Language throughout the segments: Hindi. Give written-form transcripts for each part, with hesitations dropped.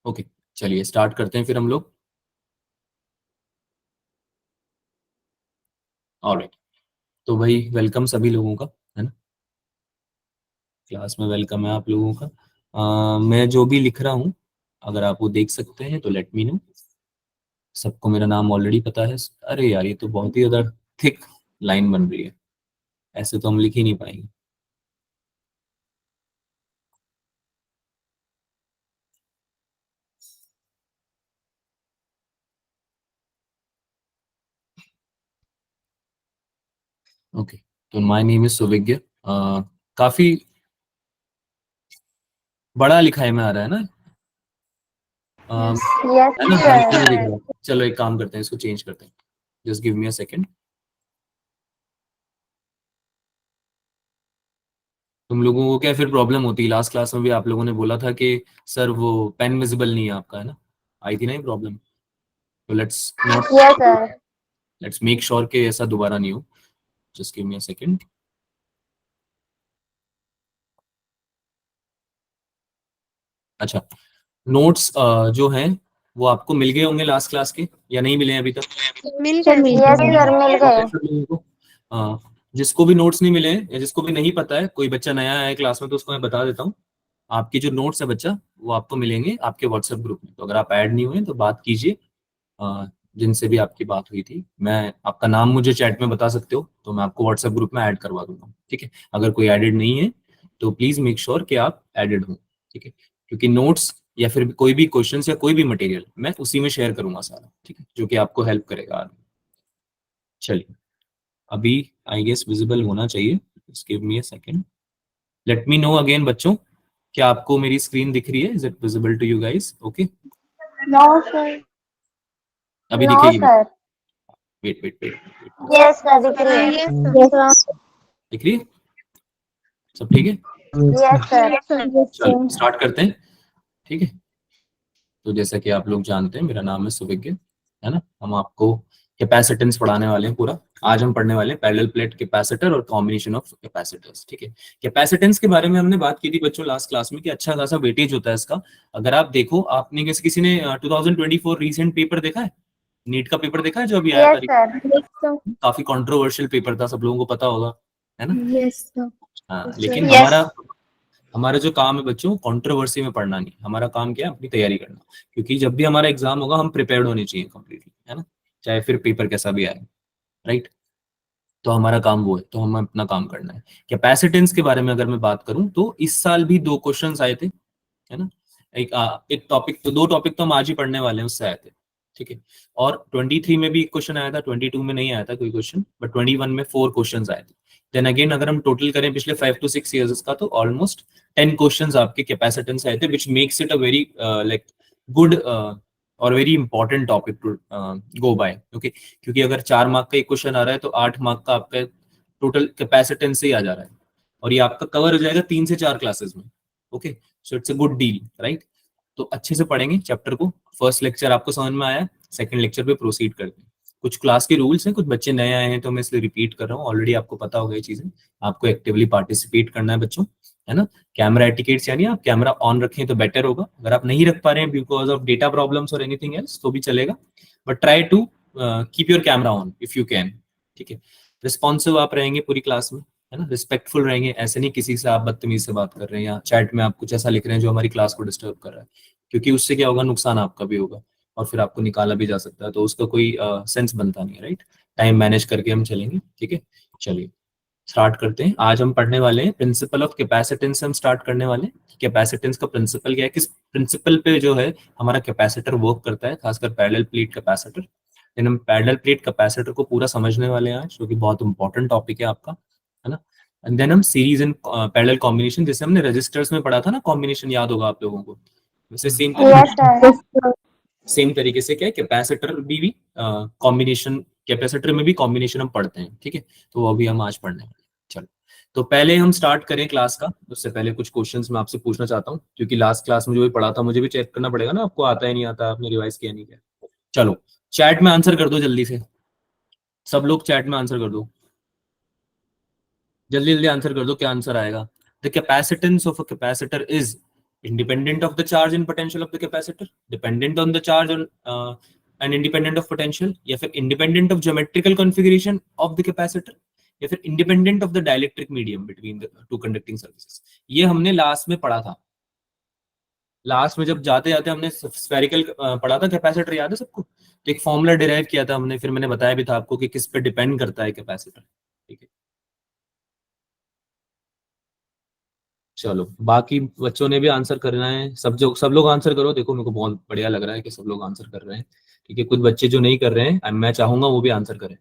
ओके, चलिए स्टार्ट करते हैं फिर हम लोग। ऑलराइट, तो भाई वेलकम सभी लोगों का, है ना। क्लास में वेलकम है आप लोगों का। मैं जो भी लिख रहा हूँ, अगर आप वो देख सकते हैं तो लेट मी नो। सबको मेरा नाम ऑलरेडी पता है। अरे यार, ये तो बहुत ही ज़्यादा थिक लाइन बन रही है, ऐसे तो हम लिख ही नहीं पाएंगे। ओके, तो माय नेम इज सुविज्ञ। काफी बड़ा लिखाई में आ रहा है ना। यस है ना, हल्का नहीं दिख सर। रहा। चलो एक काम करते हैं, इसको चेंज करते हैं। Just give me a second. तुम लोगों को क्या फिर प्रॉब्लम होती है? लास्ट क्लास में भी आप लोगों ने बोला था कि सर वो पेन विजिबल नहीं है आपका, है ना। आई थी ना ये प्रॉब्लम। तो let's not, yes sir. Let's make sure कि ऐसा दोबारा नहीं हो। Just give me a second. अच्छा, नोट्स जो हैं वो आपको मिल गए होंगे लास्ट क्लास के, या नहीं मिले हैं अभी तक? मिल यस सर, मिल पता गए। है सब लोगों को? जिसको भी नोट्स नहीं मिले हैं या जिसको भी नहीं पता है, कोई बच्चा नया आया है क्लास में, तो उसको मैं बता देता हूँ। आपके जो नोट्स है बच्चा, वो आपको मिलेंगे आपके व्हाट्सएप ग्रुप में। तो अगर आप ऐड नहीं हुए तो बात कीजिए। जिनसे भी आपकी बात हुई थी, मैं आपका नाम मुझे चैट में बता सकते हो, तो मैं आपको व्हाट्सएप ग्रुप में ऐड करवा दूंगा। ठीक है, अगर कोई ऐडेड नहीं है तो प्लीज मेक श्योर कि आप ऐडेड हो। ठीक है, क्योंकि नोट्स या फिर कोई भी क्वेश्चन या कोई भी मटेरियल मैं उसी में शेयर करूंगा सारा। ठीक है, जो कि आपको हेल्प करेगा आगे। चलिए, अभी आई गेस विजिबल होना चाहिए। Give me a second. Let me know again बच्चों, क्या आपको मेरी स्क्रीन दिख रही है? Is it visible to you guys? Okay, no sir. अभी नो दिखेगी? Sir. Wait wait wait, yes sir, दिख रही है। यस दिख रही है? सब ठीक है? Yes sir. चलो स्टार्ट करते हैं। ठीक है, तो जैसा कि आप लोग जानते हैं, मेरा नाम है सुविज्ञ, है ना। हम आपको कैपेसिटेंस पढ़ाने वाले हैं पूरा। आज हम पढ़ने वाले हैं पैरेलल प्लेट कैपेसिटर और कॉम्बिनेशन ऑफ कैपेसिटर्स। ठीक है, कैपेसिटेंस के बारे में हमने बात की थी बच्चों लास्ट क्लास में कि अच्छा खासा वेटेज होता है इसका। अगर आप देखो, आपने किसी ने 2024 रीसेंट पेपर देखा है? नीट का पेपर देखा है जो अभी आया यस था? सर। काफी कंट्रोवर्शियल पेपर था, सब लोगों को पता होगा, है ना। यस हाँ, लेकिन यस। हमारा हमारा जो काम है बच्चों, कंट्रोवर्सी में पढ़ना नहीं। हमारा काम क्या है? अपनी तैयारी करना। क्योंकि जब भी हमारा एग्जाम होगा, हम प्रिपेयर्ड होने चाहिए कंप्लीटली, है ना। चाहे फिर पेपर कैसा भी आए, राइट। तो हमारा काम वो है, तो हमें अपना काम करना है। कैपेसिटेंस के बारे में अगर मैं बात करूं, तो इस साल भी दो क्वेश्चंस आए थे, है ना। एक टॉपिक, तो दो टॉपिक तो हम आज ही पढ़ने वाले हैं, उससे आए थे। ठीक है, और 23 में भी एक क्वेश्चन आया था, 22 में नहीं आया था कोई क्वेश्चन, बट 21 में 4 क्वेश्चन आए थे। देन अगेन अगर हम टोटल करें पिछले 5 to 6 years का, तो ऑलमोस्ट 10 क्वेश्चन आपके कैपेसिटेंस आए थे, which makes it a very like good और very important topic to go by. Okay, क्योंकि अगर 4 मार्क का एक क्वेश्चन आ रहा है, तो 8 मार्क का आपका टोटल कैपेसिटेंस से ही आ जा रहा है, और ये आपका कवर हो जाएगा 3 से 4 क्लासेस में। Okay, so it's a good deal, right. तो अच्छे से पढ़ेंगे चैप्टर को। फर्स्ट लेक्चर आपको समझ में आया, सेकंड लेक्चर पे प्रोसीड करते हैं। कुछ क्लास के रूल्स हैं, कुछ बच्चे नए आए हैं तो मैं इसलिए रिपीट कर रहा हूँ, ऑलरेडी आपको पता होगा ये चीजें। आपको एक्टिवली पार्टिसिपेट करना है बच्चों, है ना। कैमरा एटिकेट्स, यानी आप कैमरा ऑन रखें तो बेटर होगा। अगर आप नहीं रख पा रहे हैं बिकॉज ऑफ डेटा प्रॉब्लम्स और एनीथिंग एल्स, तो भी चलेगा, but try to keep your camera on if you can. ठीक है, रिस्पॉन्सिव आप रहेंगे पूरी क्लास में, है ना। रिस्पेक्टफुल रहेंगे, ऐसे नहीं किसी से आप बदतमीज से बात कर रहे हैं या चैट में आप कुछ ऐसा लिख रहे हैं जो हमारी क्लास को डिस्टर्ब कर रहा है, क्योंकि उससे क्या होगा, नुकसान आपका भी होगा और फिर आपको निकाला भी जा सकता है, तो उसका कोई सेंस बनता नहीं है, राइट। टाइम मैनेज करके हम चलेंगे। ठीक है, चलिए स्टार्ट करते हैं। आज हम पढ़ने वाले हैं प्रिंसिपल ऑफ कैपेसिटेंस। हम स्टार्ट करने वाले हैं कैपेसिटेंस का प्रिंसिपल क्या है, किस प्रिंसिपल पे जो है हमारा कैपेसिटर वर्क करता है, खासकर पैरेलल प्लेट कैपेसिटर। लेकिन हम पैरेलल प्लेट कैपेसिटर को पूरा समझने वाले हैं आज, जो कि बहुत इंपॉर्टेंट टॉपिक है आपका, है ना। एंड देन हम सीरीज एंड पैरेलल कॉम्बिनेशन, जैसे हमने रजिस्टर्स में पढ़ा था ना, कॉम्बिनेशन याद होगा आप लोगों को, वैसे यस सर। सेम तरीके से क्या है, कैपेसिटर भी कॉम्बिनेशन, कैपेसिटर में भी कॉम्बिनेशन हम पढ़ते हैं। ठीक है, तो वो अभी हम आज पढ़ने हैं। चलो, तो पहले हम स्टार्ट करें क्लास का, उससे पहले कुछ क्वेश्चंस मैं आपसे पूछना चाहता हूँ, क्योंकि लास्ट क्लास में जो भी पढ़ा था मुझे भी चेक करना पड़ेगा ना, आपको आता है नहीं आता, आपने रिवाइज किया नहीं किया। चलो, चैट में आंसर कर दो जल्दी से, सब लोग चैट में आंसर कर दो, जल्दी जल्दी आंसर कर दो, क्या आंसर आएगा। The capacitance of a capacitor is independent of the charge and potential of the capacitor, dependent on the charge and independent of potential, या फिर independent of geometrical configuration of the capacitor, या फिर independent of the dielectric medium between the two conducting surfaces. ये हमने लास्ट में पढ़ा था. लास्ट में जब जाते जाते हमने स्फेरिकल पढ़ा था कैपेसिटर, याद है सबको? तो एक फॉर्मूला डिराइव किया था हमने, फिर मैंने बताया भी था आपको कि किस पे डिपेंड करता है कैपेसिटर. ठीक है, चलो बाकी बच्चों ने भी आंसर करना है. सब लोग आंसर करो. देखो मेरे को बहुत बढ़िया लग रहा है कि सब लोग आंसर कर रहे हैं. ठीक है, कुछ बच्चे जो नहीं कर रहे हैं मैं चाहूंगा वो भी आंसर करें.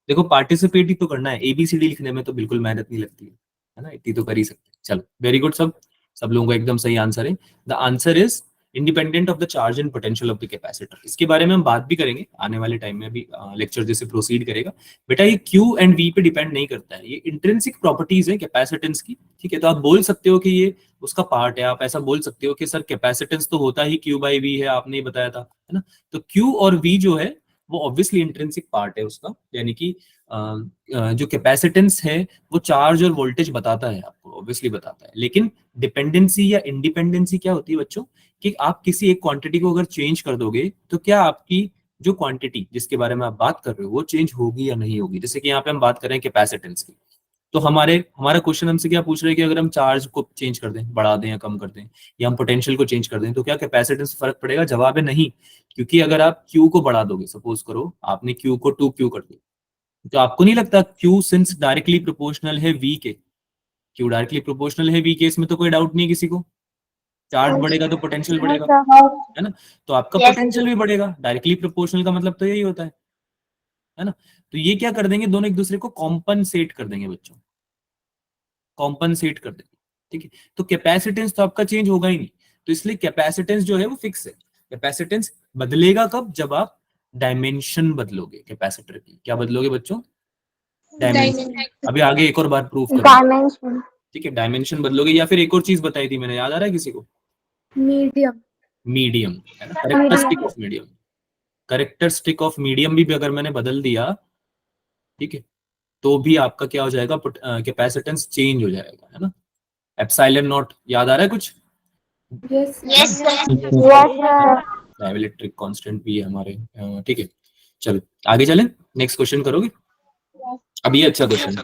देखो पार्टिसिपेट ही तो करना है, एबीसीडी लिखने में तो बिल्कुल मेहनत नहीं लगती है ना, इतनी तो कर ही सकते हैं. चलो वेरी गुड, सब लोगों का एकदम सही आंसर है. The answer is independent of the charge and potential of the capacitor. इसके बारे में हम बात भी करेंगे आने वाले टाइम में, भी लेक्चर जैसे प्रोसीड करेगा. बेटा ये क्यू एंड वी पे डिपेंड नहीं करता है, ये इंट्रिंसिक प्रॉपर्टीज है कैपेसिटेंस की. ठीक है, तो आप बोल सकते हो कि ये उसका पार्ट है. आप ऐसा बोल सकते हो कि सर कैपेसिटेंस तो होता ही क्यू बाई वी है, आपने ही बताया था, है ना. तो क्यू और वी जो है वो ऑब्वियसली इंट्रिंसिक पार्ट है उसका, यानी कि जो कैपेसिटेंस है वो चार्ज और वोल्टेज बताता है आपको, ऑब्वियसली बताता है. लेकिन डिपेंडेंसी या इंडिपेंडेंसी क्या होती है बच्चों, कि आप किसी एक क्वांटिटी को अगर चेंज कर दोगे तो क्या आपकी जो क्वांटिटी जिसके बारे में आप बात कर रहे हो वो चेंज होगी या नहीं होगी. जैसे कि यहाँ पे हम बात कर रहे हैं कैपेसिटेंस की, तो हमारा क्वेश्चन हमसे क्या पूछ रहे हैं कि अगर हम चार्ज को चेंज कर दें, बढ़ा दें या कम कर दें, या हम पोटेंशियल को चेंज कर दें, तो क्या कैपेसिटेंस से फर्क पड़ेगा? जवाब है नहीं. क्योंकि अगर आप क्यू को बढ़ा दोगे, सपोज करो आपने क्यू को 2Q कर दिया, तो आपको नहीं लगता क्यू सिंस डायरेक्टली प्रोपोर्शनल है वी के, क्यू डायरेक्टली प्रोपोर्शनल है वी के, इसमें तो कोई डाउट नहीं है किसी को. चार्ज बढ़ेगा तो पोटेंशियल बढ़ेगा, है ना. तो आपका पोटेंशियल भी बढ़ेगा. डायरेक्टली प्रोपोर्शनल का मतलब तो यही होता है ना. तो ये क्या कर देंगे, दोनों एक दूसरे को कॉम्पनसेट कर देंगे बच्चों, कॉम्पनसेट कर देंगे. ठीक है, तो कैपेसिटेंस तो आपका चेंज होगा ही नहीं, तो इसलिए कैपेसिटेंस जो है वो फिक्स है. कैपेसिटेंस बदलेगा कब? जब आप डायमेंशन बदलोगे कैपेसिटर की. क्या बदलोगे बच्चों? डायमेंशन. अभी आगे एक और बार प्रूफ करूंगा. डायमेंशन. ठीक है, डायमेंशन बदलोगे, या फिर एक और चीज बताई थी मैंने, याद आ रहा है किसी को? मीडियम. मीडियम, है ना, characteristic of medium. Characteristic of medium भी अगर मैंने बदल दिया, ठीक है, तो भी आपका क्या हो जाएगा, कैपेसिटेंस चेंज हो जाएगा, है ना. एप्सिलॉन नॉट याद आ रहा है कुछ? Yes sir. डाइलेक्ट्रिक कांस्टेंट भी है हमारे. ठीक है, चलो आगे चलें. नेक्स्ट क्वेश्चन करोगे? अब ये अच्छा क्वेश्चन,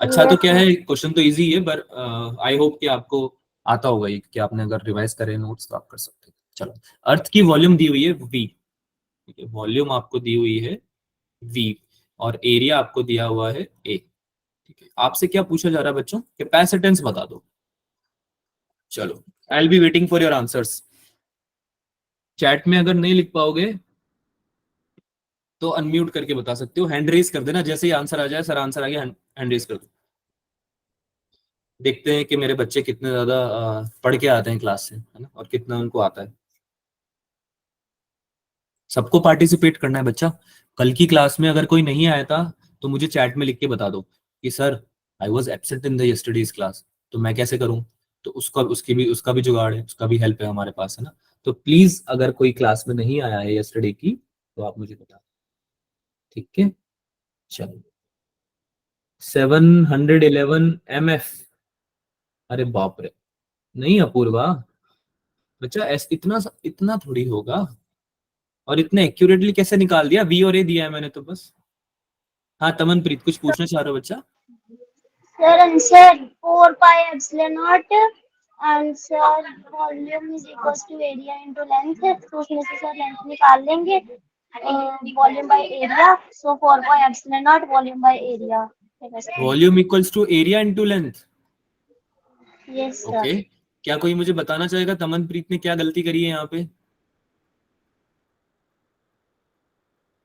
अच्छा तो क्या है, क्वेश्चन तो इजी है, पर आई होप कि आपको आता होगा ये, कि आपने अगर रिवाइज करे नोट्स तो आप कर सकते हैं. चलो, अर्थ की वॉल्यूम दी हुई है वी. ठीक है, वॉल्यूम आपको दी हुई है वी, और एरिया आपको दिया हुआ है ए. ठीक है, आपसे क्या पूछा जा रहा है बच्चों? कैपेसिटेंस बता दो. चलो, I will be waiting for your answers. Chat में अगर नहीं लिख पाओगे तो अनम्यूट करके बता सकते हो, हैंड रेज कर देना जैसे ही आंसर आ जाए. सर आंसर आ गया, हैंड रेज कर दो. देखते हैं कि मेरे बच्चे कितने ज्यादा पढ़ के आते हैं क्लास से, है ना, और कितना उनको आता है. सबको पार्टिसिपेट करना है बच्चा. कल की क्लास में अगर कोई नहीं आया था तो मुझे चैट में लिख के बता दो कि sir I was absent in the yesterday's class, तो मैं कैसे करूं. तो उसका भी जुगाड़ है, उसका भी हेल्प है हमारे पास, है ना. तो प्लीज अगर कोई क्लास में नहीं आया है यस्टरडे की तो आप मुझे बता. ठीक है, चलो. 711 MF, अरे बाप रे. नहीं अपूर्वा, बच्चा इतना इतना थोड़ी होगा, और इतने एक्यूरेटली कैसे निकाल दिया? वी और ए दिया है मैंने तो बस. हाँ तमनप्रीत, कुछ पूछना चाह रहे हो बच्चा? Sir answer 4 pi epsilon not. Answer volume is equal to area into length, तो उसमें से सर लेंथ निकाल लेंगे, volume by area. So 4 pi epsilon not volume by area. Volume equals to area into length. Yes sir. Okay, क्या कोई मुझे बताना चाहेगा तमनप्रीत ने क्या गलती करी है यहाँ पे?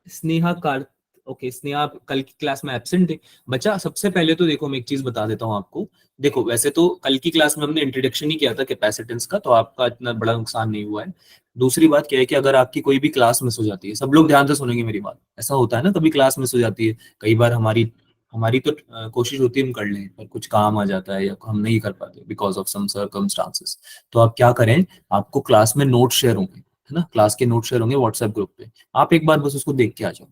स्नेहा कार, ओके स्नेहा आप कल की क्लास में एब्सेंट थे. बच्चा सबसे पहले तो देखो मैं एक चीज बता देता हूँ आपको. देखो वैसे तो कल की क्लास में हमने इंट्रोडक्शन ही किया था कैपेसिटेंस का, तो आपका इतना बड़ा नुकसान नहीं हुआ है. दूसरी बात क्या है कि अगर आपकी कोई भी क्लास मिस हो जाती है, सब लोग ध्यान से सुनेंगे मेरी बात, ऐसा होता है ना कभी क्लास मिस हो जाती है, कई बार हमारी हमारी तो कोशिश होती है हम कर लें, पर कुछ काम आ जाता है या हम नहीं कर पाते बिकॉज ऑफ सम सर्कमस्टांसेस. तो आप क्या करें, आपको क्लास में नोट शेयर होंगे, है ना, क्लास के नोट शेयर होंगे व्हाट्सएप ग्रुप पे. आप एक बार बस उसको देख के आ जाओ,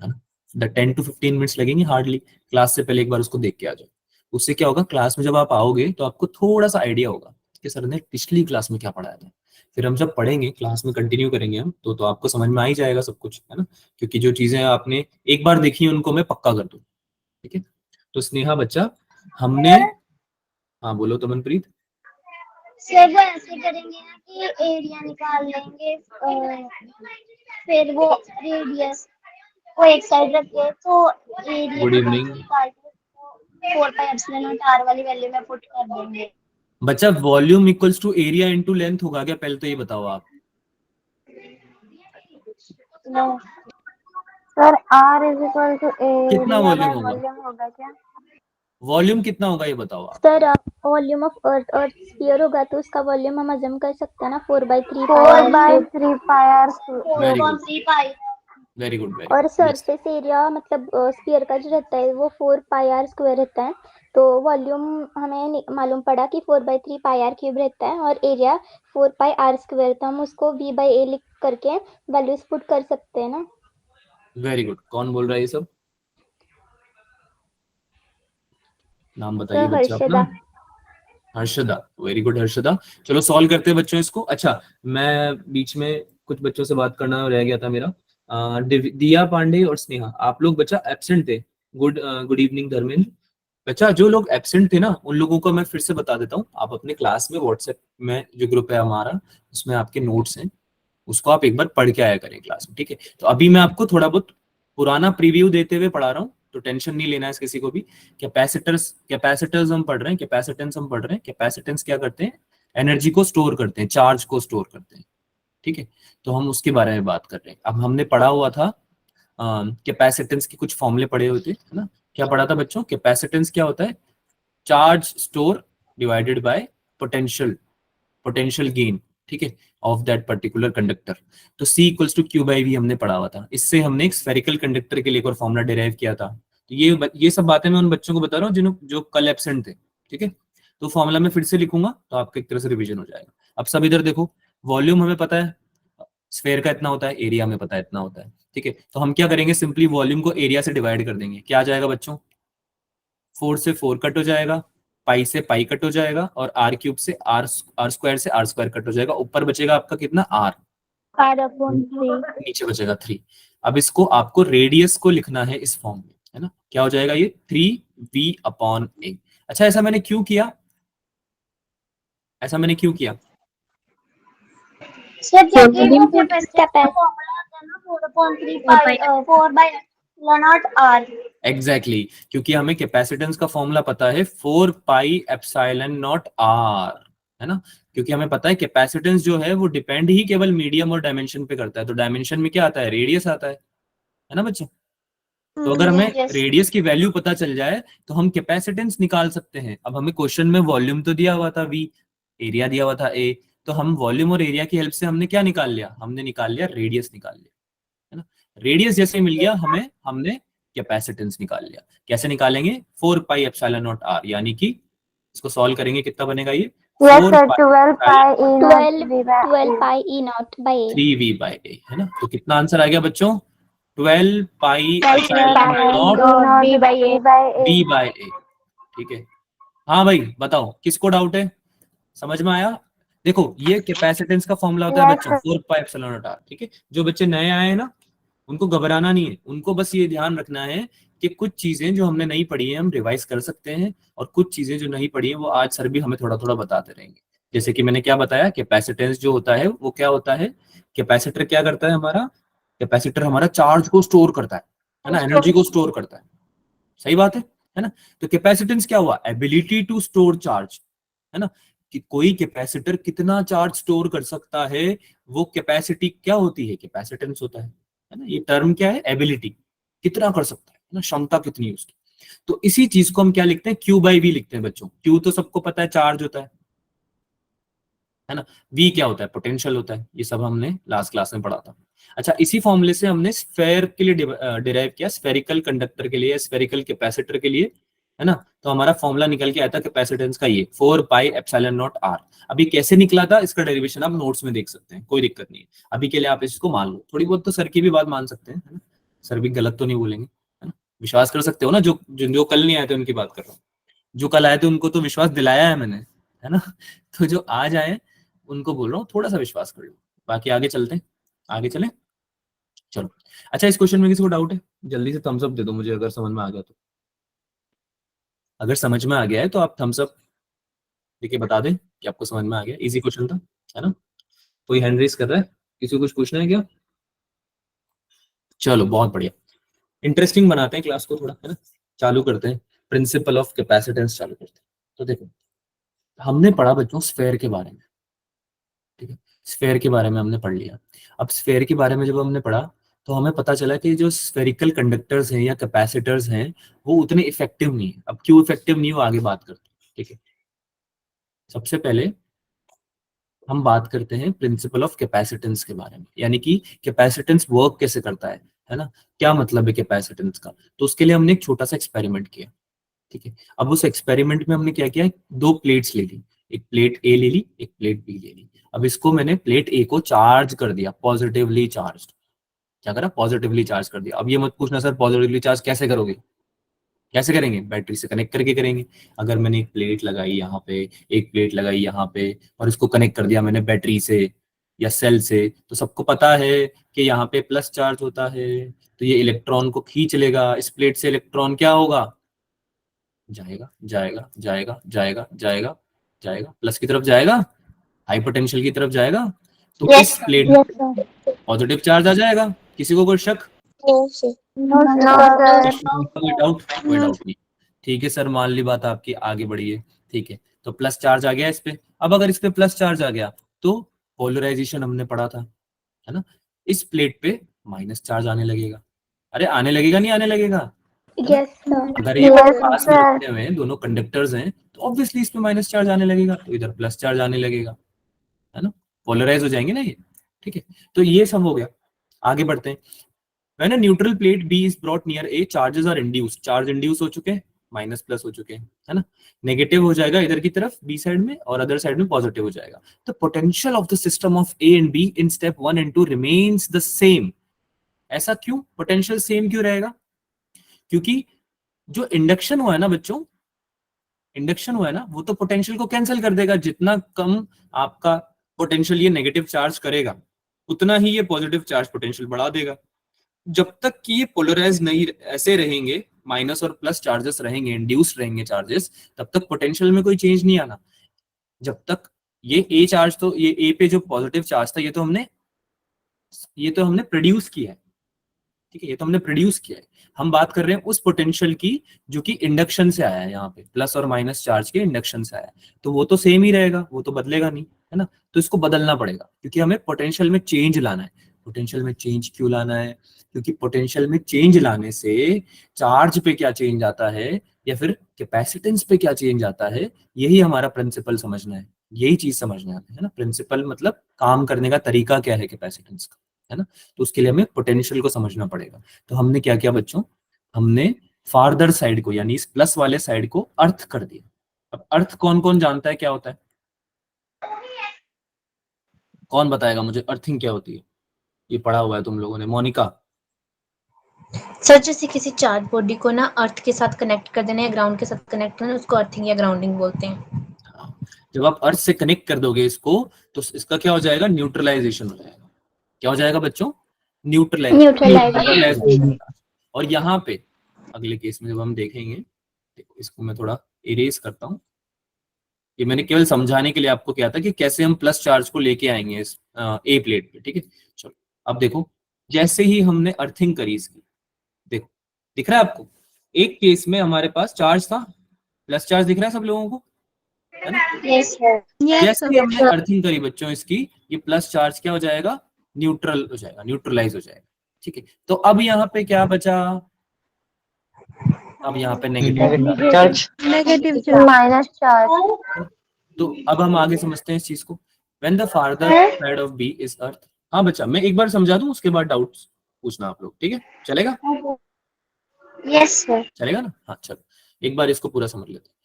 है ना. 10 to 15 मिनट्स लगेंगे हार्डली. क्लास से पहले एक बार उसको देख के आ जाओ. उससे क्या होगा, क्लास में जब आप आओगे तो आपको थोड़ा सा आइडिया होगा कि सर ने पिछली क्लास में क्या पढ़ाया था। फिर हम जब पढ़ेंगे क्लास में कंटिन्यू करेंगे हम तो आपको समझ में आ ही जाएगा सब कुछ, है ना, क्योंकि जो चीजें आपने एक बार देखी है उनको मैं पक्का कर दूं। ठीक है, तो स्नेहा बच्चा हमने, हाँ बोलो तो मनप्रीत। सर वो ऐसे करेंगे ना कि एरिया निकाल लेंगे, फिर वो रेडियस को एक साइड रखे तो एरिया गुड की इवनिंग बाकी पार्ट को 4 पाई एप्सिलॉन नॉट आर वाली वैल्यू में पुट कर देंगे। बच्चा, volume equals to area into length होगा क्या, पहले तो ये बताओ आप। No sir, R is equal to कितना एरिया वॉल्यूम बाय होगा, वॉल्यूम होगा क्या? वॉल्यूम कितना होगा ये बताओ आप। Sir volume of earth sphere होगा तो उसका वॉल्यूम हम अज्यूम कर सकते हैं ना 4/3 4 by 3 pi R very good, 4/3 pi. Very good, very और गुड, यस। सरफेस एरिया मतलब स्फीयर का जो रहता है वो 4 πr² रहता है। तो वॉल्यूम हमें मालूम पड़ा कि 4/3 πr³ रहता है और एरिया 4 πr²। तो हम उसको v/a लिख करके वैल्यूज पुट कर सकते हैं ना। वेरी गुड, कौन बोल रहा है ये सब, नाम बताइए सर बच्चा अपना। हर्षदा। Harshada, very good Harshada. चलो सॉल्व करते हैं बच्चों इसको। अच्छा, मैं बीच में कुछ बच्चों से बात करना रह गया था मेरा। दिया पांडे और स्नेहा, आप लोग बच्चा एब्सेंट थे। Good evening Dharmendra. बच्चा जो लोग एब्सेंट थे ना उन लोगों को मैं फिर से बता देता हूँ, आप अपने क्लास में व्हाट्सएप में जो ग्रुप है हमारा उसमें आपके नोट्स हैं, उसको आप एक बार पढ़ के आया करें क्लास में। ठीक है, तो अभी मैं आपको थोड़ा बहुत पुराना प्रीव्यू देते हुए पढ़ा रहा हूँ, तो टेंशन नहीं लेना है किसी को भी। कैपेसिटर्स हम पढ़ रहे हैं, कैपेसिटेंस हम पढ़ रहे हैं। कैपेसिटेंस क्या करते हैं, एनर्जी को स्टोर करते हैं, चार्ज को स्टोर करते हैं। ठीक है, तो हम उसके बारे में बात कर रहे हैं। अब हमने पढ़ा हुआ था कैपेसिटेंस के कुछ फॉर्मूले पढ़े हुए थे, है ना। क्या पढ़ा था बच्चों, कैपेसिटेंस क्या होता है, charge store divided by potential potential gain, ठीक है, ऑफ दैट पर्टिकुलर कंडक्टर। तो C equals to Q by V हमने पढ़ा हुआ था। इससे हमने एक स्फेरिकल कंडक्टर के लिए एक और फॉर्मूला डिराइव किया था। तो ये सब बातें मैं उन बच्चों को बता रहा हूँ जिन्होंने जो कल एब्सेंट थे। ठीक है, तो फॉर्मूला मैं फिर से लिखूंगा तो आपका एक तरह से रिवीजन हो जाएगा। अब सब इधर देखो, वॉल्यूम हमें पता है स्फेयर का इतना होता है, एरिया में पता है इतना होता है। ठीक है, तो हम क्या करेंगे, सिंपली वॉल्यूम को एरिया से डिवाइड कर देंगे। क्या आ जाएगा बच्चों, 4 से 4 कट हो जाएगा, पाई से पाई कट हो जाएगा, और r³ से आर स्क्वायर से आर स्क्वायर कट हो जाएगा। ऊपर बचेगा आपका कितना, r, r/3। नीचे बचेगा 3। अब इसको आपको रेडियस को लिखना है इस फॉर्म में, है ना। क्या हो जाएगा ये 3v/a। अच्छा, ऐसा मैंने क्यों किया, ऐसा मैंने क्यों किया, सर क्योंकि वो कैपेसिटेंस का फॉर्मूला होता है ना 4/3 pi 4 by epsilon not R. Exactly exactly, क्योंकि हमें कैपेसिटेंस का फॉर्मूला पता है 4 पाई एप्सिलॉन नॉट आर, है ना। क्योंकि हमें पता है कैपेसिटेंस जो है वो डिपेंड ही केवल मीडियम और डायमेंशन पे करता है। तो डायमेंशन में क्या आता है, रेडियस आता है ना बच्चों। तो अगर हमें रेडियस की वैल्यू पता चल जाए तो हम कैपेसिटेंस निकाल सकते हैं। अब हमें क्वेश्चन में वॉल्यूम तो दिया हुआ था v, एरिया दिया हुआ था a, तो हम वॉल्यूम और एरिया की हेल्प से हमने क्या निकाल लिया, हमने निकाल लिया रेडियस निकाल लिया, है ना। रेडियस जैसे मिल गया हमें, हमने कैपेसिटेंस निकाल लिया। कैसे निकालेंगे, 4 पाई एप्सिलॉन नॉट आर, यानी कि इसको सॉल्व करेंगे कितना बनेगा ये, 12 pi e not 12 pi e not by a। 3v/a, है ना। तो कितना आंसर आ गया बच्चों, 12 पाई नॉट v/a। ठीक है, हाँ भाई बताओ किसको डाउट है, समझ में आया। देखो ये कैपेसिटेंस का फॉर्मूला होता है बच्चों 4 पाई एप्सिलॉन नॉट आर। ठीक है, जो बच्चे नए आए हैं ना उनको घबराना नहीं है, उनको बस ये ध्यान रखना है कि कुछ चीजें जो हमने नहीं पढ़ी है हम रिवाइज कर सकते हैं, और कुछ चीजें जो नहीं पढ़ी है वो आज सर भी हमें थोड़ा थोड़ा बताते रहेंगे। जैसे कि मैंने क्या बताया, कैपेसिटेंस जो होता है वो क्या होता है, कैपेसिटर क्या करता है हमारा, कैपेसिटर हमारा चार्ज को स्टोर करता है ना, एनर्जी को स्टोर करता है। सही बात है ना। तो कैपेसिटेंस क्या हुआ, एबिलिटी टू स्टोर चार्ज, है ना, कि कोई कैपेसिटर कितना चार्ज स्टोर कर सकता है, वो कैपेसिटी क्या होती है, कैपेसिटेंस होता है ना। ये टर्म क्या है, एबिलिटी, कितना कर सकता है ना, क्षमता कितनी है उसकी। तो इसी चीज को हम क्या लिखते हैं, क्यू बाई वी लिखते हैं बच्चों। क्यू तो सबको पता है चार्ज होता है ना। वी क्या होता है, पोटेंशियल होता है। ये सब हमने लास्ट क्लास में पढ़ा था। अच्छा, इसी फॉर्मूले से हमने स्फेयर के लिए डिराइव किया, स्फेरिकल कंडक्टर के लिए, स्फेरिकल कैपेसिटर के लिए, है ना। तो हमारा फॉर्मूला निकल के आया था कैपेसिटेंस का, ये 4 पाई एप्सिलॉन नॉट आर। अभी कैसे निकला था इसका डेरिवेशन आप नोट्स में देख सकते हैं, कोई दिक्कत नहीं है। अभी के लिए आप इसको मान लो, थोड़ी बहुत तो सर की भी बात मान सकते हैं, है ना। सर भी गलत तो नहीं बोलेंगे, है ना। विश्वास कर सकते हो ना, जो जो कल नहीं आए थे उनकी बात कर रहा हूँ। जो कल आए थे उनको तो विश्वास दिलाया है मैंने, है ना। तो जो आज आए उनको बोल रहा हूँ थोड़ा सा विश्वास कर लो, बाकी आगे चलते हैं, आगे चलें। चलो अच्छा, इस क्वेश्चन में किसी को डाउट है? जल्दी से थम्स अप दे दो मुझे अगर समझ में आ गया तो। अगर समझ में आ गया है तो आप थम्स अप देखिए बता दें कि आपको समझ में आ गया। इजी क्वेश्चन था, है ना। कोई हैंड रेस कर रहा है? किसी को कुछ पूछना है क्या? चलो बहुत बढ़िया, इंटरेस्टिंग बनाते हैं क्लास को थोड़ा, है ना। चालू करते हैं, प्रिंसिपल ऑफ कैपेसिटेंस चालू करते हैं। तो देखो हमने पढ़ा बच्चों स्फेयर के बारे में, ठीक है। स्फेयर के बारे में हमने पढ़ लिया। अब स्फेयर के बारे में जब हमने पढ़ा तो हमें पता चला कि जो स्फेरिकल कंडक्टर्स हैं या कैपेसिटर्स हैं वो उतने इफेक्टिव नहीं है। अब क्यों इफेक्टिव नहीं हो आगे बात करते हैं, ठीक है। सबसे पहले हम बात करते हैं प्रिंसिपल ऑफ कैपेसिटेंस के बारे में, यानी कि कैपेसिटेंस वर्क कैसे करता है ना। क्या मतलब है कैपेसिटेंस का? तो उसके लिए हमने एक छोटा सा एक्सपेरिमेंट किया, ठीक है। अब उस एक्सपेरिमेंट में हमने क्या किया, दो प्लेट्स ले ली, एक प्लेट ए ले ली, एक प्लेट बी ले ली। अब इसको मैंने प्लेट ए को चार्ज कर दिया, पॉजिटिवली चार्ज। क्या करा? पॉजिटिवली चार्ज कर दिया। अब ये मत पूछना सर पॉजिटिवली चार्ज कैसे करोगे, कैसे करेंगे? बैटरी से कनेक्ट करके करेंगे। अगर मैंने एक प्लेट लगाई यहाँ पे, एक प्लेट लगाई यहाँ पे, और इसको कनेक्ट कर दिया मैंने बैटरी से या सेल से, तो सबको पता है कि यहाँ पे प्लस चार्ज होता है, तो ये इलेक्ट्रॉन को खींच लेगा। इस प्लेट से इलेक्ट्रॉन क्या होगा? जाएगा जाएगा जाएगा जाएगा जाएगा जाएगा, प्लस की तरफ जाएगा, हाई पोटेंशियल की तरफ जाएगा। तो Yes, इस plate yes, sir. Positive charge आ जाएगा। किसी को कोई शक? No, sir. No, sir. कोई डाउट? कोई डाउट नहीं। ठीक है सर, मान ली बात आपकी, आगे बढ़िए। ठीक है, तो प्लस चार्ज आ गया इस पे। अब अगर इस पे प्लस चार्ज आ गया तो पोलराइजेशन हमने पढ़ा था, है ना। इस प्लेट पे माइनस चार्ज आने लगेगा। अरे आने लगेगा, नहीं आने लगेगा? Yes sir. अगर ये पास में रखे हुए हैं, दोनों कंडक्टर्स हैं, तो ऑब्वियसली इसमें माइनस चार्ज आने लगेगा, तो इधर प्लस चार्ज आने लगेगा, है ना। पोलराइज हो जाएंगे ना ये, ठीक है। तो ये सब हो गया, आगे बढ़ते हैं। When a neutral plate B is brought near A, charges are induced. Charge induce हो चुके हैं, माइनस प्लस हो चुके हैं, है ना। नेगेटिव हो जाएगा इधर की तरफ बी साइड में, और अदर साइड में पॉजिटिव हो जाएगा। तो potential of the system of A and be in step 1 and 2 remains the same. ऐसा क्यों पोटेंशियल सेम क्यों रहेगा? क्योंकि जो इंडक्शन हुआ है ना बच्चों, इंडक्शन हुआ है ना, वो तो पोटेंशियल को कैंसिल कर देगा। जितना कम आपका पोटेंशियल ये नेगेटिव चार्ज करेगा, उतना ही ये पॉजिटिव चार्ज पोटेंशियल बढ़ा देगा। जब तक कि ये पोलराइज नहीं ऐसे रहेंगे, माइनस और प्लस चार्जेस रहेंगे, इंड्यूस्ड रहेंगे चार्जेस, तब तक पोटेंशियल में कोई चेंज नहीं आना। जब तक ये ए चार्ज, तो ये ए पे जो पॉजिटिव चार्ज था, ये तो हमने प्रोड्यूस किया है, ठीक है। ये तो हमने प्रोड्यूस किया है। हम बात कर रहे हैं उस पोटेंशियल की जो कि इंडक्शन से आया है, यहाँ पे प्लस और माइनस चार्ज के इंडक्शन से आया है। तो वो तो सेम ही रहेगा, वो तो बदलेगा नहीं, है ना। तो इसको बदलना पड़ेगा, क्योंकि हमें पोटेंशियल में चेंज लाना है। पोटेंशियल में चेंज क्यों लाना है? क्योंकि पोटेंशियल में चेंज लाने से चार्ज पे क्या चेंज आता है, या फिर कैपेसिटेंस पे क्या चेंज आता है, यही हमारा प्रिंसिपल समझना है, यही चीज समझना है ना। प्रिंसिपल मतलब काम करने का तरीका क्या है कैपेसिटेंस का, है ना। तो उसके लिए हमें पोटेंशियल को समझना पड़ेगा। तो हमने क्या किया बच्चों, हमने फार्दर साइड को, यानी इस प्लस वाले साइड को अर्थ कर दिया। अब अर्थ कौन कौन जानता है क्या होता है? कौन बताएगा मुझे अर्थिंग क्या होती है? ये पढ़ा हुआ है तुम लोगों ने। मोनिका? सर जैसे किसी चार्ज बॉडी को ना अर्थ के साथ कनेक्ट कर देना या ग्राउंड के साथ कनेक्ट करना, उसको अर्थिंग या ग्राउंडिंग बोलते हैं। हाँ, जब आप अर्थ से कनेक्ट कर दोगे इसको, तो इसका क्या हो जाएगा? न्यूट्रलाइजेशन हो जाएगा। क्या हो जाएगा बच्चों? न्यूट्रलाइजेशन। और यहाँ पे अगले केस में जब हम देखेंगे, देखो इसको मैं थोड़ा इरेज करता हूँ। ये मैंने केवल समझाने के लिए आपको किया था कि कैसे हम प्लस चार्ज को लेके आएंगे इस ए प्लेट पे, ठीक है। चलो अब देखो, जैसे ही हमने अर्थिंग करी इसकी, देखो दिख रहा है आपको, एक केस में हमारे पास चार्ज था, प्लस चार्ज दिख रहा है सब लोगों को, है ना। Yes, sir. जैसे ही हमने अर्थिंग करी बच्चों इसकी, ये प्लस चार्ज क्या हो जाएगा? न्यूट्रल हो जाएगा, न्यूट्रलाइज हो जाएगा, ठीक है। तो अब यहाँ पे क्या बचा? अब यहाँ पे नेगेटिव चार्ज, Minus charge. तो अब हम आगे समझते हैं इस चीज को। When the farther side of B is earth, हाँ बच्चा मैं एक बार समझा दूं, उसके बाद डाउट्स पूछना आप लोग, ठीक है? चलेगा? Yes, sir. चलेगा ना? हाँ चलो, एक बार इसको पूरा समझ लेते हैं।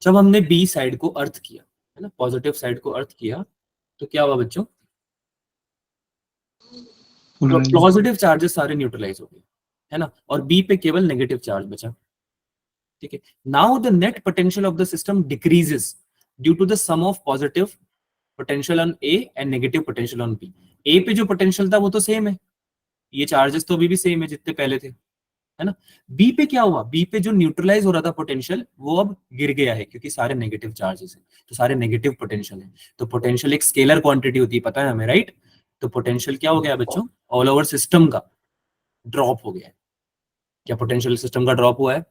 जब हमने बी साइड को अर्थ किया, है ना, पॉजिटिव साइड को अर्थ किया, तो क्या हुआ बच्चों? पॉजिटिव चार्जेस सारे न्यूट्रलाइज हो गए, है ना, और बी पे केवल नेगेटिव चार्ज बचा, ठीक है। Now the net potential of the system decreases. Due to the sum of positive potential on A and negative potential on B. A पे जो पोटेंशियल था वो तो सेम है, ये चार्जेस तो अभी भी सेम है जितने पहले थे, है ना। बी पे क्या हुआ, बी पे जो न्यूट्रलाइज हो रहा था पोटेंशियल वो अब गिर गया है, क्योंकि सारे नेगेटिव चार्जेस हैं, तो सारे नेगेटिव पोटेंशियल है। तो पोटेंशियल एक स्केलर क्वांटिटी होती है, पता है हमें, राइट। तो पोटेंशियल क्या हो गया बच्चों, ऑल ओवर सिस्टम का ड्रॉप हो गया है। क्या पोटेंशियल सिस्टम का ड्रॉप हुआ है?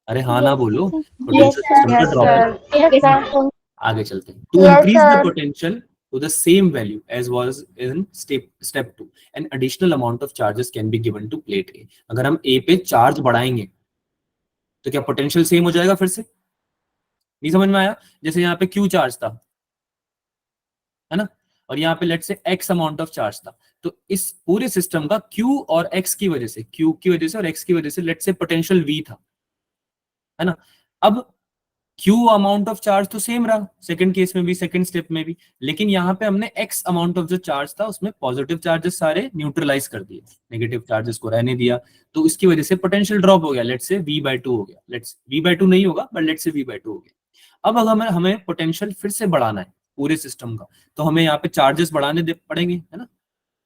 अरे हाँ ना बोलो, पोटेंशियल सिस्टम का ड्रॉप है। Yes, sir. आगे चलते हैं। To Yes, increase the sir. Potential to the same value as was in step 2, an additional amount of charges can be given to plate A। अगर हम A पे चार्ज बढ़ाएंगे तो क्या पोटेंशियल सेम हो जाएगा? फिर से नहीं समझ में आया? जैसे यहाँ पे Q चार्ज था, है ना, और यहाँ पे लेट से X अमाउंट ऑफ चार्ज था, तो इस पूरे सिस्टम का Q और X की वजह से, Q की वजह से और X की वजह से लेट से पोटेंशियल V था, है ना। अब Q अमाउंट ऑफ चार्ज तो सेम रहा सेकंड केस में भी, सेकंड स्टेप में भी, लेकिन यहाँ पे हमने X अमाउंट ऑफ जो चार्ज था उसमें पॉजिटिव चार्जेस सारे न्यूट्रलाइज कर दिए, नेगेटिव चार्जेस को रहने दिया, तो इसकी वजह से पोटेंशियल ड्रॉप हो गया, लेट्स से V/2 हो गया, लेट्स V/2 नहीं होगा बट लेट्स से V/2 हो गया। अब अगर हमें पोटेंशियल फिर से बढ़ाना है पूरे सिस्टम का, तो हमें यहाँ पे चार्जेस बढ़ाने पड़ेंगे, है ना।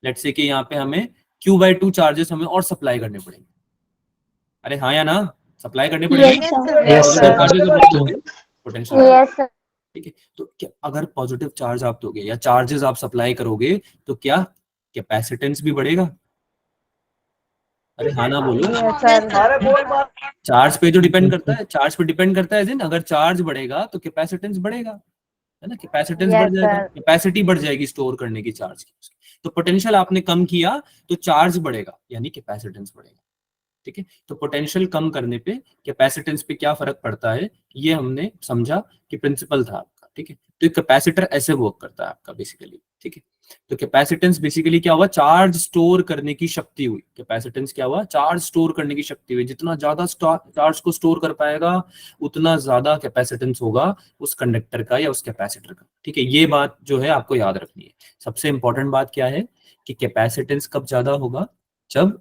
लेट्स से कि यहाँ पे हमें Q/2 चार्जेस हमें और सप्लाई करने पड़ेंगे। अरे हाँ या ना, सप्लाई करने पड़ेंगे। Yes, sir. Potential, Yes, sir. ठीक है। तो क्या अगर पॉजिटिव चार्ज आप दोगे या चार्जेस आप सप्लाई करोगे तो क्या कैपेसिटेंस भी बढ़ेगा? अरे हाँ ना बोलो। चार्ज पे जो डिपेंड करता है, चार्ज पे डिपेंड करता है, अगर चार्ज बढ़ेगा तो कैपेसिटेंस बढ़ेगा, है ना, कैपेसिटेंस बढ़ जाएगा, कैपेसिटी बढ़ जाएगी स्टोर करने की चार्ज की। तो पोटेंशियल आपने कम किया तो चार्ज बढ़ेगा, यानी कैपेसिटेंस बढ़ेगा, ठीक है। तो पोटेंशियल कम करने पे कैपेसिटेंस पे क्या फर्क पड़ता है, ये हमने समझा कि प्रिंसिपल था आपका, ठीक है। तो कैपेसिटर ऐसे वर्क करता है आपका बेसिकली, ठीक है। तो कैपेसिटेंस बेसिकली क्या हुआ, चार्ज स्टोर करने की शक्ति हुई। कैपेसिटेंस क्या हुआ, चार्ज स्टोर करने की शक्ति हुई। जितना ज्यादा चार्ज को स्टोर कर पाएगा उतना ज्यादा कैपेसिटेंस होगा उस कंडक्टर का या उस कैपेसिटर का, ठीक है। ये बात जो है आपको याद रखनी है। सबसे इंपॉर्टेंट बात क्या है कि कैपेसिटेंस कब ज्यादा होगा, जब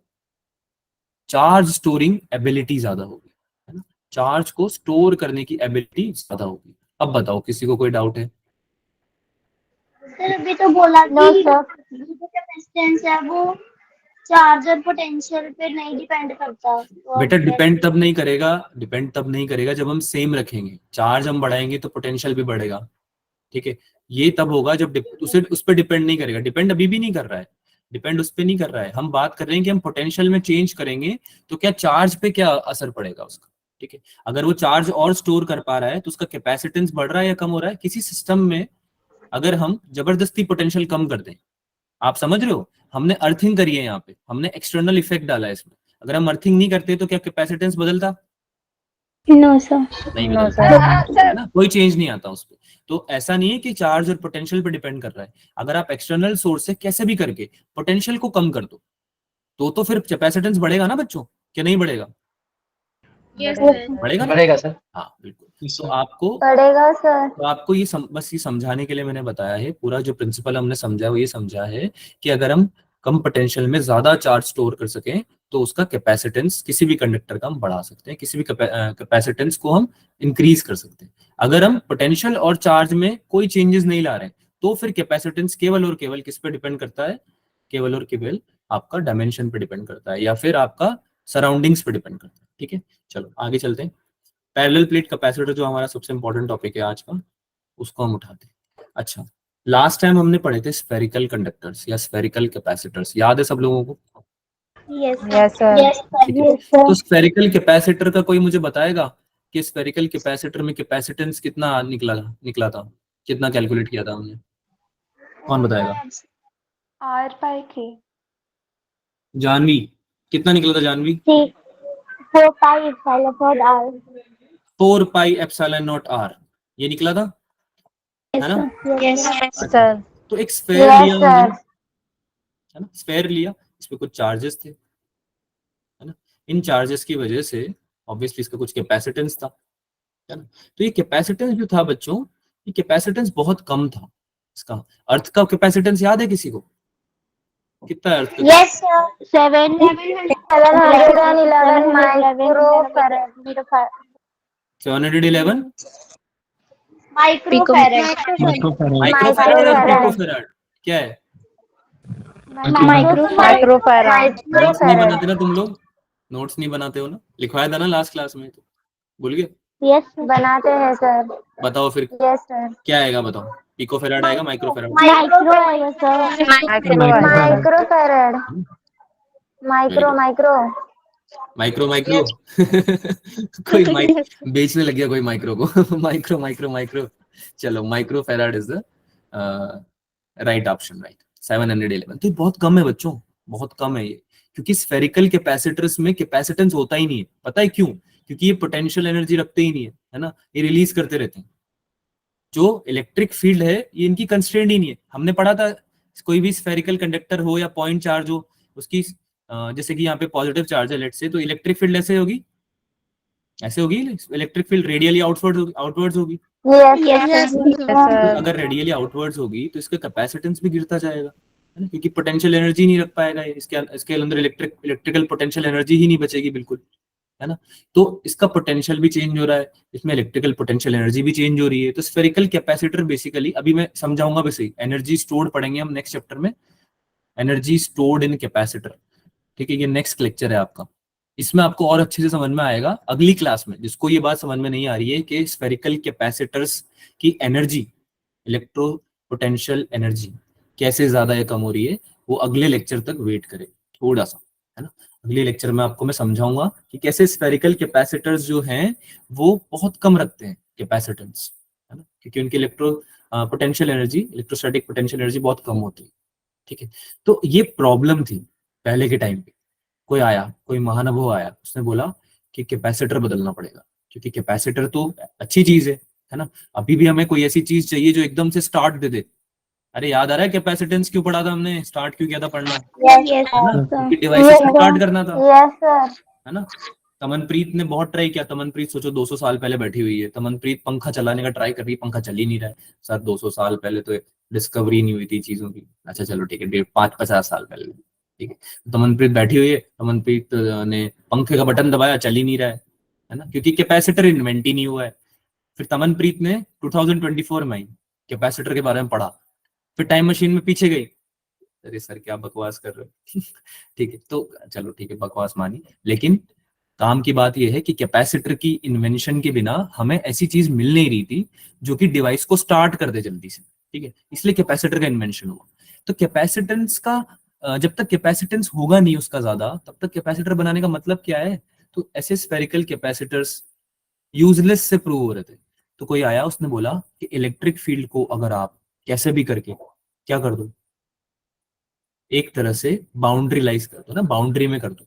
चार्ज स्टोरिंग एबिलिटी ज्यादा होगी, है ना, चार्ज को स्टोर करने की एबिलिटी ज्यादा होगी। अब बताओ किसी को कोई डाउट है? सर अभी तो बोला कि जो कैपेसिटेंस है वो चार्ज और पोटेंशियल पे नहीं डिपेंड करता। तो बेटा डिपेंड तब नहीं करेगा जब हम सेम रखेंगे। चार्ज हम बढ़ाएंगे तो पोटेंशियल भी बढ़ेगा, ठीक है। ये तब होगा जब उस पर डिपेंड नहीं करेगा। डिपेंड अभी भी नहीं कर रहा है, डिपेंड उस पर नहीं कर रहा है। हम बात कर रहे हैं कि हम पोटेंशियल में चेंज करेंगे तो क्या चार्ज पे क्या असर पड़ेगा उसका, ठीक है। अगर वो चार्ज और स्टोर कर पा रहा है तो उसका कैपेसिटेंस बढ़ रहा है या कम हो रहा है। किसी सिस्टम में अगर हम जबरदस्ती पोटेंशियल कम कर दें, आप समझ रहे हो, हमने अर्थिंग करी है, यहाँ पे हमने एक्सटर्नल इफेक्ट डाला है इसमें। अगर हम अर्थिंग नहीं करते तो क्या कैपेसिटेंस बदलता? No, sir. नहीं बदलता, है ना, कोई चेंज नहीं आता उस पर। तो ऐसा नहीं है कि चार्ज और पोटेंशियल पे डिपेंड कर रहा है। अगर आप एक्सटर्नल सोर्स से कैसे भी करके पोटेंशियल को कम कर दो तो फिर कैपेसिटेंस बढ़ेगा ना बच्चों, क्या नहीं बढ़ेगा? बढ़ेगा ना? बढ़ेगा सर। हाँ बिल्कुल। तो आपको पड़ेगा सर। तो आपको ये बस ये समझाने के लिए मैंने बताया है। पूरा जो प्रिंसिपल हमने समझा वो ये समझा है कि अगर हम कम पोटेंशियल में ज्यादा चार्ज स्टोर कर सकें तो उसका कैपेसिटेंस किसी भी कंडक्टर का हम बढ़ा सकते हैं, किसी भी कैपेसिटेंस को हम इंक्रीज कर सकते हैं। अगर हम पोटेंशियल और चार्ज में कोई चेंजेस नहीं ला रहे हैं तो फिर कैपेसिटेंस केवल और केवल किस पे डिपेंड करता है, केवल और केवल आपका डायमेंशन पे डिपेंड करता है या फिर आपका सराउंडिंग्स पे डिपेंड करता है, ठीक है। चलो आगे चलते हैं। पैरेलल प्लेट कैपेसिटर जो हमारा सबसे इंपॉर्टेंट टॉपिक है आज का, उसको हम उठाते हैं। अच्छा, लास्ट टाइम हमने पढ़े थे स्फेरिकल कंडक्टर्स या स्फेरिकल कैपेसिटर्स, याद है सब लोगों को? Yes, Yes, sir. ठीक है। तो स्फेरिकल कैपेसिटर का कोई मुझे बताएगा कि स्फेरिकल कैपेसिटर में कैपेसिटेंस कितना निकला था, कितना कैलकुलेट किया था हमने? कौन बताएगा? R/3. जानवी, कितना निकला था Janvi? 4 pi epsilon r. 4 pi epsilon not R, ये निकला था, है ना? Yes, Sir. तो एक स्फेयर लिया हमने, है ना, स्फेयर लिया, इस पे कुछ चार्जेस थे, है ना। इन चार्जेस की वजह से ऑब्वियसली इसका कुछ कैपेसिटेंस था, है ना। तो ये कैपेसिटेंस जो था बच्चों, ये कैपेसिटेंस बहुत कम था। इसका अर्थ का कैपेसिटेंस याद है किसी को? कितना है अर्थ का? yes, sir. 711 microfarad. 711 microfarad. Microfarad और पिकोफैराड क्या है? माइक्रोफैरड। नोट्स नहीं बनाते ना तुम लोग? नोट्स नहीं बनाते हो ना? लिखवाया था ना लास्ट क्लास में, तो भूल गए? यस बनाते हैं सर। बताओ फिर यस सर। क्या आएगा, बताओ। पिकोफैराड आएगा, माइक्रोफैराड? माइक्रो आएगा सर। माइक्रोफैरड। माइक्रो माइक्रो कोई माइक बेचने लग गया कोई माइक्रो को। माइक्रो चलो, microfarad is the right option, right. 711 तो बहुत कम है बच्चों, बहुत कम है ये, क्योंकि स्फेरिकल कैपेसिटर्स में कैपेसिटेंस होता ही नहीं है। पता है क्यों? क्योंकि ये पोटेंशियल एनर्जी रखते ही नहीं है ना, ये रिलीज करते रहते हैं। जो इलेक्ट्रिक फील्ड है ये इनकी कंस्ट्रेंट ही नहीं है। हमने पढ़ा था कोई भी स्फेरिकल कंडक्टर हो या पॉइंट चार्ज हो, उसकी जैसे कि यहाँ पे पॉजिटिव चार्ज है लेट से, तो इलेक्ट्रिक फील्ड ऐसे होगी, ऐसे होगी। इलेक्ट्रिक फील्ड रेडियली आउटवर्ड्स होगी। तो अगर रेडियली आउटवर्ड्स होगी तो इसका कैपेसिटेंस भी गिरता जाएगा, है ना, क्योंकि पोटेंशियल एनर्जी नहीं रख पाएगा ये, इसके अंदर इलेक्ट्रिकल पोटेंशियल एनर्जी ही नहीं बचेगी बिल्कुल, है ना। तो इसका पोटेंशियल भी चेंज हो रहा है, इसमें इलेक्ट्रिकल पोटेंशियल एनर्जी भी चेंज हो रही है। तो स्फेरिकल कैपेसिटर बेसिकली, अभी मैं समझाऊंगा वैसे ही, एनर्जी स्टोर्ड पढ़ेंगे हम नेक्स्ट चैप्टर में, एनर्जी स्टोर्ड इन कैपेसिटर। ठीक है, ये नेक्स्ट लेक्चर है आपका। इसमें आपको और अच्छे से समझ में आएगा अगली क्लास में। जिसको ये बात समझ में नहीं आ रही है कि स्फेरिकल कैपेसिटर्स की एनर्जी, इलेक्ट्रो पोटेंशियल एनर्जी कैसे ज्यादा या कम हो रही है, वो अगले लेक्चर तक वेट करे थोड़ा सा, है ना। अगले लेक्चर में आपको मैं समझाऊंगा कि कैसे स्फेरिकल कैपेसिटर्स जो हैं वो बहुत कम रखते हैं कैपेसिटेंस, है ना, क्योंकि उनकी electro potential energy, electrostatic potential energy बहुत कम होती है। ठीक है, तो ये प्रॉब्लम थी पहले के टाइम पे। कोई आया, कोई महानुभव आया, उसने बोला कि कैपेसिटर बदलना पड़ेगा, क्योंकि कैपेसिटर तो अच्छी चीज है ना। अभी भी हमें कोई ऐसी चीज चाहिए जो एकदम से स्टार्ट दे दे। अरे याद आ रहा है कैपेसिटेंस क्यों पढ़ा था हमने, स्टार्ट क्यों किया था पढ़ना, है ना, क्योंकि डिवाइसेस को स्टार्ट करना था, है ना। तमनप्रीत ने बहुत ट्राई किया। तमनप्रीत सोचो 200 साल पहले बैठी हुई है, तमनप्रीत पंखा चलाने का ट्राई कर रही है, पंखा चल ही नहीं रहा है सर। 200 साल पहले तो डिस्कवरी नहीं हुई थी चीजों की। अच्छा चलो ठीक है, 50 साल पहले, ठीक है। तमनप्रीत बैठी हुई है, तमनप्रीत ने पंखे का बटन दबाया, चल ही नहीं रहा है ना, क्योंकि कैपेसिटर इन्वेंट ही नहीं हुआ है। फिर तमनप्रीत ने 2024 में कैपेसिटर के बारे में पढ़ा, फिर टाइम मशीन में पीछे गई। अरे सर क्या बकवास कर रहे हो। ठीक है, तो चलो ठीक है, बकवास मानी, लेकिन काम की बात यह है कि कैपेसिटर की इन्वेंशन के बिना हमें ऐसी चीज मिल नहीं रही थी जो कि डिवाइस को स्टार्ट कर दे जल्दी से। ठीक है, इसलिए कैपेसिटर का इन्वेंशन हुआ। तो कैपेसिटेंस का जब तक कैपेसिटेंस होगा नहीं उसका ज्यादा, तब तक कैपेसिटर बनाने का मतलब क्या है। तो ऐसे स्फेरिकल कैपेसिटर्स यूजलेस से प्रूव हो रहे थे। तो कोई आया, उसने बोला कि इलेक्ट्रिक फील्ड को अगर आप कैसे भी करके क्या कर दो, एक तरह से बाउंड्रीलाइज कर दो ना, बाउंड्री में कर दो,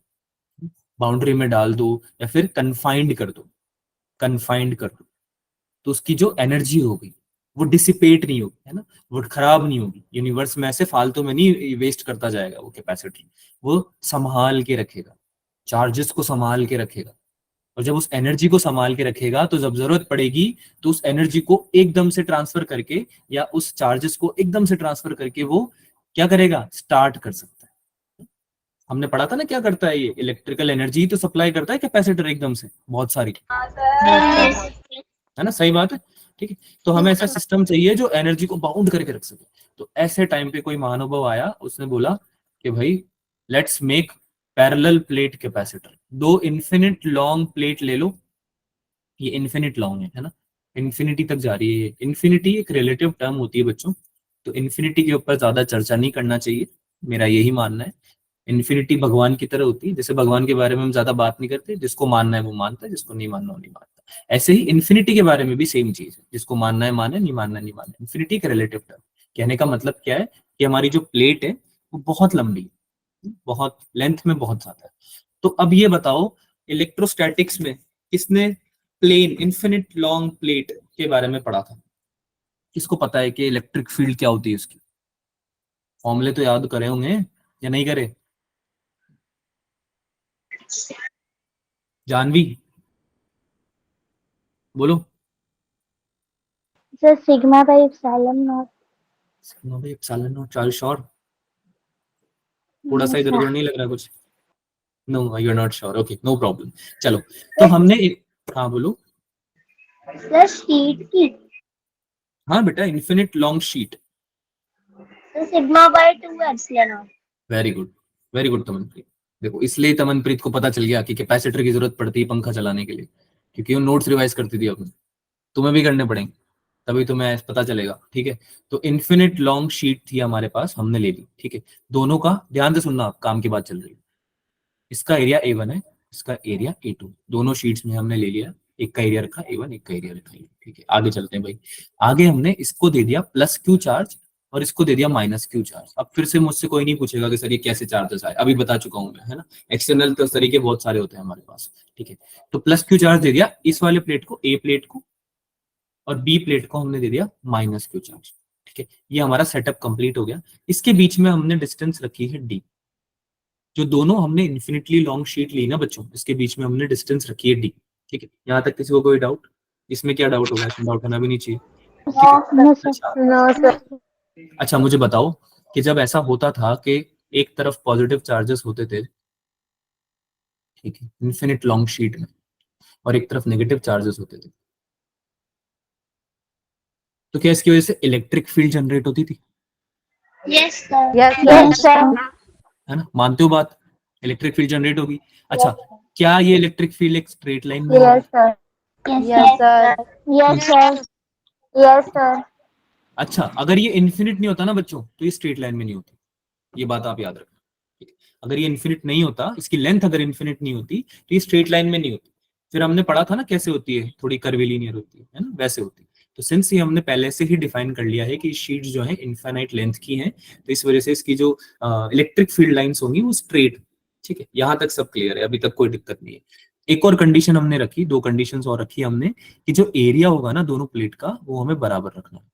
बाउंड्री में डाल दो, या फिर कन्फाइंड कर दो, कन्फाइंड कर दो, तो उसकी जो एनर्जी होगी वो डिसिपेट नहीं होगी, है ना, वो खराब नहीं होगी, यूनिवर्स में ऐसे फालतू में नहीं वेस्ट करता जाएगा वो कैपेसिटी। वो संभाल के रखेगा, चार्जेस को संभाल के रखेगा। और जब उस एनर्जी को संभाल के रखेगा तो जब जरूरत पड़ेगी तो उस एनर्जी को एकदम से ट्रांसफर करके, या उस चार्जेस को एकदम से ट्रांसफर करके वो क्या करेगा, स्टार्ट कर सकता है। हमने पढ़ा था ना क्या करता है ये, इलेक्ट्रिकल एनर्जी तो सप्लाई करता है कैपेसिटर एकदम से बहुत सारी, है ना, सही बात है। ठीक है, तो हमें ऐसा सिस्टम चाहिए जो एनर्जी को बाउंड करके रख सके। तो ऐसे टाइम पे कोई महानुभव आया, उसने बोला कि भाई let's make parallel plate capacitor. दो इन्फिनिट लॉन्ग प्लेट ले लो, ये इन्फिनिट लॉन्ग है ना, इन्फिनिटी तक जा रही है। इन्फिनिटी एक रिलेटिव टर्म होती है बच्चों, तो इन्फिनिटी के ऊपर ज्यादा चर्चा नहीं करना चाहिए, मेरा यही मानना है। इन्फिनिटी भगवान की तरह होती है, जैसे भगवान के बारे में हम ज्यादा बात नहीं करते, जिसको मानना है वो मानता है, जिसको नहीं मानना वो नहीं मानता। ऐसे ही इन्फिनिटी के बारे में भी सेम चीज है, जिसको मानना है माने, नहीं मानना नहीं माने। इन्फिनिटी का रिलेटिव टर्म कहने का मतलब क्या है कि हमारी जो प्लेट है वो बहुत लंबी है, बहुत लेंथ में बहुत ज्यादा है। तो अब ये बताओ, इलेक्ट्रोस्टैटिक्स में किसने प्लेन इन्फिनिट लॉन्ग प्लेट के बारे में पढ़ा था? किसको पता है कि इलेक्ट्रिक फील्ड क्या होती है उसकी? फॉर्मूले तो याद करे होंगे या नहीं करे? जानवी बोलो। Sir sigma by epsilon not. Sigma by epsilon not, charge sure? थोड़ा सा इधर उधर नहीं लग रहा कुछ? No you are not sure, okay no problem. चलो तो हमने हाँ बोलो। सर शीट की हाँ बेटा, infinite long sheet. Sir sigma by 2 epsilon naught. Very good Tamanpreet. देखो इसलिए तमनप्रीत को पता चल गया कि कैपेसिटर की जरूरत पड़ती है पंखा चलाने के लिए, क्योंकि वो नोट्स रिवाइज करती थी अपने। तुम्हें भी करने पड़ेंगे, तभी तुम्हें पता चलेगा। ठीक है, तो इन्फिनिट लॉन्ग शीट थी हमारे पास, हमने ले ली। ठीक है, दोनों का ध्यान से सुनना, काम की बात चल रही है। इसका एरिया A1 है, इसका एरिया A2, दोनों शीट्स में हमने ले लिया। एक का एरिया रखा A1, एक का एरिया रखा A2। ठीक है, आगे चलते हैं भाई। आगे हमने इसको दे दिया प्लस क्यू चार्ज और इसको दे दिया माइनस क्यू चार्ज। अब फिर से मुझसे कोई नहीं पूछेगा कि सर ये कैसे चार्जेस आए, अभी बता चुका हूं मैं, है ना। एक्सटर्नल तो तरीके बहुत सारे होते हैं हमारे पास। ठीक है, तो प्लस क्यू चार्ज दे दिया इस वाले प्लेट को, A प्लेट को, और B प्लेट को हमने दे दिया माइनस क्यू चार्ज। ठीक है, ये हमारा सेटअप कंप्लीट हो गया। इसके बीच में हमने डिस्टेंस रखी है D। जो दोनों हमने इन्फिनिटली लॉन्ग शीट ली ना बच्चों, इसके बीच में हमने डिस्टेंस रखी है D। ठीक है, यहाँ तक किसी को कोई डाउट? इसमें क्या डाउट होगा? इसमें डाउट होना भी नहीं चाहिए। No sir. अच्छा मुझे बताओ कि जब ऐसा होता था कि एक तरफ पॉजिटिव चार्जेस होते थे, ठीक है, इन्फिनिट लॉन्ग शीट में, और एक तरफ नेगेटिव चार्जेस होते थे, तो क्या इसकी वजह से इलेक्ट्रिक फील्ड जनरेट होती थी? Yes sir. Yes sir. है ना, मानते हो बात? इलेक्ट्रिक फील्ड जनरेट होगी। अच्छा, क्या ये इलेक्ट्रिक फील्ड एक स्ट्रेट लाइन में yes sir. Yes sir. Yes sir. Yes sir. अच्छा, अगर ये इन्फिनिट नहीं होता ना बच्चों, तो ये स्ट्रेट लाइन में नहीं होती। ये बात आप याद रखना। ठीक है, अगर ये इन्फिनिट नहीं होता, इसकी लेंथ अगर इन्फिनिट नहीं होती, तो ये स्ट्रेट लाइन में नहीं होती। फिर हमने पढ़ा था ना कैसे होती है, थोड़ी कर्वीलिनियर होती है ना, वैसे होती है। तो सिंस ये हमने पहले से ही डिफाइन कर लिया है कि शीट जो है इनफाइनाइट लेंथ की है, तो इस वजह से इसकी जो इलेक्ट्रिक फील्ड लाइंस होंगी वो स्ट्रेट। ठीक है, यहां तक सब क्लियर है, अभी तक कोई दिक्कत नहीं है। एक और कंडीशन हमने रखी, दो कंडीशन और रखी हमने, कि जो एरिया होगा ना दोनों प्लेट का, वो हमें बराबर रखना है।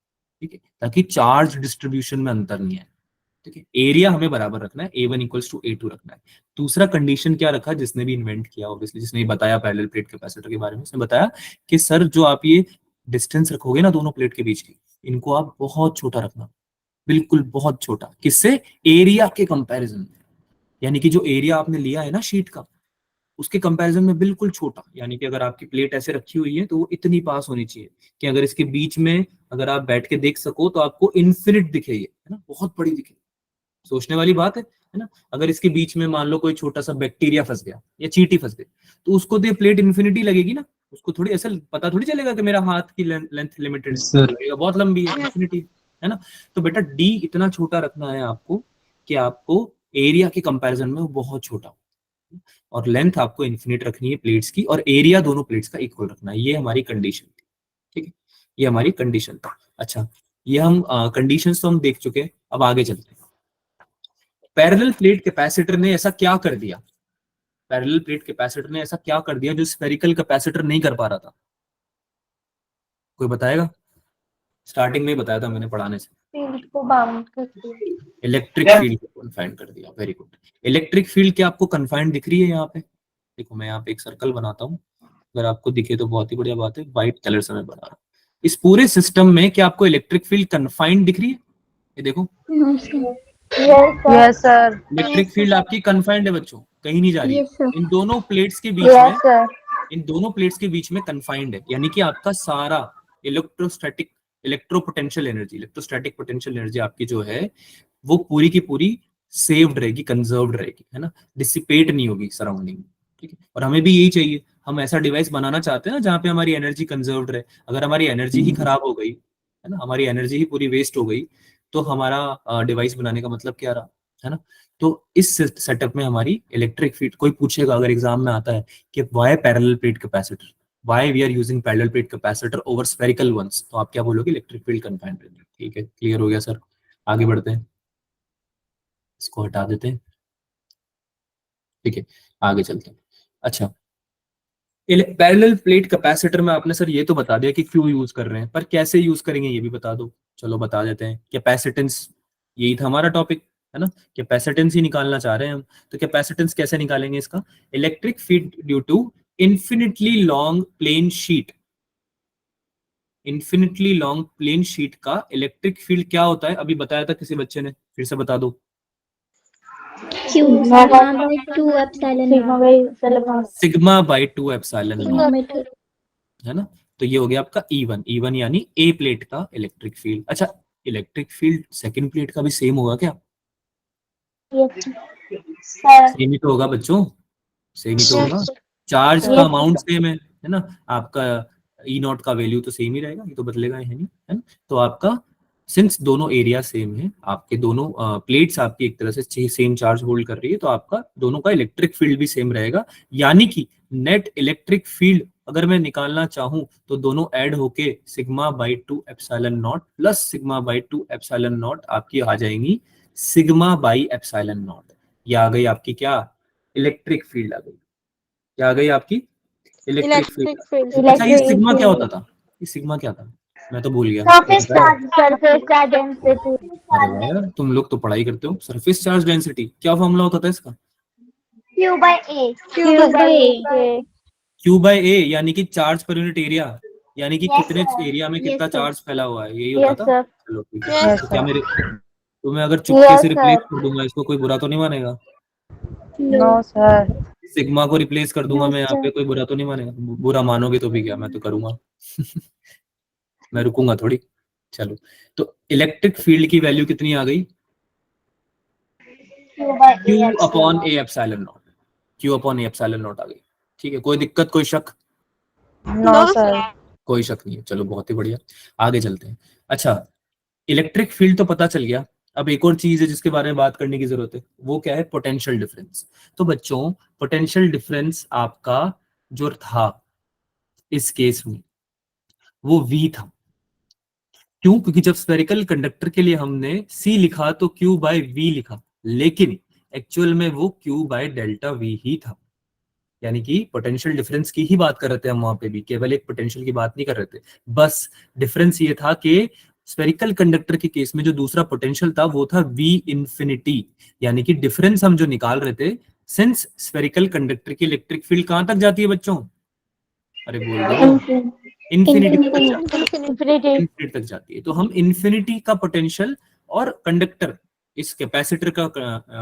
ठीक है, ताकि चार्ज डिस्ट्रीब्यूशन में अंतर नहीं है। ठीक है, एरिया हमें बराबर रखना है, A1 इक्वल्स टू A2 रखना है। दूसरा कंडीशन क्या रखा, जिसने भी इन्वेंट किया ऑब्वियसली, जिसने बताया पैरेलल प्लेट कैपेसिटर के बारे में, उसने बताया कि सर जो आप ये डिस्टेंस रखोगे ना दोनों प्लेट के बीच की, इनको आप बहुत छोटा रखना, बिल्कुल बहुत छोटा। किससे? एरिया के कंपैरिजन में। यानी कि जो एरिया आपने लिया है ना शीट का, उसके कंपैरिजन में बिल्कुल छोटा। यानी कि अगर आपकी प्लेट ऐसे रखी हुई है तो वो इतनी पास होनी चाहिए कि अगर इसके बीच में अगर आप बैठ के देख सको तो आपको इन्फिनिट दिखे, ये है ना, बहुत बड़ी दिखे। सोचने वाली बात है ना। अगर इसके बीच में मान लो कोई छोटा सा बैक्टीरिया फंस गया या चींटी फंस गई, तो उसको तो प्लेट इन्फिनिटी लगेगी ना, उसको थोड़ी ऐसा पता थोड़ी चलेगा कि मेरा हाथ की लेंथ लिमिटेड है, बहुत लंबी है, इन्फिनिटी है ना। तो बेटा डी इतना छोटा रखना है आपको कि आपको एरिया के कंपैरिजन में वो बहुत छोटा हो, और लेंथ आपको इन्फिनिट रखनी है प्लेट्स की, और एरिया दोनों प्लेट्स का इक्वल रखना है। ये हमारी कंडीशन थी। ठीक है, ये हमारी कंडीशन था। अच्छा, ये हम कंडीशंस तो हम देख चुके हैं, अब आगे चलते हैं। पैरेलल प्लेट कैपेसिटर ने ऐसा क्या कर दिया, पैरेलल प्लेट कैपेसिटर ने ऐसा क्या कर दिया जो स्फेरिकल कैपेसिटर नहीं कर पा रहा था? कोई बताएगा? स्टार्टिंग में ही बताया था मैंने पढ़ाने से, फील्ड को बाउंड कर दिया। इलेक्ट्रिक फील्ड को कन्फाइंड कर दिया। Very good. इलेक्ट्रिक फील्ड क्या आपको कन्फाइंड दिख रही है यहाँ पे? देखो मैं यहाँ पे एक सर्कल बनाता हूँ, अगर आपको दिखे तो बहुत ही बढ़िया बात है। व्हाइट कलर से मैं बना रहा हूँ। इस पूरे सिस्टम में क्या आपको इलेक्ट्रिक फील्ड कन्फाइंड दिख रही है? ये देखो, यस सर। इलेक्ट्रिक फील्ड आपकी कन्फाइंड है बच्चों, कहीं नहीं जा रही है। Yes, sir. इन दोनों प्लेट्स के बीच में, यस सर। इन दोनों प्लेट्स के बीच में कन्फाइंड है। यानी कि आपका सारा electrostatic इलेक्ट्रोपोटेंशियल energy, electrostatic potential energy आपकी जो है वो पूरी की पूरी सेव्ड रहेगी, कंजर्व्ड रहेगी, है ना, डिसिपेट नहीं होगी सराउंडिंग। ठीक है, और हमें भी यही चाहिए। हम ऐसा डिवाइस बनाना चाहते हैं ना जहाँ पे हमारी एनर्जी कंजर्व्ड रहे। अगर हमारी एनर्जी ही खराब हो गई, है ना, हमारी एनर्जी ही पूरी वेस्ट हो गई, तो हमारा डिवाइस बनाने का मतलब क्या रहा, है ना। तो इस सेटअप में हमारी इलेक्ट्रिक फील्ड, कोई पूछेगा अगर एग्जाम में आता है कि why parallel plate capacitor, why we are using parallel plate capacitor over spherical ones, तो आप क्या बोलोगे? इलेक्ट्रिक फील्ड कन्फाइंड रहेगी। ठीक है, क्लियर हो गया सर? आगे बढ़ते हैं, इसको हटा देते हैं। ठीक है, आगे चलते हैं। अच्छा, पैरेलल प्लेट कैपेसिटर में आपने सर ये तो बता दिया कि क्यों यूज कर रहे हैं, पर कैसे यूज करेंगे ये भी बता दो। चलो बता देते हैं। कैपेसिटेंस, यही था हमारा टॉपिक, है ना। कैपेसिटेंस ही निकालना चाह रहे हैं हम, तो कैपेसिटेंस कैसे निकालेंगे इसका? Electric field due to infinitely long plane sheet, infinitely long plane sheet का इलेक्ट्रिक फील्ड क्या होता है? अभी बताया था किसी बच्चे ने, फिर से बता दो। Q sigma by 2 epsilon naught. Sigma by 2 epsilon not, Meter. है ना। तो ये हो गया आपका E1 यानी ए प्लेट का इलेक्ट्रिक फील्ड। अच्छा, इलेक्ट्रिक फील्ड सेकंड प्लेट का भी सेम होगा क्या? सर सेम ही तो होगा बच्चों, सेम ही तो Yes, होगा। sir. चार्ज Yes, का sir. अमाउंट सेम है ना, आपका ई नॉट का वैल्यू तो सेम ही रहेगा, ये तो बदलेगा ही नहीं, है ना। तो आपका सिंस दोनों एरिया सेम है, आपके दोनों प्लेट्स आपकी एक तरह से सेम चार्ज होल्ड कर रही है, तो आपका दोनों का इलेक्ट्रिक फील्ड भी सेम रहेगा। यानी कि नेट इलेक्ट्रिक फील्ड अगर मैं निकालना चाहूं तो दोनों ऐड होके sigma by 2 epsilon not plus sigma by 2 epsilon not आपकी आ जाएंगी सिग्मा बाई एप्सिलॉन नॉट। ये आ गई आपकी क्या? इलेक्ट्रिक फील्ड आ गई। क्या आ गई आपकी? Electric field. अच्छा, ये सिग्मा क्या होता था? ये सिग्मा क्या था? मैं तो भूल गया। Surface charge, surface charge density. अरे वाह यार, तुम लोग तो पढ़ाई करते हो। सरफेस चार्ज डेंसिटी क्या फॉर्मूला होता था इसका? Q by A. Q by A, यानी कि चार्ज पर यूनिट एरिया, यानी कि Yes, कितने sir. एरिया में Yes, कितना sir. चार्ज फैला हुआ है, यही होता Yes, था। sir. चलो ठीक है। Yes, तो क्या sir. मेरे, तो मैं अगर चुपके से Yes, रिप्लेस sir. कर दूंगा इसको, कोई बुरा तो नहीं मानेगा? No, sir. सिग्मा को रिप्लेस कर दूंगा No, मैं यहाँ पे, sir. कोई बुरा तो नहीं मानेगा? बुरा मानोगे तो भी क्या, मैं तो करूंगा। मैं रुकूंगा थोड़ी। चलो, तो इलेक्ट्रिक फील्ड की वैल्यू कितनी आ गई? Q by Q A upon epsilon. A epsilon naught. Q upon A epsilon naught आ गई। ठीक है, कोई दिक्कत, कोई शक? No, sir. कोई शक नहीं है, चलो बहुत ही बढ़िया, आगे चलते हैं। अच्छा, इलेक्ट्रिक फील्ड तो पता चल गया। अब एक और चीज है जिसके बारे में बात करने की जरूरत है, वो क्या है? Potential difference. तो बच्चों, पोटेंशियल डिफरेंस आपका जो था इस केस में वो V था। क्यों? क्योंकि जब स्फेरिकल कंडक्टर के लिए हमने C लिखा तो Q बाय V लिखा, लेकिन एक्चुअल में वो Q बाय डेल्टा V ही था। यानी कि पोटेंशियल डिफरेंस की ही बात कर रहे थे हम वहां पे भी, केवल एक पोटेंशियल की बात नहीं कर रहे थे। बस डिफरेंस ये था कि स्फेरिकल कंडक्टर के केस में जो दूसरा पोटेंशियल था वो था V इंफिनिटी। यानी कि डिफरेंस हम जो निकाल रहे थे, सिंस स्फेरिकल कंडक्टर की इलेक्ट्रिक फील्ड कहां तक जाती है बच्चों? अरे बोल दो। इंफिनिटी तक जाती है, इंफिनिटी तक जाती है। तो हम इंफिनिटी का पोटेंशियल और कंडक्टर, इस कैपेसिटर का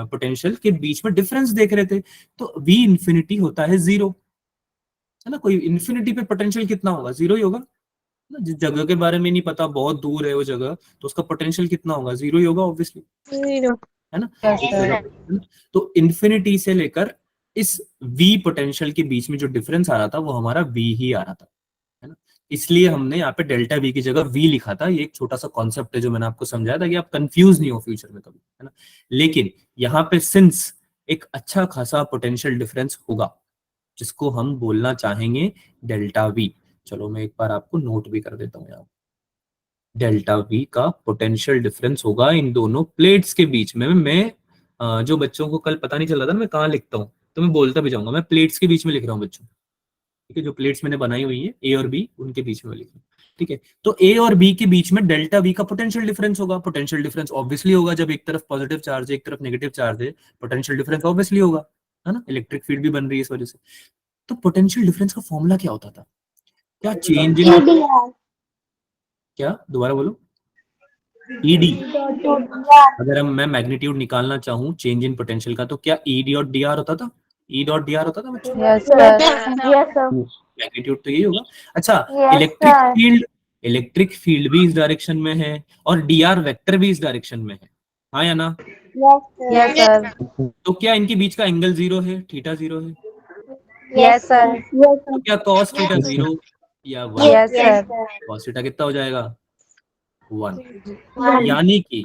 पोटेंशियल के बीच में डिफरेंस देख रहे थे। तो V इंफिनिटी होता है 0, है ना। कोई इंफिनिटी पे पोटेंशियल कितना होगा? 0 ही होगा ना। जिस जगह के बारे में नहीं पता, बहुत दूर है वो जगह, तो उसका पोटेंशियल कितना होगा? 0 ही होगा ऑब्वियसली, है ना। उस जगह पे, है ना? तो इंफिनिटी से लेकर इस V पोटेंशियल के बीच में जो डिफरेंस आ रहा था वो हमारा V ही आ रहा था, है ना। इसलिए हमने यहाँ पे डेल्टा V की जगह V लिखा था। ये एक छोटा सा कॉन्सेप्ट है जो मैंने आपको समझाया था कि आप कंफ्यूज नहीं हो फ्यूचर में कभी, है ना। लेकिन यहाँ पे सिंस एक अच्छा खासा पोटेंशियल डिफरेंस होगा जिसको हम बोलना चाहेंगे डेल्टा V। चलो मैं एक बार आपको नोट भी कर देता हूँ यहाँ। डेल्टा V का पोटेंशियल डिफरेंस होगा इन दोनों प्लेट्स के बीच में। मैं जो बच्चों को कल पता नहीं चल रहा था ना मैं कहाँ लिखता हूँ, तो मैं बोलता भी जाऊंगा, मैं प्लेट्स के बीच में लिख रहा हूँ बच्चों। ठीक है, जो प्लेट्स मैंने बनाई हुई है ए और बी, उनके बीच में लिखा। ठीक है, तो ए और बी के बीच में डेल्टा वी का पोटेंशियल डिफरेंस होगा। पोटेंशियल डिफरेंस ऑब्वियसली होगा, जब एक तरफ पॉजिटिव चार्ज है एक तरफ नेगेटिव चार्ज है, पोटेंशियल डिफरेंस ऑब्वियसली होगा, है ना। इलेक्ट्रिक फील्ड भी बन रही है इस वजह से। तो पोटेंशियल डिफरेंस का फॉर्मूला क्या होता था? क्या चेंज इन, EDR. क्या दोबारा बोलो? ईडी। EDR. अगर मैं मैग्नीट्यूड निकालना चाहूँ चेंज इन पोटेंशियल का, तो क्या ई डॉट डी आर होता था? ई डॉट डी आर होता था बच्चों? Yes, sir. Yes, sir. Magnitude तो यही होगा। अच्छा, Yes, electric sir. Field, electric field भी इस डायरेक्शन में है और डी आर वेक्टर भी इस डायरेक्शन में है, हाँ या ना? Yes, sir. Yes, sir. तो क्या इनके बीच का एंगल 0 है, थीटा 0 है? Yes, sir. Yes, तो sir. क्या cos थीटा 0 या 1? Yes, sir. cos थीटा कितना हो जाएगा? 1। One. यानी कि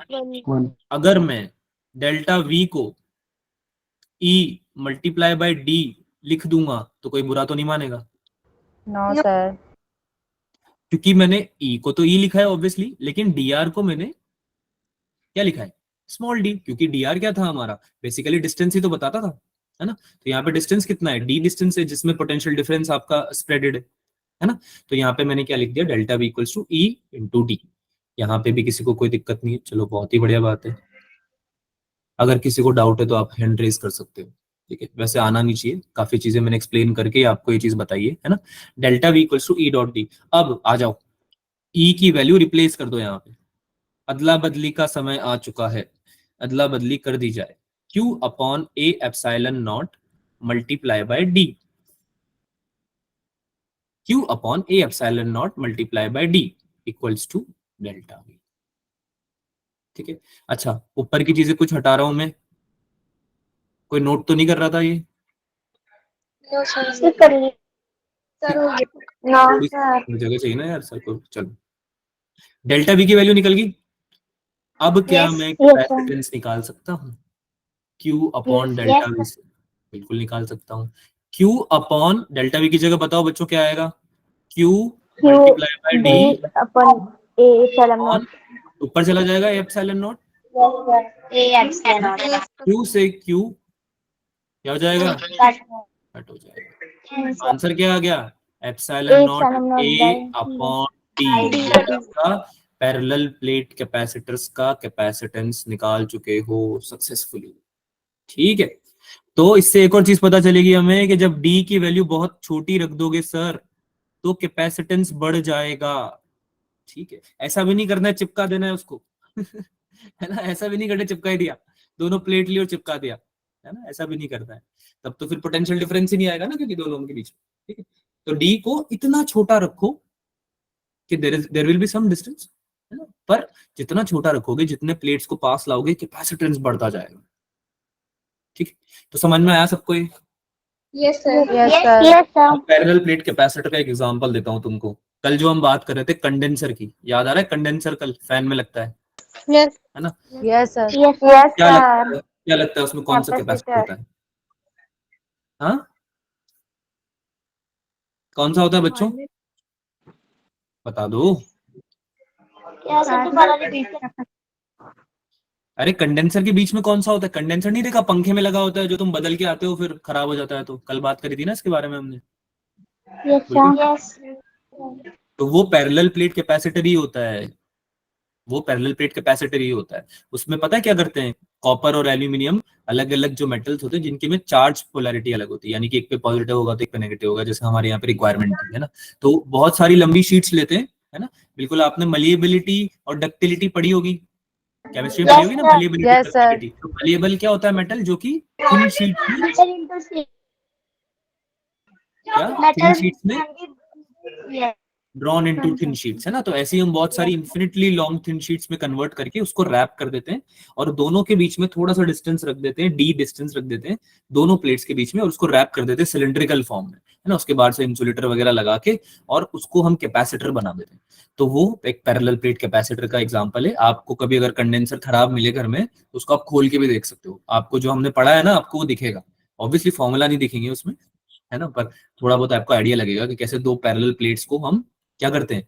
अगर मैं डेल्टा V को E मल्टीप्लाई बाय D लिख दूंगा तो कोई बुरा तो नहीं मानेगा? No, sir. क्योंकि मैंने E को तो E लिखा है ऑब्वियसली, लेकिन dr को मैंने क्या लिखा है? स्मॉल d, क्योंकि dr क्या था हमारा? बेसिकली डिस्टेंस ही तो बताता था, है ना। तो यहाँ पे डिस्टेंस कितना है? d डिस्टेंस है जिसमें पोटेंशियल डिफरेंस आपका स्प्रेडेड है ना। तो यहाँ पे मैंने क्या लिख दिया? Delta V equals to E into D. यहाँ पे भी किसी को कोई दिक्कत नहीं है? चलो बहुत ही बढ़िया बात है। अगर किसी को डाउट है तो आप हैंड रेज कर सकते हो। ठीक है, वैसे आना नहीं चाहिए, काफी चीजें मैंने एक्सप्लेन करके आपको ये चीज बताई है ना। Delta V equals to E dot D. अब आ जाओ, E की वैल्यू रिप्लेस कर दो यहाँ पे। अदला बदली का समय आ चुका है, अदला बदली कर दी जाए। Q upon A epsilon not multiply by D. Q upon A epsilon not multiply by D equals to delta V। ठीक है, अच्छा ऊपर की चीजें कुछ हटा रहा हूं मैं, कोई नोट तो नहीं कर रहा था ये? कर ली सर हो गया। ना थोड़ी सर। जगह चाहिए ना यार सर को। चलो, डेल्टा V की वैल्यू निकल गई। अब क्या Yes, मैं yes, sir. कैपेसिटेंस निकाल सकता हूँ? Q upon Yes, delta sir. V से बिल्कुल निकाल सकता हूँ। Q अपॉन डेल्टा V की जगह बताओ बच्चों क्या आएगा? Q Q multiply by D D upon A epsilon upon, naught. ऊपर चला जाएगा epsilon not, Yes, sir. A epsilon naught. Q से Q क्या हो जाएगा? That कट हो जाएगा। is आंसर क्या आ गया? A epsilon not epsilon naught A by upon D। D. ये आपका पैरेलल प्लेट कैपेसिटर्स का कैपेसिटेंस निकाल चुके हो सक्सेसफुली। ठीक है, तो इससे एक और चीज पता चलेगी हमें कि जब D की वैल्यू बहुत छोटी रख दोगे सर तो कैपेसिटेंस बढ़ जाएगा। ठीक है, ऐसा भी नहीं करना है चिपका देना है उसको है ना, ऐसा भी नहीं करना चिपका ही दिया, दोनों प्लेट ली और चिपका दिया, है ना, ऐसा भी नहीं करना है। तब तो फिर पोटेंशियल डिफरेंस ही नहीं आएगा ना, क्योंकि दोनों के बीच में। ठीक है, तो डी को इतना छोटा रखो कि there will be some distance, है ना, पर जितना छोटा रखोगे, जितने प्लेट्स को पास लाओगे, कैपेसिटेंस बढ़ता जाएगा। ठीक है, तो समझ में आया सबको ये? Yes sir. Yes, yes, sir. Parallel plate capacitor का एक एग्जांपल देता हूं तुमको। कल जो हम बात कर रहे थे कंडेंसर की, याद आ रहा है? कंडेंसर कल फैन में लगता यस। है ना? Yes sir. Yes, yes, क्या लगता sir. है, क्या लगता है उसमें कौन सा कैपेसिटर Capacitor. होता है? हाँ, कौन सा होता है बच्चों, बता दो। क्या सर दोबारा रिपीट कर? अरे कंडेंसर के बीच में कौन सा होता है? कंडेंसर नहीं देखा, पंखे में लगा होता है, जो तुम बदल के आते हो फिर खराब हो जाता है। तो कल बात करी थी ना इसके बारे में हमने। Yes, sir. बिल्कुल, Yes. तो वो पैरेलल प्लेट कैपेसिटर ही होता है, वो पैरेलल प्लेट कैपेसिटर ही होता है। उसमें पता है क्या करते हैं? कॉपर और एल्यूमिनियम अलग अलग जो मेटल्स होते हैं जिनके में चार्ज पोलैरिटी अलग होती है, यानी कि एक पे पॉजिटिव होगा तो एक पे नेगेटिव होगा, जैसे हमारे यहाँ पे रिक्वायरमेंट है ना। तो बहुत सारी लंबी शीट्स लेते हैं, है ना। बिल्कुल, आपने मलिएबिलिटी और डक्टिलिटी पढ़ी होगी, केमिस्ट्री में पढ़ी Yes, होगी ना, sir. मलिएबिलिटी Yes, sir. डक्टिलिटी। तो मलिएबल क्या होता है? मेटल जो कि थिन शीट में, Metal into sheet. क्या थिन Metal. शीट्स में Yes. Drawn into thin sheets, है ना। तो ऐसे ही हम बहुत सारी इन्फिनिटली लॉन्ग थिन शीट्स में कन्वर्ट करके उसको रैप कर देते हैं, और दोनों के बीच में थोड़ा सा डिस्टेंस रख देते हैं, डी डिस्टेंस रख देते हैं दोनों प्लेट्स के बीच में, और उसको रैप कर देते हैं सिलिंड्रिकल फॉर्म में, है ना। उसके बाद से इंसुलेटर वगैरह लगा के और उसको हम कैपेसिटर बना देते हैं। तो वो एक पैरेलल प्लेट कैपेसिटर का एग्जांपल है। आपको कभी अगर कंडेंसर खराब मिले घर में तो उसको आप खोल के भी देख सकते हो, आपको जो हमने पढ़ा है ना आपको वो दिखेगा। ऑब्वियसली फॉर्मूला नहीं दिखेंगे उसमें, है ना, पर थोड़ा बहुत आपको आइडिया लगेगा कि कैसे दो पैरेलल प्लेट्स को हम क्या करते हैं,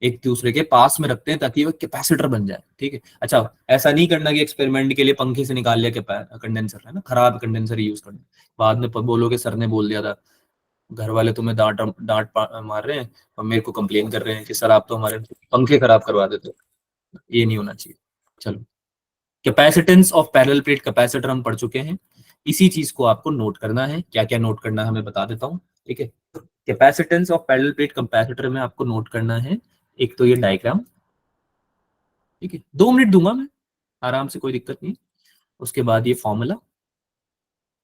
एक दूसरे के पास में रखते हैं ताकि वो कैपेसिटर बन जाए। ठीक है, अच्छा ऐसा नहीं करना कि एक्सपेरिमेंट के लिए पंखे से निकाल लिया कंडेंसर, है ना, खराब कंडेंसर यूज करना, बाद में बोलोगे सर ने बोल दिया था, घर वाले तुम्हें डांट डांट मार रहे हैं और मेरे को कंप्लेन कर रहे हैं कि सर आप तो हमारे पंखे खराब करवा देते हो। ये नहीं होना चाहिए। चलो, capacitance of parallel plate capacitor हम पढ़ चुके हैं। इसी चीज को आपको नोट करना है, क्या क्या नोट करना है हमें बता देता हूँ। ठीक है, capacitance of parallel plate capacitor में आपको नोट करना है एक तो ये डायग्राम। ठीक है, 2 मिनट दूंगा मैं आराम से, कोई दिक्कत नहीं। उसके बाद ये फॉर्मूला,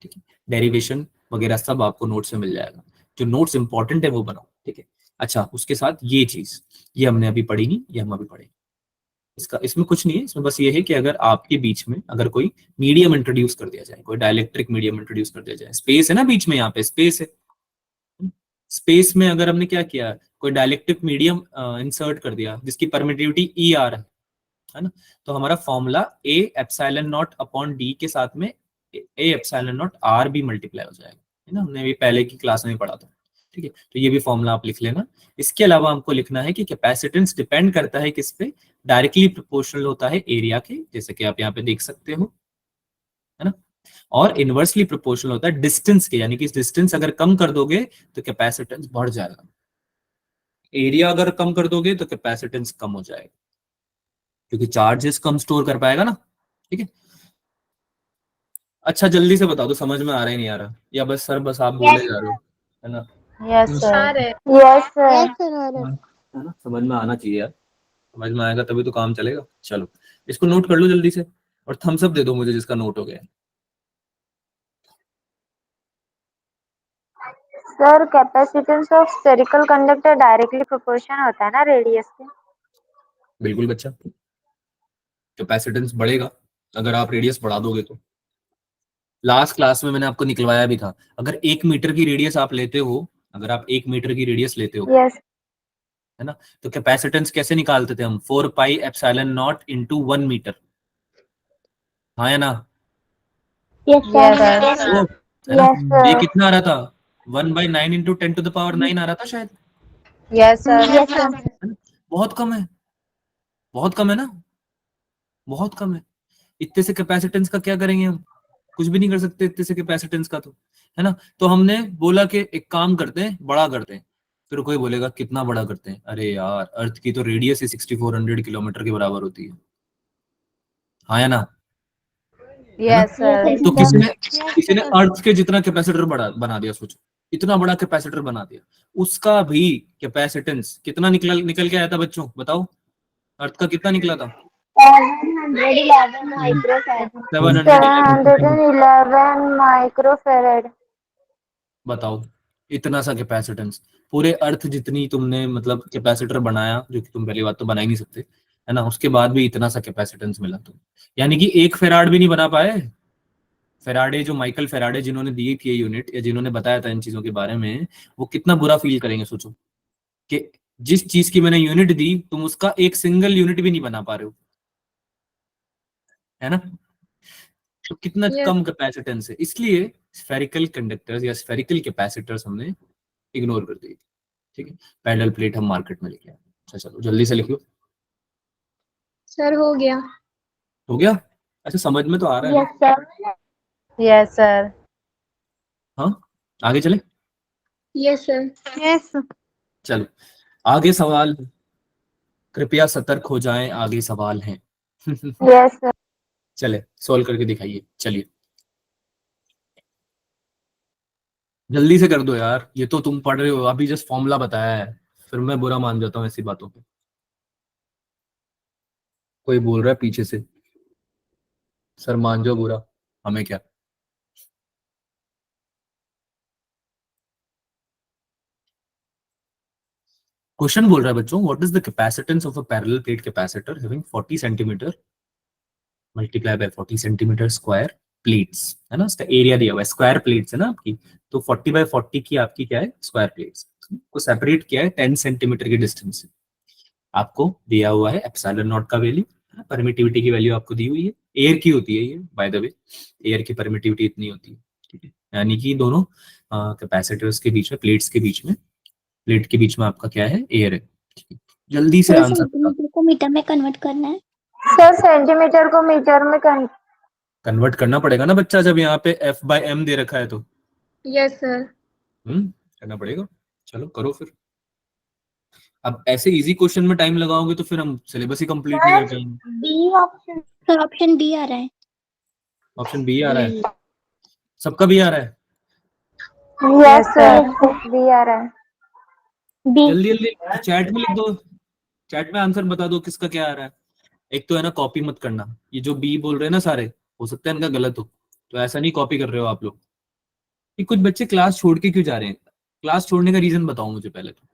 ठीक है, डेरिवेशन वगैरह सब आपको नोट से मिल जाएगा। जो नोट्स इंपॉर्टेंट है वो बनाओ। ठीक है, अच्छा उसके साथ ये चीज, ये हमने अभी पढ़ी नहीं, ये हम अभी पढ़ेंगे। इसका इसमें कुछ नहीं है, इसमें बस ये है कि अगर आपके बीच में अगर कोई मीडियम इंट्रोड्यूस कर दिया जाए, कोई डाइलेक्ट्रिक मीडियम इंट्रोड्यूस कर दिया जाए, स्पेस है ना बीच में, यहाँ पे स्पेस है, स्पेस में अगर हमने क्या किया, कोई डाइलेक्ट्रिक मीडियम इंसर्ट कर दिया जिसकी परमिटिविटी ई आर है ना, तो हमारा formula A epsilon not upon D के साथ में ए एप्सिलॉन नॉट आर भी मल्टीप्लाई हो जाएगा, है ना, हमने भी पहले की क्लास में पढ़ा था। ठीक है, तो ये भी फॉर्मूला आप लिख लेना। इसके अलावा हमको लिखना है कि कैपेसिटेंस डिपेंड करता है किस पे, डायरेक्टली प्रोपोर्शनल होता है एरिया के, जैसे कि आप यहाँ पे देख सकते हो, है ना, और इनवर्सली प्रोपोर्शनल होता है डिस्टेंस के, यानी कि डिस्टेंस अगर कम कर दोगे तो कैपेसिटेंस बढ़ जाएगा, एरिया अगर कम कर दोगे तो कैपेसिटेंस कम हो जाएगा, क्योंकि चार्जेस कम स्टोर कर पाएगा ना। ठीक है, अच्छा जल्दी से बता दो, समझ में आ रहा है नहीं आ रहा, या बस सर बस आप बोले जा रहे हो, है ना। Yes sir. Yes, sir. हाँ, है ना, समझ में आना चाहिए यार, समझ में आएगा तभी तो काम चलेगा। चलो इसको नोट कर लो जल्दी से, और थम्स अप दे दो मुझे जिसका नोट हो गया। Sir capacitance of spherical conductor directly proportion होता है ना रेडियस के? बिल्कुल बच्चा, कैपेसिटेंस बढ़ेगा अगर आप रेडियस बढ़ा दोगे तो। लास्ट क्लास में मैंने आपको निकलवाया भी था, अगर 1 मीटर की रेडियस आप लेते हो, अगर आप 1 मीटर की रेडियस लेते हो, यस है ना, तो कैपेसिटेंस कैसे निकालते थे हम? 4 pi epsilon not into 1 meter, हाँ या ना? Yes yes sir. सर वो है ना, यस ये सर कितना आ रहा था? 1/9 इंटू 10⁹ आ रहा था शायद, यस सर यस सर। है ना? बहुत कम है, बहुत कम है ना, बहुत कम है। इतने से कैपेसिटेंस का क्या करेंगे हम? कुछ भी नहीं कर सकते इतने से कैपेसिटेंस का, तो है ना। तो हमने बोला कि एक काम करते हैं, बड़ा करते हैं। फिर कोई बोलेगा कितना बड़ा करते हैं? अरे यार, अर्थ की तो रेडियस ही 6400 किलोमीटर के बराबर होती है, हाँ या ना, है ना। यस सर तो यस किसी ने अर्थ के जितना कैपेसिटर बना दिया, सोचो इतना बड़ा कैपेसिटर बना दिया, उसका भी कैपेसिटेंस कितना निकल के आया था बच्चों, बताओ? अर्थ का कितना निकला था? 711 माइक्रोफैराड। 711। 711 माइक्रोफेरेड। बताओ, इतना सा कैपेसिटेंस, पूरे अर्थ जितनी तुमने मतलब कैपेसिटर बनाया, जो कि तुम पहली बात तो बना ही नहीं सकते, है ना, उसके बाद भी इतना सा कैपेसिटेंस मिला तुम, यानी कि 1 फेराड भी नहीं बना पाए। फेराडे, जो माइकल फेराडे जिन्होंने दी थी ये यूनिट, या जिन्होंने बताया था इन चीजों के बारे में, वो कितना बुरा फील करेंगे सोचो कि जिस चीज की मैंने यूनिट दी, तुम उसका एक सिंगल यूनिट भी नहीं बना पा रहे हो, है ना। तो कितना कम कैपेसिटेंस है, इसलिए स्फेरिकल कंडक्टर्स या स्फेरिकल कैपेसिटर्स हमने इग्नोर कर दिए, ठीक है। पैरेलल प्लेट हम मार्केट में लेके आए। अच्छा चलो जल्दी से लिख लो। सर हो गया। हो गया? अच्छा समझ में तो आ रहा है ना? Yes sir. यस सर हाँ, आगे चले। Yes sir. यस चलो आगे सवाल, कृपया सतर्क हो जाएं, आगे सवाल हैं। यस सर चले सॉल्व करके दिखाइए, चलिए जल्दी से कर दो यार, ये तो तुम पढ़ रहे हो, अभी जस्ट फॉर्मूला बताया है, फिर मैं बुरा मान जाता हूँ ऐसी बातों पे। कोई बोल रहा है पीछे से, सर मान जाओ बुरा, हमें क्या। क्वेश्चन बोल रहा है बच्चों, what is the capacitance of a parallel plate capacitor having 40 centimetre multiply by 40 centimetre square plates, है ना, उसका एरिया दिया हुआ है, स्क्वायर प्लेट्स है ना आपकी, तो 40/40 की आपकी क्या है, स्क्वायर प्लेट्स को सेपरेट किया है 10 सेंटीमीटर की डिस्टेंस से। आपको दिया हुआ है एप्सिलॉन नॉट का वैल्यू, परमिटिविटी की वैल्यू आपको दी हुई है, एयर की होती है ये बाय द वे, एयर की परमिटिविटी इतनी होती है, ठीक है, यानी कि दोनों कैपेसिटर्स के बीच में, प्लेट्स के बीच में, प्लेट के बीच में आपका क्या है, एयर है, ठीक है? जल्दी से सर आंसर बता। सेंटीमीटर को मीटर में कन्वर्ट करना है। सर सेंटीमीटर को मीटर में कन्वर्ट करना पड़ेगा ना बच्चा, जब यहाँ पे F/m दे रखा है तो यस सर। करना पड़ेगा। चलो करो फिर। अब ऐसे इजी क्वेश्चन में टाइम लगाओगे तो फिर हम सिलेबस ही कंप्लीट नहीं कर पाएंगे। B option. Sir option B आ रहा है। ऑप्शन बी आ रहा है, सबका बी आ रहा है? यस सर बी आ रहा है। बी। जल्दी जल्दी चैट में लिख दो, चैट में आंसर बता दो किसका क्या आ रहा है। एक तो है ना, कॉपी मत करना, ये जो बी बोल रहे हैं ना सारे, हो सकता है इनका गलत हो, तो ऐसा नहीं कॉपी कर रहे हो आप लोग। ये कुछ बच्चे क्लास छोड़ के क्यों जा रहे हैं? क्लास छोड़ने का रीजन बताओ मुझे पहले तो।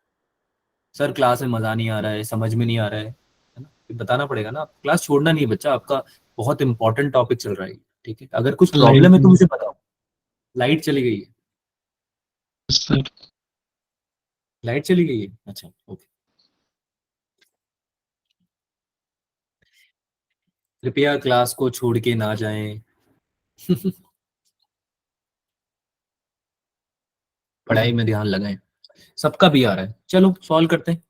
सर क्लास में मजा नहीं आ रहा है, समझ में नहीं आ रहा है ना, ये बताना पड़ेगा ना। क्लास छोड़ना नहीं है बच्चा, आपका बहुत इंपॉर्टेंट टॉपिक चल रहा है, ठीक है। अगर कुछ प्रॉब्लम है तो मुझे बताओ। लाइट चली गई है? सर लाइट चली गई है, अच्छा ओके। कृपया क्लास को छोड़ के ना जाएं। पढ़ाई में ध्यान लगाएं। सबका भी आ रहा है, चलो सॉल्व करते हैं।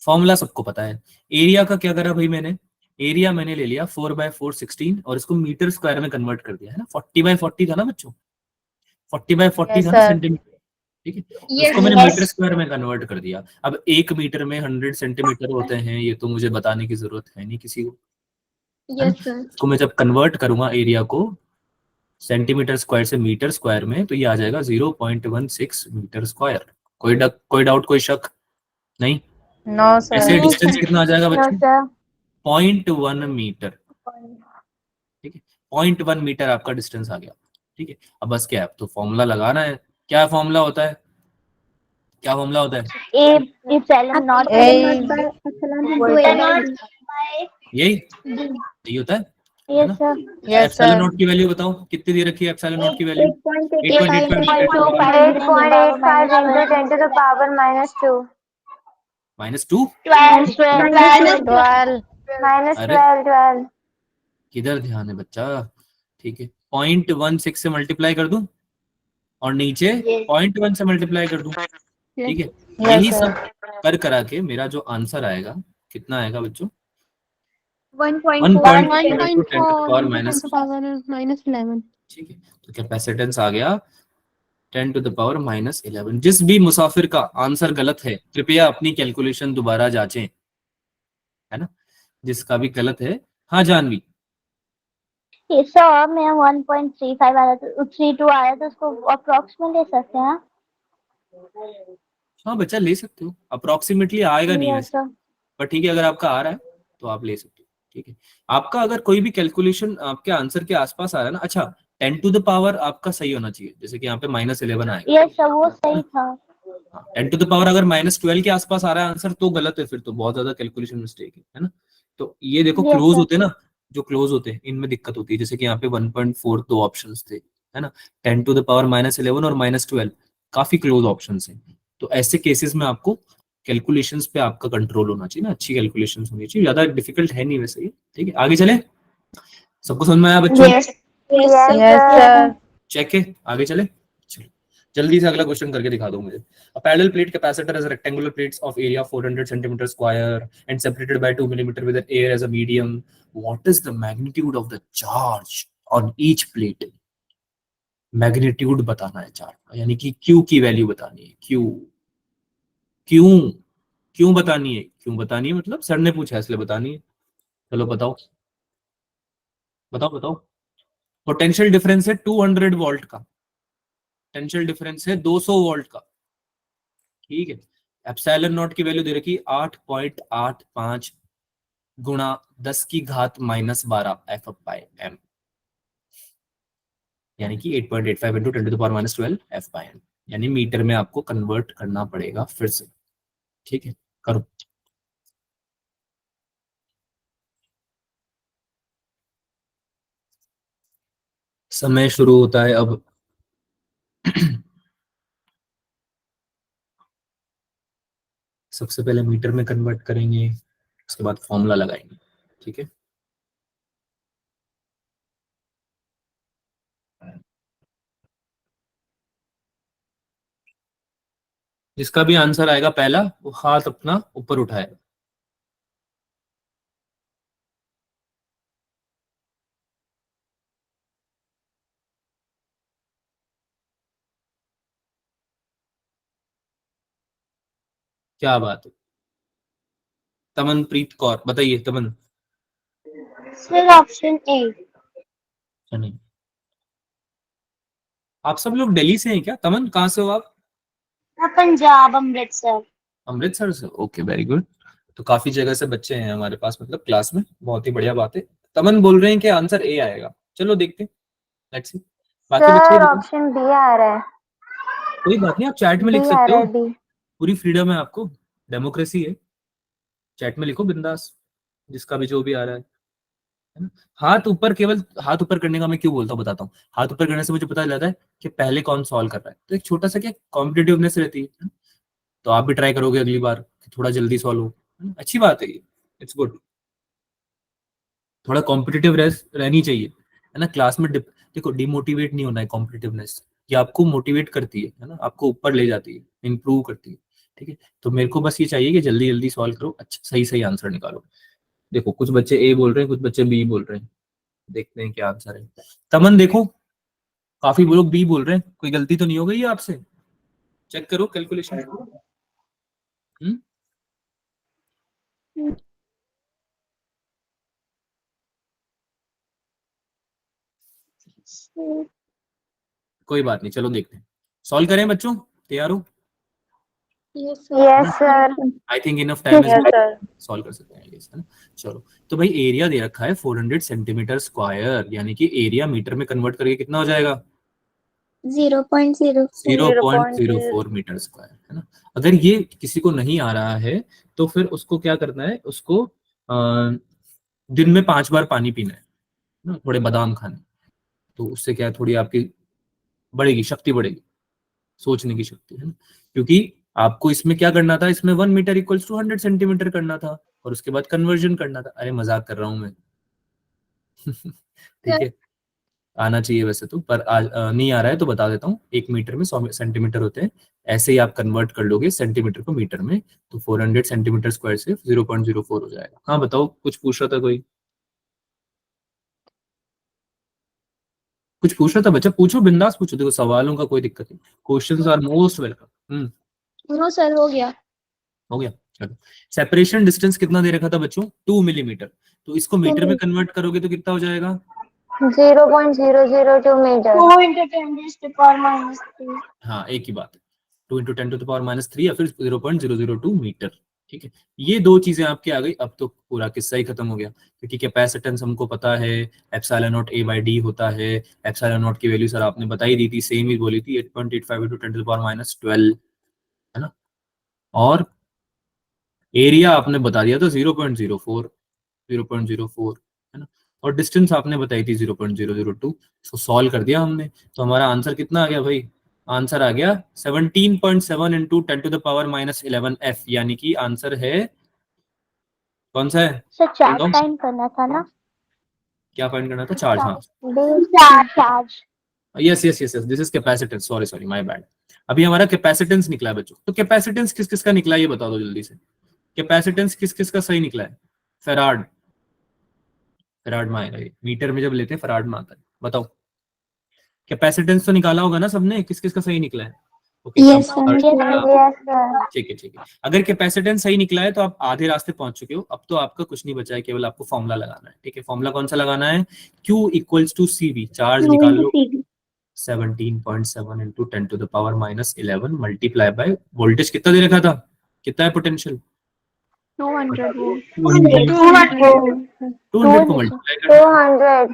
फॉर्मूला सबको पता है। एरिया का क्या करा भाई मैंने, एरिया मैंने ले लिया 4/4 16 और इसको मीटर स्क्वायर में कन्वर्ट कर दिया, है ना। 40/40 था ना बच्चों, 40/40 यस था ना सर सेंटीमीटर, ठीक है, तो इसको मैंने मीटर स्क्वायर में कन्वर्ट कर दिया। अब 1 मीटर में 100 सेंटीमीटर होते हैं, ये तो मुझे बताने की जरूरत है नहीं किसी को, है ना। Yes sir. इसको मैं जब कन्वर्ट करूंगा एरिया को सेंटीमीटर स्क्वायर से मीटर स्क्वायर में, तो ये आ जाएगा 0.16 मीटर स्क्वायर। कोई डाउट, कोई शक नहीं? नो सर ऐसे डिस्टेंस कितना आ जाएगा नो बच्चों? सर 0.1 मीटर, ठीक है, 0.1 मीटर आपका डिस्टेंस आ गया, ठीक है। अब बस क्या है, अब तो फॉर्मूला लगाना है। क्या फॉर्मूला होता है, क्या फॉर्मूला होता है? A epsilon naught epsilon naught by epsilon into A by naught D. by यही D. यही होता है Yes ना? sir. Yes, epsilon sir. Not की वैल्यू बताओ कितनी दे रखी है एप्सिलॉन नॉट की value? 8.85 into 8.85 into 10 to the power minus 2. -2 12 12. Minus अरे 12. किधर ध्यान है बच्चा, ठीक है 0.16 से मल्टीप्लाई कर दूं और नीचे Yes. 0.1 से मल्टीप्लाई कर दूं, ठीक है Yes, यही sir. सब कर करा के मेरा जो आंसर आएगा कितना आएगा बच्चों? 1.4 1.4 into 10 into 10 to the power to minus 10 to power -11. ठीक है, तो कैपेसिटेंस आ गया 10 to the power -11। जिस भी मुसाफिर का आंसर गलत है कृपया अपनी कैलकुलेशन दोबारा जांचें, है ना, जिसका भी गलत है। हाँ जानवी, Yes sir, मैं 1.35 आया तो 32 आया तो उसको अप्रोक्सीमेट ले सकते हैं? हाँ बच्चा ले सकते हो, अप्रोक्सीमेटली आएगा नहीं Yes वैसे, sir. पर ठीक है अगर आपका आ रहा है तो आप ले सकते हो, ठीक है। आपका अगर कोई भी कैलकुलेशन आपके आंसर के आसपास आ रहा है ना, अच्छा 10 टू द पावर आपका सही होना चाहिए, जैसे कि यहाँ पे -11 आएगा, Yes sir, वो सही था. 10 टू द पावर अगर -12 के आसपास आ रहा है आंसर तो गलत है, फिर तो बहुत ज्यादा कैलकुलेशन मिस्टेक है ना। तो ये देखो Yes क्लोज sir. होते हैं ना, जो क्लोज होते हैं इनमें दिक्कत होती है, जैसे कि यहाँ पे 1.4 दो ऑप्शन थे, है ना, 10 टू द पावर -11 और -12 काफी क्लोज ऑप्शन है। तो ऐसे केसेस में आपको कैलकुलेशंस पे आपका कंट्रोल होना चाहिए ना, अच्छी कैलकुलेशंस होनी चाहिए, ज्यादा डिफिकल्ट है नहीं वैसे ये, ठीक है। आगे चले, सबको समझ में आया बच्चों? Yes. Yes, Yes, sir. Check है, आगे चले, चलो जल्दी से अगला क्वेश्चन करके दिखा दो मुझे। A parallel plate capacitor has rectangular plates of area 400 centimeter square and separated by 2 millimeter with an air as a medium. What is the magnitude of the charge on each plate? Magnitude बताना है चार्ज का, यानी कि Q की वैल्यू बतानी है। Q क्यों क्यों बतानी है, क्यों बतानी है मतलब सर ने पूछा इसलिए बतानी है। चलो बताओ बताओ बताओ। पोटेंशियल डिफरेंस है 200 वोल्ट का, पोटेंशियल डिफरेंस है 200 वोल्ट का, ठीक है। एप्सिलॉन नॉट की वैल्यू दे रखी 8.85 गुणा 10 की घात -12 एफ बाय एम, यानी कि 8.85 into 10 to the power -12 F by M, यानी मीटर में आपको कन्वर्ट करना पड़ेगा फिर से, ठीक है करो। समय शुरू होता है अब। सबसे पहले मीटर में कन्वर्ट करेंगे, उसके बाद फॉर्मूला लगाएंगे, ठीक है। जिसका भी आंसर आएगा पहला वो हाथ अपना ऊपर उठाएगा। क्या बात है, तमनप्रीत कौर बताइए। तमन, Sir, option A. नहीं आप सब लोग दिल्ली से हैं क्या? तमन कहाँ से हो आप? पंजाब अमृतसर. अमृतसर से, ओके वेरी गुड। तो काफी जगह से बच्चे हैं हमारे पास, मतलब क्लास में, बहुत ही बढ़िया बात है। तमन बोल रहे हैं कि आंसर ए आएगा, चलो देखते हैं, लेट्स सी। बाकी बच्चे सर बताओ। ऑप्शन बी आ रहा है. कोई बात नहीं, आप चैट में लिख बी आ सकते रहा हो, है बी. पूरी फ्रीडम है आपको, डेमोक्रेसी है, चैट में लिखो बिंदास, जिसका भी जो भी आ रहा है ना। हाथ ऊपर, केवल हाथ ऊपर करने का मैं क्यों बोलता हूँ बताता हूँ। हाथ ऊपर करने से मुझे पता चलता है कि पहले कौन सॉल्व कर रहा है, तो एक छोटा सा क्या कॉम्पिटिटिवनेस रहती है। तो आप भी ट्राई करोगे अगली बार कि थोड़ा जल्दी सॉल्व हो, है ना? अच्छी बात है ये, इट्स गुड। थोड़ा कॉम्पिटिटिव रहनी चाहिए, है ना क्लास में। देखो डिमोटिवेट नहीं होना है, कॉम्पिटिटिवनेस ये आपको मोटिवेट करती है ना, आपको ऊपर ले जाती है, इंप्रूव करती है, ठीक है। तो मेरे को बस ये चाहिए कि जल्दी जल्दी सॉल्व करो, अच्छा सही सही आंसर निकालो। देखो कुछ बच्चे ए बोल रहे हैं, कुछ बच्चे बी बोल रहे हैं, देखते हैं क्या आंसर है। तमन देखो, काफी लोग बी बोल रहे हैं, कोई गलती तो नहीं हो गई है आपसे? चेक करो कैलकुलेशन। कोई बात नहीं, चलो देखते हैं, सॉल्व करें बच्चों, तैयार हो? Yes yes sir. I think enough time Yes, sir. Solve कर सकते हैं, है ना। चलो तो भाई एरिया दे रखा है 400 सेंटीमीटर स्क्वायर, यानी कि एरिया मीटर में कन्वर्ट करके कितना हो जाएगा? 0.04 0.04 मीटर स्क्वायर, है ना। अगर ये किसी को नहीं आ रहा है तो फिर उसको क्या करना है, उसको दिन में 5 बार पानी पीना है ना, थोड़े बादाम खाने, तो उससे क्या है, थोड़ी आपकी बढ़ेगी, शक्ति बढ़ेगी, सोचने की शक्ति, है ना। क्योंकि आपको इसमें क्या करना था, इसमें 1 मीटर इक्वल्स टू 100 सेंटीमीटर करना था और उसके बाद कन्वर्जन करना था। अरे मजाक कर रहा हूं मैं। ठीक है, आना चाहिए वैसे तो, पर आज नहीं आ रहा है तो बता देता हूँ। 1 मीटर में 100 सेंटीमीटर होते हैं, ऐसे ही आप कन्वर्ट कर लोगे सेंटीमीटर को मीटर में, तो 400 सेंटीमीटर स्क्वायर से 0.04 हो जाएगा। हाँ बताओ, कुछ पूछ रहा था कोई, कुछ पूछ रहा था बच्चा? पूछो, बिंदास पूछो, देखो सवालों का कोई दिक्कत नहीं, questions are most welcome. No sir, हो गया। हो गया, चलो। सेपरेशन डिस्टेंस कितना दे रखा था बच्चों? 2 मिलीमीटर, तो इसको मीटर में कन्वर्ट करोगे तो कितना हो जाएगा? 0.002 metre. 2 into 10 raised to power minus 3. हाँ एक ही बात है, 2 into 10 to the power minus 3 या फिर 0.002 मीटर। ठीक है, ये दो चीजें आपकी आ गई, अब तो पूरा किस्सा ही खत्म हो गया, क्योंकि कैपेसिटेंस हमको पता है, epsilon not A by D होता है। एप्सिलॉन नॉट की वैल्यू सर आपने बताई दी थी, सेम ही बोली थी, 8.85 into 10 to the power minus 12, है ना। और एरिया आपने बता दिया था 0.04, 0.04, है ना। और डिस्टेंस आपने बताई थी 0.002। इसको सॉल्व कर दिया हमने, तो हमारा आंसर कितना आ गया भाई? आंसर आ गया 17.7 into 10 to the power minus 11 F, यानी कि आंसर है कौन सा है? सर चार्ज बताओ। फाइंड करना था ना। क्या फाइंड करना था? चार्ज, हाँ। Charge. Yes yes yes yes, this is capacitance, sorry sorry my bad. अभी हमारा कैपेसिटेंस निकला है बच्चों, तो कैपेसिटेंस किस किस का निकला है ये बता दो जल्दी से। कैपेसिटेंस किस किस का सही निकला है? फेराड, फेराड में आएगा ये, मीटर में जब लेते हैं फेराड में आता है। बताओ, कैपेसिटेंस तो निकाला होगा ना सबने, किस किस का सही निकला है? Okay, Yes, sir. Yes, sir. ठीक है ठीक है। अगर कैपेसिटेंस सही निकला है तो आप आधे रास्ते पहुंच चुके हो, अब तो आपका कुछ नहीं बचा है, केवल आपको फॉर्मूला लगाना है। ठीक है, फॉर्मूला कौन सा लगाना है? Q equals to CV, charge निकाल लो, 17.7 into 10 to the power minus 11 multiply by voltage कितना दे रखा था, कितना है पोटेंशियल? 200 200 को मल्टीप्लाई कर 200.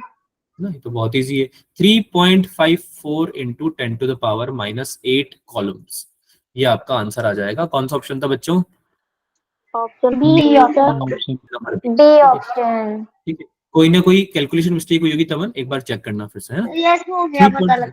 ना, ये तो बहुत इजी है। 3.54 into 10 to the power minus 8 columns, ये आपका आंसर आ जाएगा। कौन सा ऑप्शन था बच्चों? Option B. Number B. D option. ठीक है, कोई ना कोई कैलकुलेशन मिस्टेक हुई होगी तमन, एक बार चेक करना फिर से, है ना। यस हो गया, पता लगा।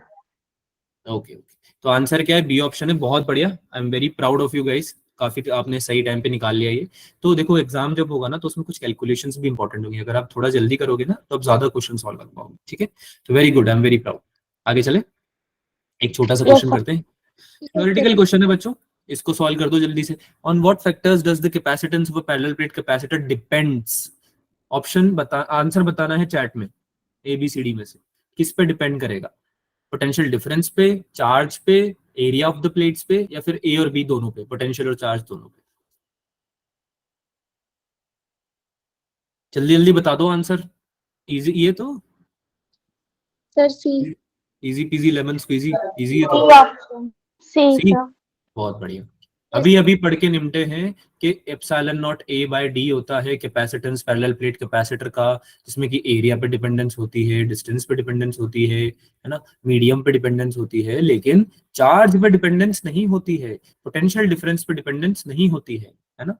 ओके ओके, तो आंसर क्या है? बी ऑप्शन है। बहुत बढ़िया, I am very proud of you guys, काफी आपने सही टाइम पे निकाल लिया ये। तो देखो एग्जाम जब होगा ना तो उसमें कुछ कैलकुलेशंस भी इंपॉर्टेंट होंगे, अगर आप थोड़ा जल्दी करोगे ना तो आप ज्यादा क्वेश्चन सॉल्व कर पाओगे। ठीक है, तो very good, I am very proud. आगे चले, एक छोटा सा क्वेश्चन करते हैं, थ्योरेटिकल क्वेश्चन है बच्चों, इसको सॉल्व कर दो जल्दी से। On what factors does the capacitance of a parallel plate capacitor depends? Option बता, आंसर बताना है चैट में, ABCD में से किस पे डिपेंड करेगा? पोटेंशियल डिफरेंस पे, चार्ज पे, एरिया ऑफ द प्लेट्स पे, या फिर A और B दोनों पे, पोटेंशियल और चार्ज दोनों पे? जल्दी जल्दी बता दो आंसर, इजी ये तो, sir C. Easy peasy lemon squeezy, easy है तो। C. सी, बहुत बढ़िया। अभी अभी पढ़ के निपटे हैं कि epsilon not A by D होता है कैपेसिटेंस पैरेलल प्लेट कैपेसिटर का, जिसमें कि एरिया पे डिपेंडेंस होती है, डिस्टेंस पे डिपेंडेंस होती है ना, मीडियम पे डिपेंडेंस होती है, लेकिन चार्ज पे डिपेंडेंस नहीं होती है, पोटेंशियल डिफरेंस पे डिपेंडेंस नहीं होती है ना,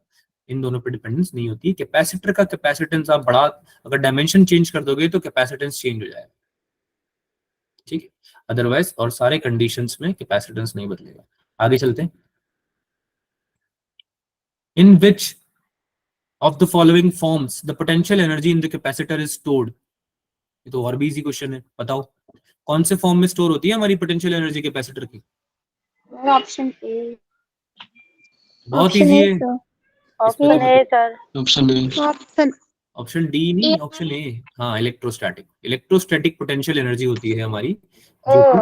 इन दोनों पे डिपेंडेंस नहीं होती। कैपेसिटर का कैपेसिटेंस आप बड़ा, अगर डायमेंशन चेंज कर दोगे तो कैपेसिटेंस चेंज हो जाएगा। ठीक है, अदरवाइज और सारे कंडीशंस में कैपेसिटेंस नहीं बदलेगा। आगे चलते हैं। In which of the following forms the potential energy in the capacitor is stored? ये तो और भी इजी क्वेश्चन है, बताओ कौन से फॉर्म में स्टोर होती है हमारी पोटेंशियल एनर्जी कैपेसिटर की? Option A. बहुत इजी है। Option A, sir. Option A. Option D नहीं, ऑप्शन ए। हाँ, इलेक्ट्रोस्टैटिक, इलेक्ट्रोस्टैटिक पोटेंशियल एनर्जी होती है हमारी, जो कि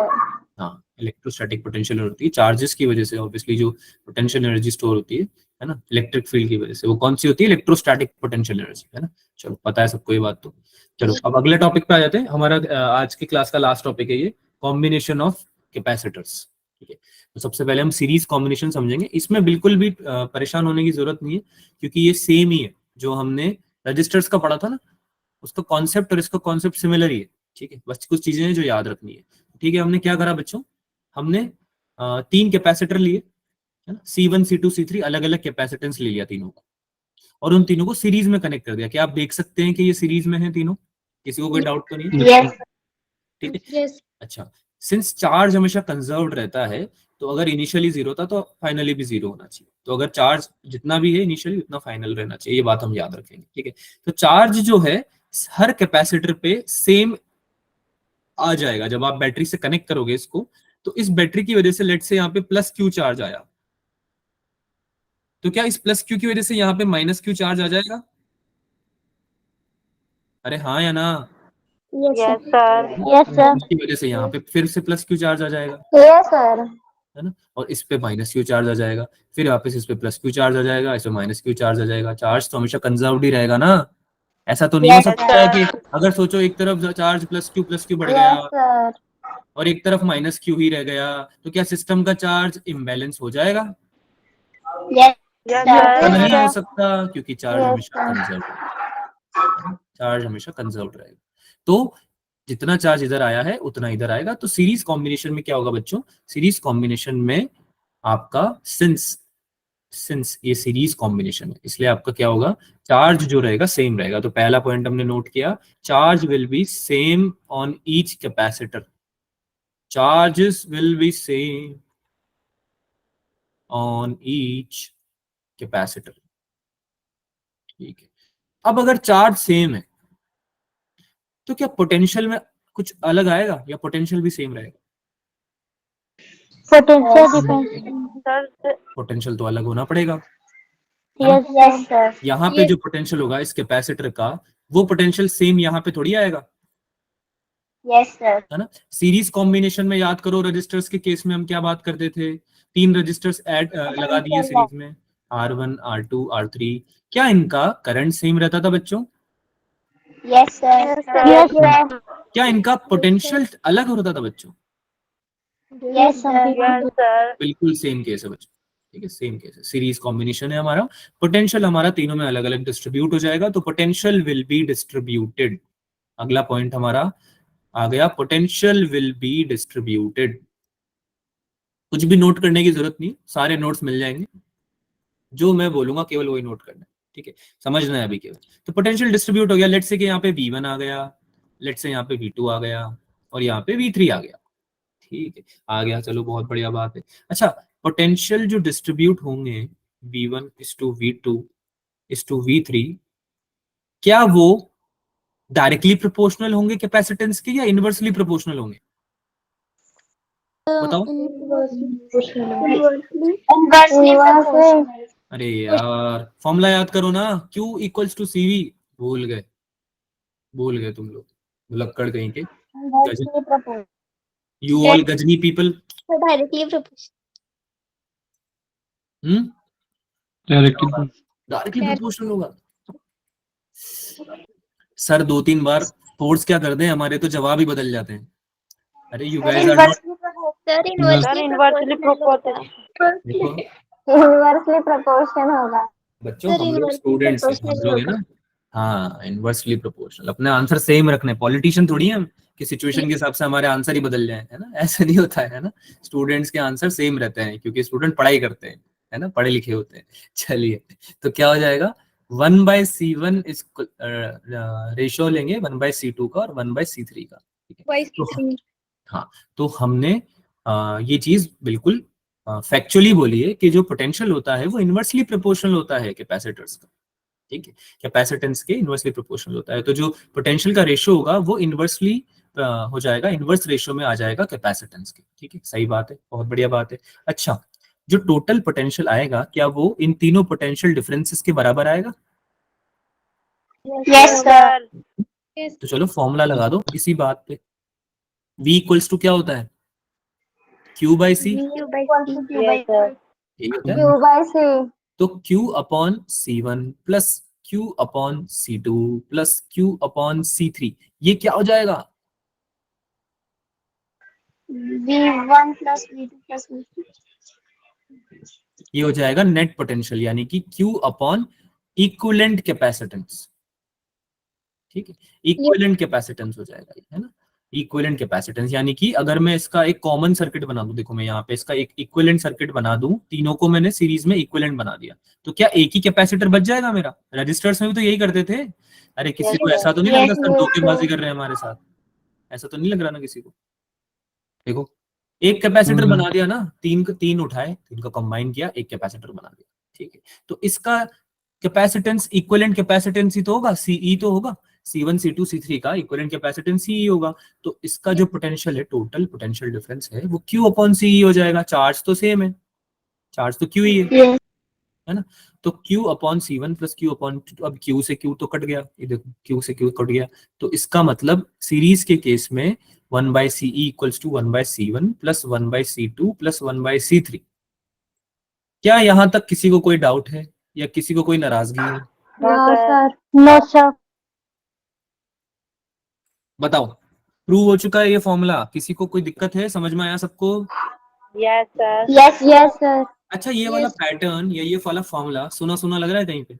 हाँ इलेक्ट्रोस्टैटिक पोटेंशियल होती है, चार्जेस की वजह से ऑब्वियसली जो पोटेंशियल एनर्जी स्टोर होती है ना, इलेक्ट्रिक फील्ड की वजह से, वो कौन सी होती है? इलेक्ट्रोस्टैटिक पोटेंशियल एनर्जी, है ना। चलो पता है सबको ये बात तो। चलो अब अगले टॉपिक पे आ जाते हैं। हमारा आज की क्लास का लास्ट टॉपिक है ये, कॉम्बिनेशन ऑफ कैपेसिटर्स। ठीक है, तो सबसे पहले हम सीरीज कॉम्बिनेशन समझेंगे। इसमें बिल्कुल भी परेशान होने की जरूरत नहीं है, क्योंकि ये सेम ही है जो हमने रजिस्टर्स का पढ़ा था ना, उसका कॉन्सेप्ट और इसका कॉन्सेप्ट सिमिलर ही है। ठीक है, बस कुछ चीजें हैं जो याद रखनी है। ठीक है, हमने क्या करा बच्चों, हमने 3 कैपेसिटर लिए, है ना, C1 C2 C3 अलग अलग कैपेसिटेंस ले लिया तीनों का, और उन तीनों को सीरीज में कनेक्ट कर दिया। क्या आप देख सकते हैं कि ये सीरीज में है तीनों? किसी को कोई डाउट तो नहीं है? Yes. ठीक है। यस अच्छा, सिंस चार्ज हमेशा कंजर्व्ड रहता है, तो अगर इनिशियली जीरो था तो फाइनली भी जीरो होना चाहिए। तो अगर चार्ज जितना भी है इनिशियली उतना फाइनल रहना चाहिए, ये बात हम याद रखेंगे। ठीक है, तो चार्ज जो है हर कैपेसिटर पे सेम आ जाएगा। जब आप बैटरी से कनेक्ट करोगे इसको, तो इस बैटरी की वजह से लेट से यहाँ पे प्लस क्यू चार्ज आया, तो क्या इस प्लस क्यू की वजह से यहाँ पे माइनस क्यू चार्ज आ जाएगा? अरे हाँ या ना? Yes yes sir. Sir. Yes, sir. इसकी वजह से यहाँ पे फिर से प्लस क्यू चार्ज आ जाएगा, यस सर। है ना, और इस पे माइनस क्यू चार्ज आ जाएगा, फिर वापस इस पे प्लस क्यू चार्ज आ जाएगा, इस पे माइनस क्यू चार्ज आ जाएगा। चार्ज तो हमेशा कंजर्व्ड ही रहेगा ना। ऐसा तो नहीं हो Yes, सकता है sir. कि अगर सोचो एक तरफ चार्ज प्लस क्यू बढ़ यस गया सर। और एक तरफ माइनस क्यू ही रह गया, तो क्या सिस्टम का चार्ज इम्बैलेंस हो जाएगा? Yes, yes sir. ऐसा नहीं हो सर। सकता, क्योंकि चार्ज Yes, हमेशा sir. कंजर्व रहेगा, चार्ज हमेशा कंजर्व रहेगा। तो जितना चार्ज इधर आया है उतना इधर आएगा। तो सीरीज कॉम्बिनेशन में क्या होगा बच्चों? सीरीज कॉम्बिनेशन में आपका सिंस ये सीरीज कॉम्बिनेशन है, इसलिए आपका क्या होगा? चार्ज जो रहेगा सेम रहेगा। तो पहला पॉइंट हमने नोट किया, charge will be same on each capacitor, charges will be same on each capacitor. ठीक है, अब अगर चार्ज सेम है तो क्या पोटेंशियल में कुछ अलग आएगा या पोटेंशियल भी सेम रहेगा? Potential depends. सर पोटेंशियल तो अलग होना पड़ेगा, है ना? Yes, sir. यहाँ पे जो पोटेंशियल होगा इस कैपेसिटर का, वो पोटेंशियल सेम यहाँ पे थोड़ी आएगा, Yes, sir. है ना। सीरीज कॉम्बिनेशन में याद करो, रजिस्टर्स के केस में हम क्या बात करते थे? 3 रजिस्टर्स ऐड लगा दिए सीरीज में, R1 R2 R3, क्या इनका करंट सेम रहता था बच्चों? Yes, sir. Yes, sir. क्या इनका पोटेंशियल अलग होता था बच्चों? Yes, sir. Yes sir. बिल्कुल सेम केस है बच्चों। ठीक है, सेम केस है, सीरीज कॉम्बिनेशन है हमारा, पोटेंशियल हमारा तीनों में अलग अलग डिस्ट्रीब्यूट हो जाएगा, तो पोटेंशियल विल बी डिस्ट्रीब्यूटेड। अगला पॉइंट हमारा आ गया, पोटेंशियल विल बी डिस्ट्रीब्यूटेड। कुछ भी नोट करने की जरूरत नहीं, सारे नोट्स मिल जाएंगे, जो मैं बोलूंगा केवल वही नोट करना है। ठीक है, समझना है अभी केवल। तो पोटेंशियल डिस्ट्रीब्यूट हो गया, लेट से कि यहाँ पे V1 आ गया, लेट से यहाँ पे V2 आ गया, और यहाँ पे V3 आ गया। ठीक है, आ गया, चलो बहुत बढ़िया बात है। अच्छा, पोटेंशियल जो डिस्ट्रीब्यूट होंगे V1 is to V2 is to V3, क्या वो डायरेक्टली प्रोपोर्शनल होंगे कैपेसिटेंस के या इनवर्सली प्रोपोर्शनल होंगे? बताओ। Inversely proportional. अरे यार फॉर्मूला याद करो ना, Q इक्वल्स टू CV। भूल गए तुम लोग, लक्कड़ कहीं के। Inversely proportional. You all Ghajini people. Directly proportional. Directly directly proportional होगा। सर 2-3 बार फोर्स क्या कर दें, हमारे तो जवाब ही बदल जाते हैं। अरे you guys are not. Sir sir inversely proportional. देखो इनवर्सली प्रोपोर्शन होगा। बच्चों, सर, हम लोग inversely स्टूडेंट्स हैं, proportional समझोगे ना? हाँ, इनवर्सली प्रोपोर्शनल। अपने आंसर सेम रखने, पॉलिटिशियन थोड़ी हम कि सिचुएशन के हिसाब से हमारे आंसर ही बदल जाए, है ना? ऐसा नहीं होता है ना। स्टूडेंट्स के आंसर सेम रहते हैं, क्योंकि स्टूडेंट पढ़ाई करते हैं, है ना, पढ़े लिखे होते हैं। चलिए, तो क्या हो जाएगा? 1/C1 इस रेशियो लेंगे 1/C2 का और 1/C3 का। ठीक है, तो हाँ, तो हमने ये चीज बिल्कुल फैक्चुअली बोली है कि जो पोटेंशियल होता है वो इनवर्सली प्रोपोर्शनल होता है कैपेसिटर्स का। ठीक है, कैपेसिटेंस के इनवर्सली प्रोपोर्शनल होता है, तो जो पोटेंशियल का रेशियो होगा वो इनवर्सली हो जाएगा, इनवर्स रेशियो में आ जाएगा कैपेसिटेंस के। ठीक है, सही बात है, बहुत बढ़िया बात है। अच्छा, जो टोटल पोटेंशियल आएगा क्या वो इन तीनों पोटेंशियल डिफरेंसेस के बराबर आएगा? Yes, sir. तो चलो फॉर्मूला लगा दो इसी बात पे। V इक्वल्स टू क्या होता है? Q/C। Equal to Q by Yes, sir. यही होता है। Q by C. तो Q/C1 plus Q/C2 plus Q/C3, ये क्या हो जाएगा? V1 plus V2 plus V3. ये हो जाएगा नेट पोटेंशियल, यानी कि Q/इक्विवेलेंट कैपेसिटेंस। ठीक है, इक्विवेलेंट कैपेसिटेंस हो जाएगा, है ना। इक्विवेलेंट कैपेसिटेंस यानी कि अगर मैं इसका एक कॉमन सर्किट बना दूं, देखो मैं यहाँ पे इसका एक इक्विवेलेंट सर्किट बना दूं, तीनों को मैंने सीरीज में इक्विवेलेंट बना दिया, तो क्या एक ही कैपेसिटर बच जाएगा मेरा? रजिस्टर्स में भी तो यही करते थे। अरे किसी को ऐसा तो नहीं लग रहा सर धोखेबाजी कर रहे हैं हमारे साथ? ऐसा तो नहीं लग रहा ना किसी को? देखो एक कैपेसिटर बना दिया ना, तीन उठाए, तीन को कंबाइन किया, एक कैपेसिटर बना दिया, ठीक है। तो इसका कैपेसिटेंस इक्विवेलेंट कैपेसिटेंस ही तो होगा, सीई तो होगा, C1 C2 C3 का इक्विवेलेंट कैपेसिटेंस सीई होगा। तो इसका जो पोटेंशियल है, टोटल पोटेंशियल डिफरेंस है, वो Q अपॉन सीई हो जाएगा। चार्ज तो सेम है, चार्ज तो Q ही है ना। तो Q upon C1 plus Q upon, अब Q से Q तो कट गया, ये देखो Q से Q कट गया। तो इसका मतलब सीरीज के केस में 1/CE equals to 1/C1 plus 1/C2 plus 1/C3। क्या यहाँ तक किसी को कोई डाउट है या किसी को कोई नाराजगी है? No sir. बताओ, प्रूव हो चुका है ये फॉर्मूला? किसी को कोई दिक्कत है? समझ में आया सबको? Yes sir. Yes yes sir. अच्छा, ये वाला पैटर्न या ये वाला फॉर्मूला सुना सुना लग रहा है कहीं पे?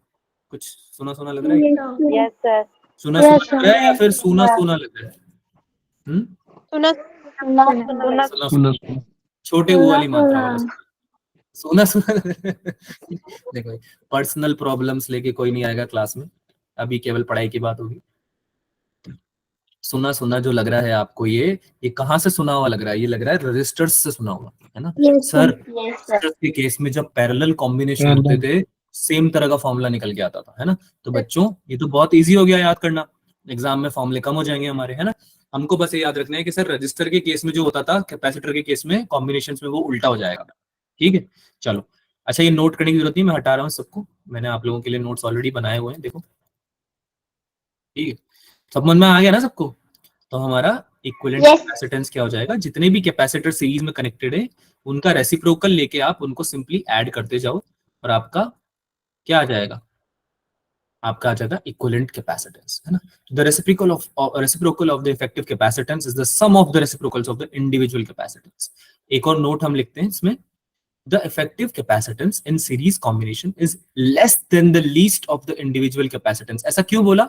कुछ सुना सुना लग रहा है? Yes sir. सुना सुना लग रहा है या फिर सुना सुना लग रहा है? सुना छोटे ऊ वाली मात्रा वाला सुना सुना देखो, पर्सनल प्रॉब्लम्स लेके कोई नहीं आएगा क्लास में, अभी केवल पढ़ाई की बात होगी। सुना सुना जो लग रहा है आपको, ये कहाँ से सुना हुआ लग रहा है? ये लग रहा है रजिस्टर्स से सुना हुआ है ना सर। रजिस्टर्स के केस में जब पैरेलल कॉम्बिनेशन होते थे, सेम तरह का फॉर्मूला निकल के आता था, है ना। तो बच्चों ये तो बहुत इजी हो गया याद करना, एग्जाम में फॉर्मूले कम हो जाएंगे हमारे, है ना। हमको बस ये याद रखना है कि सर रजिस्टर के केस में जो होता था, कैपेसिटर के केस में कॉम्बिनेशन में वो उल्टा हो जाएगा, ठीक है। चलो अच्छा, ये नोट करने की जरूरत नहीं, मैं हटा रहा हूँ सबको, मैंने आप लोगों के लिए नोट्स ऑलरेडी बनाए हुए हैं, देखो ठीक है। समझ में आ गया ना सबको? तो हमारा इक्विवेलेंट कैपेसिटेंस क्या हो जाएगा? जितने भी कैपेसिटर सीरीज में कनेक्टेड है उनका रेसिप्रोकल लेके आप उनको सिंपली ऐड करते जाओ और आपका क्या आ जाएगा? आपका आ जाएगा इक्विवेलेंट कैपेसिटेंस, है ना। The reciprocal of the effective capacitance is the sum of the reciprocals of the individual capacitance. एक और नोट हम लिखते हैं इसमें, the effective capacitance in series combination is less than the least of the individual capacitance. ऐसा क्यों बोला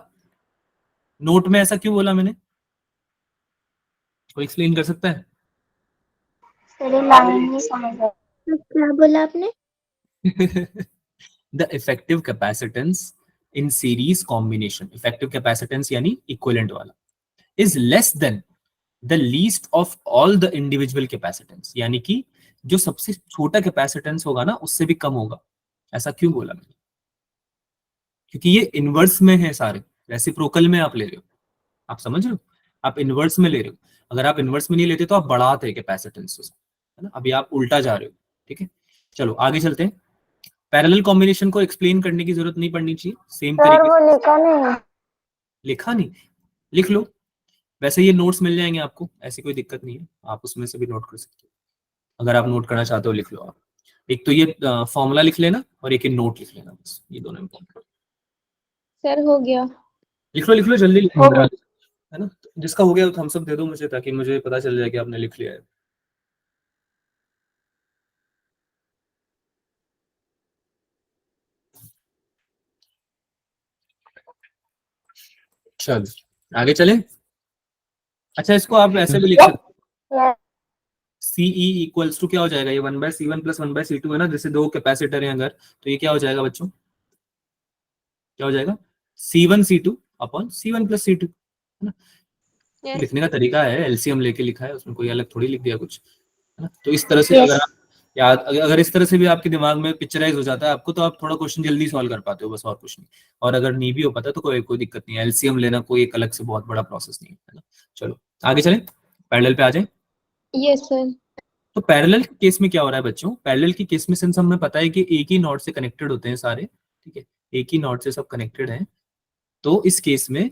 नोट में? ऐसा क्यों बोला मैंने? कोई एक्सप्लेन कर सकता है? लाइन नहीं समझ आया, क्या बोला आपने? The effective capacitance in series combination, effective capacitance यानी इक्विवेलेंट वाला, is less than the least of all the individual capacitance, यानी कि जो सबसे छोटा कैपेसिटेंस होगा ना उससे भी कम होगा। ऐसा क्यों बोला मैंने? क्योंकि ये इनवर्स में है सारे, रेसिप्रोकल में आप ले रहे हो, आप समझ रहे हो, आप इनवर्स में ले रहे हो। अगर आप इनवर्स में नहीं लेते तो आप बढ़ाते कैपेसिटेंस, है ना। अभी आप उल्टा जा रहे हो, ठीक है। चलो आगे चलते हैं। पैरेलल कॉम्बिनेशन को एक्सप्लेन करने की जरूरत नहीं पड़नी चाहिए, सेम तरीके से लिखा नहीं, लिख लो। वैसे ये नोट्स मिल जाएंगे आपको, ऐसी कोई दिक्कत नहीं है, आप उसमें से भी नोट कर सकते हो। अगर आप नोट करना चाहते हो लिख लो आप। एक तो ये फॉर्मूला लिख लेना और एक नोट लिख लेना, बस ये दोनों इंपॉर्टेंट। सर हो गया। लिख लो जल्दी लिख लो, है ना। जिसका हो गया थम्स अप दे दो मुझे, ताकि मुझे पता चल जाए कि आपने लिख लिया है। चल आगे चले। अच्छा इसको आप ऐसे भी लिख सकते हो, सीई इक्वल्स टू क्या हो जाएगा? ये 1/C1 प्लस 1/C2 है ना, जैसे दो कैपेसिटर हैं अगर, तो ये क्या हो जाएगा बच्चों? क्या हो जाएगा? C1 C2 upon C1 plus C2, है ना। Yes. लिखने का तरीका है, एलसीएम लेके लिखा है, उसमें कोई अलग थोड़ी लिख दिया कुछ, है ना। तो इस तरह से अगर आप याद, अगर इस तरह से भी आपके दिमाग में पिक्चराइज हो जाता है आपको, तो आप थोड़ा क्वेश्चन जल्दी सॉल्व कर पाते हो, बस और कुछ नहीं। और अगर नहीं भी हो पाता तो कोई दिक्कत नहीं है, एलसीएम लेना कोई एक अलग से बहुत बड़ा प्रोसेस नहीं है ना। चलो आगे चलें, पैरेलल पे आ जाए। Yes sir. तो पैरेलल के केस में क्या हो रहा है बच्चों? पैरेलल के केस में सिंस हमें पता है कि एक ही नॉड से कनेक्टेड होते हैं सारे, ठीक है, एक ही नॉड से सब कनेक्टेड हैं, तो इस केस में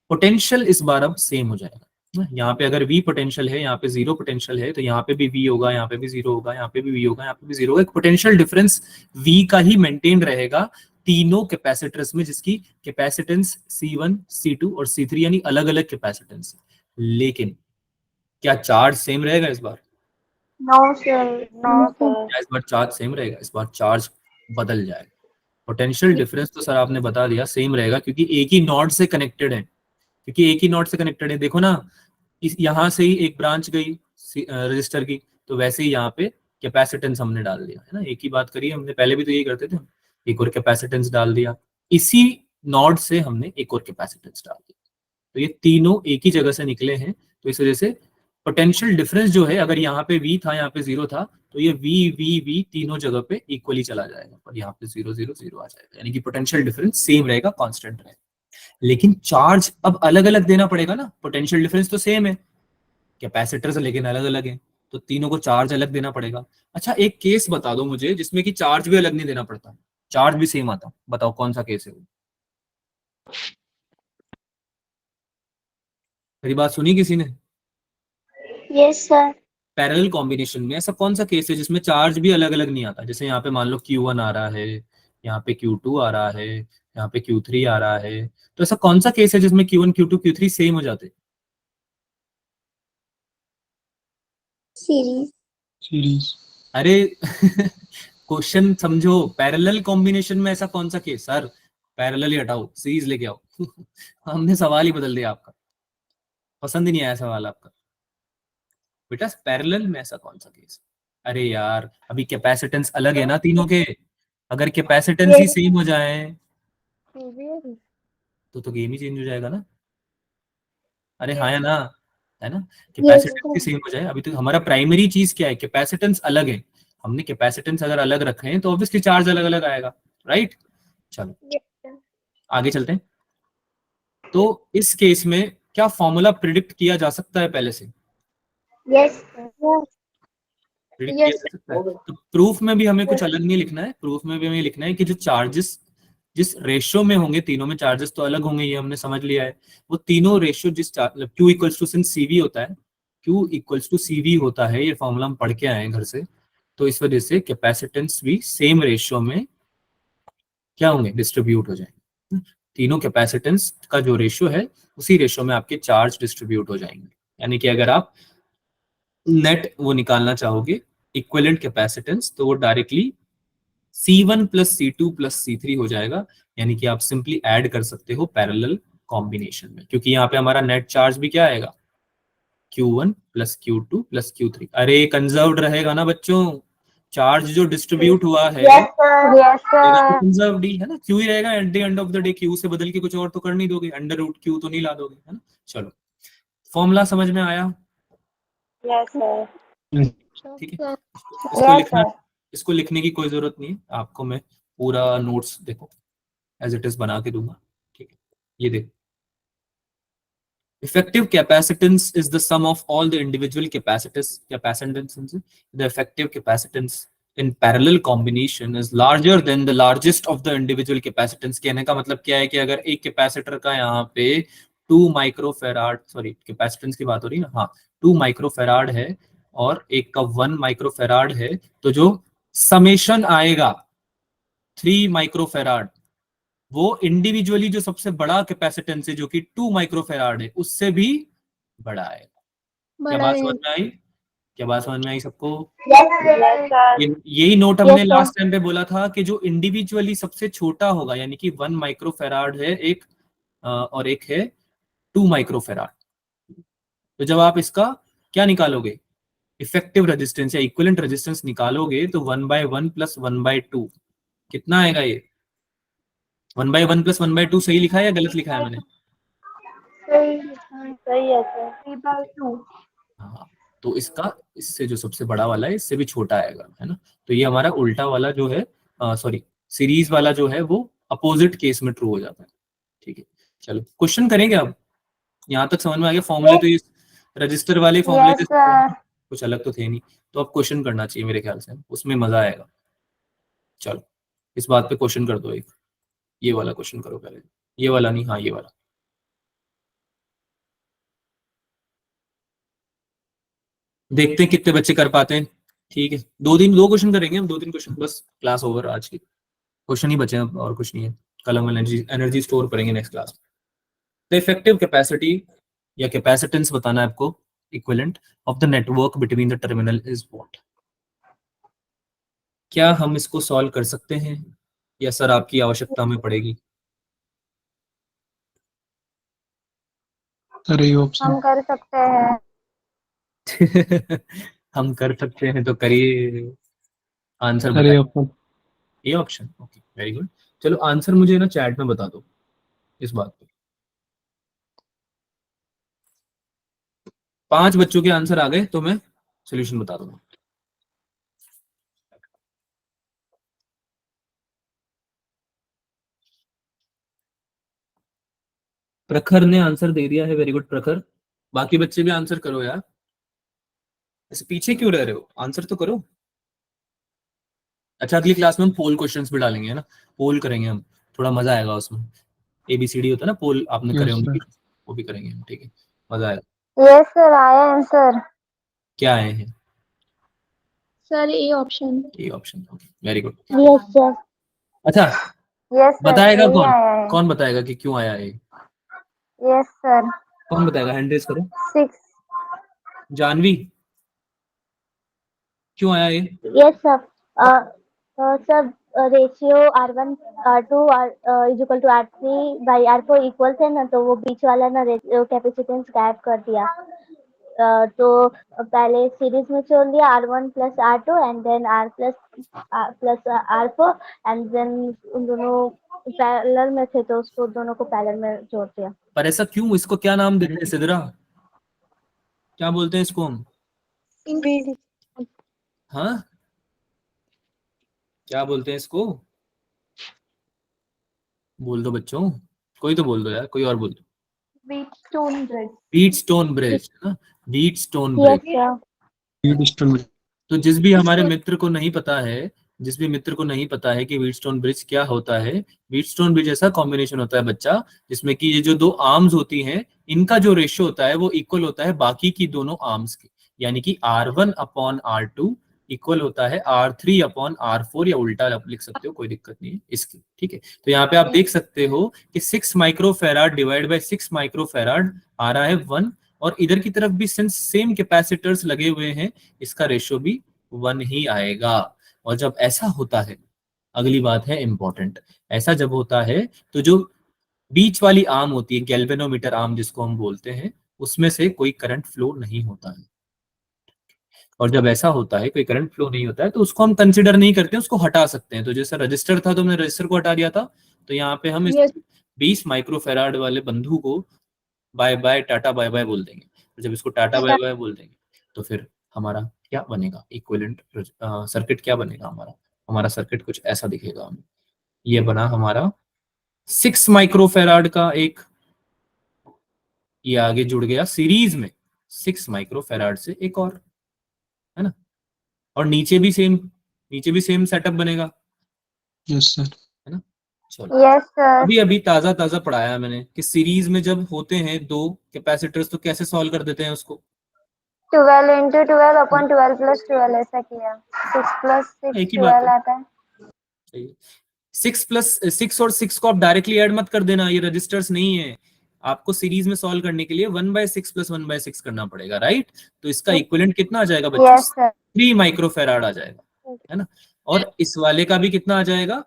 पोटेंशियल इस बार अब सेम हो जाएगा। यहाँ पे अगर V पोटेंशियल है, यहाँ पे 0 पोटेंशियल है, तो यहाँ पे भी V होगा, यहाँ पे भी 0 होगा, यहाँ पे भी V होगा, यहाँ पे भी 0 होगा। एक पोटेंशियल डिफरेंस V का ही मेंटेन रहेगा तीनों कैपेसिटर्स में, जिसकी कैपेसिटेंस C1 C2 और C3 यानी अलग अलग कैपेसिटेंस। लेकिन क्या चार्ज सेम रहेगा इस बार? No sir. इस बार चार्ज सेम रहेगा, इस बार चार्ज बदल जाएगा। पोटेंशियल डिफरेंस तो सर आपने बता दिया सेम रहेगा, क्योंकि एक ही नॉड से कनेक्टेड है, देखो ना, यहाँ से ही एक ब्रांच गई रजिस्टर की, तो वैसे ही यहाँ पे कैपेसिटेंस हमने डाल दिया, है ना, एक ही बात करी हमने, पहले भी तो यही करते थे, एक और कैपेसिटेंस डाल दिया, इसी नॉड से हमने एक और कैपेसिटेंस डाल दिया, तो ये तीनों एक ही जगह से निकले हैं, तो इस वजह से पोटेंशियल डिफरेंस जो है, अगर यहाँ पे V था, यहाँ पे 0 था, तो ये V तीनों जगह पे इक्वली चला जाएगा, और यहाँ पे 0 0 0 आ जाएगा, यानी कि पोटेंशियल डिफरेंस सेम रहेगा, कांस्टेंट रहेगा। लेकिन चार्ज अब अलग अलग देना पड़ेगा ना, पोटेंशियल डिफरेंस तो सेम है, कैपेसिटर्स लेकिन अलग अलग है, तो तीनों को चार्ज अलग देना पड़ेगा। अच्छा, एक केस बता दो मुझे जिसमें कि चार्ज भी अलग नहीं देना पड़ता, चार्ज भी सेम आता, बताओ कौन सा केस है वो? मेरी बात सुनी किसी ने? Yes sir. पैरेलल कॉम्बिनेशन में ऐसा कौन सा केस है जिसमें चार्ज भी अलग अलग नहीं आता? जैसे यहाँ पे मान लो Q1 आ रहा है, यहाँ पे Q2 आ रहा है, यहाँ पे Q3 आ रहा है, तो ऐसा कौन सा केस है जिसमें Q1 Q2 Q3 सेम हो जाते? सीरीज। सीरीज। अरे क्वेश्चन समझो, पैरेलल कॉम्बिनेशन में ऐसा कौन सा केस? सर पैरेलल ही हटाओ, सीरीज लेके आओ। हमने सवाल ही बदल दिया आपका, पसंद ही नहीं आया सवाल आपका। बेटा पैरेलल में ऐसा कौन सा केस? अरे यार अभी कैपेसिटेंस अलग है ना तीनों के, अगर कैपेसिटेंस ही सेम हो जाए तो गेम ही चेंज हो जाएगा ना। अरे हाँ या ना, है ना, कैपेसिटेंस ही सेम हो जाए। अभी तो हमारा प्राइमरी चीज क्या है, कैपेसिटेंस अलग है, हमने कैपेसिटेंस अगर अलग रखे हैं तो ऑब्वियसली चार्ज अलग अलग आएगा, राइट। चलो आगे चलते हैं। तो इस केस में क्या फॉर्मूला प्रिडिक्ट किया जा सकता है पहले से? यस प्रिडिक्ट किया जा सकता है। तो प्रूफ में भी हमें कुछ अलग नहीं लिखना है, प्रूफ में भी हमें लिखना है कि जो चार्जेस जिस रेशियो में होंगे, तीनों में चार्जेस तो अलग होंगे, ये हमने समझ लिया है, वो तीनों रेशियो जिस Q equals to since CV होता है, Q इक्वल्स टू CV होता है, ये फॉर्मूला हम पढ़ के आए हैं घर से, तो इस वजह से कैपेसिटेंस भी सेम रेशियो में क्या होंगे, डिस्ट्रीब्यूट हो जाएंगे। तीनों कैपेसिटेंस का जो रेशियो है उसी रेशियो में आपके चार्ज डिस्ट्रीब्यूट हो जाएंगे, यानी कि अगर आप नेट वो निकालना चाहोगे इक्विवेलेंट कैपेसिटेंस, तो वो directly C1 plus C2 plus C3 हो जाएगा, यानी कि आप सिंपली ऐड कर सकते हो पैरेलल कॉम्बिनेशन में, क्योंकि यहाँ पे हमारा नेट चार्ज भी क्या आएगा, Q1 plus Q2 plus Q3। अरे कंजर्व्ड रहेगा ना बच्चों, चार्ज जो डिस्ट्रीब्यूट हुआ है yes sir. Yes sir. Conserved ही है ना, Q ही रहेगा at the end of the day, Q से बदल के कुछ और तो कर नहीं दोगे, अंडर रूट Q तो नहीं ला दोगे, है ना। चलो फॉर्मूला समझ में आया? Yes sir. ठीक है, इसको यस लिखना, सर। इसको लिखने की कोई जरूरत नहीं है आपको, मैं पूरा नोट्स देखो एज इट इज बना के दूंगा, ठीक है। ये देखो, effective capacitance is the sum of all the individual capacitances. The effective capacitance in parallel combination is larger than the largest of the individual capacitance। कहने का मतलब क्या है कि अगर एक कैपेसिटर का यहाँ पे 2 माइक्रोफेराड, सॉरी कैपेसिटेंस की बात हो रही है ना, हाँ 2 माइक्रोफेराड है और एक का 1 माइक्रोफेराड है, तो जो समेशन आएगा 3 माइक्रोफेराड, वो इंडिविजुअली जो सबसे बड़ा कैपेसिटेंस है जो कि 2 माइक्रोफेराड है उससे भी बड़ा है। क्या बात समझ में आई? क्या बात समझ में आई सबको? Yes sir. यही नोट हमने Yes, sir. लास्ट टाइम पे बोला था कि जो इंडिविजुअली सबसे छोटा होगा, यानी कि 1 माइक्रोफेराड है एक, और एक है 2 माइक्रोफेराड, तो जब आप इसका क्या निकालोगे, इफेक्टिव रेजिस्टेंस या इक्विवेलेंट रेजिस्टेंस निकालोगे, तो 1/1 प्लस 1/2 कितना आएगा? ये 1/1 प्लस 1/2 सही लिखा है या गलत लिखा है मैंने? सही है सर। 3/2। हाँ, तो इसका इससे जो सबसे बड़ा वाला है इससे भी छोटा आएगा, है ना। तो ये हमारा उल्टा वाला जो है, सॉरी सीरीज वाला जो है वो अपोजिट केस में ट्रू हो जाता है, ठीक है। चलो क्वेश्चन करेंगे अब, यहाँ तक समझ में आ गया? फॉर्मूले तो ये रजिस्टर वाले फॉर्मूले यस थे, सर। कुछ अलग तो थे नहीं, तो अब क्वेश्चन करना चाहिए मेरे ख्याल से, उसमें मजा आएगा। चलो इस बात पे क्वेश्चन कर दो एक, ये वाला क्वेश्चन करो पहले, ये वाला नहीं, हाँ ये वाला। देखते हैं कितने बच्चे कर पाते हैं, ठीक है। 2 क्वेश्चन करेंगे हम, 2-3 क्वेश्चन बस, क्लास ओवर आज की, क्वेश्चन ही बचे हैं और कुछ नहीं है, कल हम एनर्जी स्टोर करेंगे नेक्स्ट क्लास में। द इफेक्टिव कैपेसिटी या कैपेसिटेंस बताना है आपको, equivalent of the network between the terminal is what. क्या हम इसको सॉल्व कर सकते हैं या सर आपकी आवश्यकता में पड़ेगी? सर ये ऑप्शन हम कर सकते हैं। हम कर सकते हैं तो करिए, आंसर सर ये बताइए। ऑप्शन ये ऑप्शन, ओके वेरी गुड। चलो आंसर मुझे ना चैट में बता दो इस बात पे। 5 बच्चों के आंसर आ गए तो मैं सोल्यूशन बता दूंगा। प्रखर ने आंसर दे दिया है, वेरी गुड प्रखर। बाकी बच्चे भी आंसर करो यार, ऐसे पीछे क्यों रह रहे हो, आंसर तो करो। अच्छा अगली क्लास में हम पोल क्वेश्चंस भी डालेंगे, है ना, पोल करेंगे हम, थोड़ा मजा आएगा उसमें। ABCD होता है ना पोल, आपने करे यस होंगे, सर। वो भी करेंगे हम, ठीक है, मजा आएगा। यस सर, आया आंसर। क्या आए हैं? Sir A option. ये option, okay very good. Yes sir. अच्छा यस सर, बताएगा यही कौन, आया है। कौन बताएगा कि क्यों आया है? Yes sir. कौन बताएगा, हैंड रेज करो। 6। जानवी, क्यों आया ये? Yes sir. Sir ratio R1 R2 is equal to R3 by R4 equals है ना, तो वो बीच वाला ना कैपेसिटेंस गायब कर दिया। तो पहले सीरीज में छोड़ दिया R1 plus R2 and then R plus R4 and then उन दोनों पैरेलल में थे तो उसको दोनों को पैरेलल में जोड़ दिया। पर ऐसा क्यों, इसको क्या नाम देते हैं सिद्धरा, क्या बोलते हैं इसको हम? हाँ क्या बोलते हैं इसको, बोल दो बच्चों, कोई तो बोल दो यार, कोई और बोल दो। Wheatstone bridge. व्हीटस्टोन ब्रिज ना, Wheatstone yes bridge. Sir. Wheatstone तो जिस भी हमारे मित्र को नहीं पता है, जिस भी मित्र को नहीं पता है कि व्हीटस्टोन ब्रिज क्या होता है, व्हीटस्टोन ब्रिज ऐसा कॉम्बिनेशन होता है बच्चा, जिसमें कि ये जो दो आर्म्स होती हैं, इनका जो रेशियो होता है वो इक्वल होता है बाकी की दोनों आर्म्स के, यानी कि R1/R2 इक्वल होता है R3/R4, या उल्टा आप लिख सकते हो, कोई दिक्कत नहीं है इसकी, ठीक है। तो यहाँ पे आप देख सकते हो कि 6 माइक्रोफेराड डिवाइड बाय 6 माइक्रोफेराड आ रहा है 1, और इधर की तरफ भी सिंस सेम कैपेसिटर्स लगे हुए हैं, इसका रेशियो भी 1 ही आएगा। और जब ऐसा होता है, अगली बात है इंपॉर्टेंट, ऐसा जब होता है तो जो बीच वाली आर्म होती है, गैल्वेनोमीटर आर्म जिसको हम बोलते हैं, उसमें से कोई करंट फ्लो नहीं होता है। और जब ऐसा होता है, कोई करंट फ्लो नहीं होता है, तो उसको हम कंसिडर नहीं करते, उसको हटा सकते हैं। तो जैसा रजिस्टर था तो हमने रजिस्टर को हटा दिया था, तो यहाँ पे हम इस 20 माइक्रोफेराड वाले बंधु को bye bye tata bye bye बोल देंगे। तो जब इसको टाटा बाय बाय बोल देंगे तो फिर हमारा क्या बनेगा, इक्विवेलेंट सर्किट क्या बनेगा हमारा, हमारा सर्किट कुछ ऐसा दिखेगा हमें। ये बना हमारा 6 माइक्रोफेराड का एक, ये आगे जुड़ गया सीरीज में 6 माइक्रोफेराड से एक और, है ना, और नीचे भी सेम, नीचे भी सेम सेटअप बनेगा, यस सर। है ना। चलो यस सर। अभी अभी ताजा ताजा पढ़ाया मैंने कि सीरीज में जब होते हैं दो कैपेसिटर्स तो कैसे सॉल्व कर देते हैं उसको, 12 into 12 upon 12 plus 12 ऐसा किया। 6 plus 6 एक ही बात 12 है। आता है। सही है। 6 और 6 को आप डायरेक्टली ऐड मत कर देना, ये रजिस्टर्स नहीं है, आपको सीरीज में सॉल्व करने के लिए 1/6 + 1/6 करना पड़ेगा, राइट। तो इसका इक्विवेलेंट कितना आ जाएगा बच्चों, यस सर। 3 माइक्रोफेराड आ जाएगा, है ना। और इस वाले का भी कितना आ जाएगा,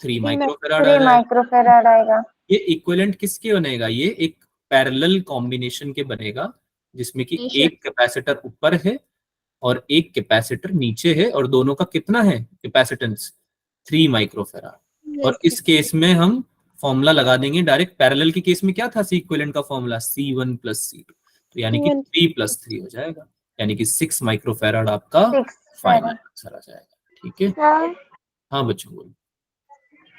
3 माइक्रोफेराड आ 3 जाएगा। माइक्रोफेराड आएगा। ये इक्विवेलेंट किसके बनेगा, ये एक पैरेलल कॉम्बिनेशन के बनेगा, जिसमें कि एक कैपेसिटर ऊपर है और एक कैपेसिटर नीचे है, और दोनों का कितना है कैपेसिटेंस, 3 माइक्रोफेराड। और इस केस में हम फॉर्मूला लगा देंगे डायरेक्ट, पैरेलल के केस में क्या था, सी इक्विवेलेंट का फॉर्मूला C1 + C2, तो यानी कि 3 + 3 हो जाएगा, यानी कि 6 माइक्रोफेराड आपका 6 फाइनल 7। आंसर आ जाएगा, ठीक है। सर हाँ बच्चों बोलो।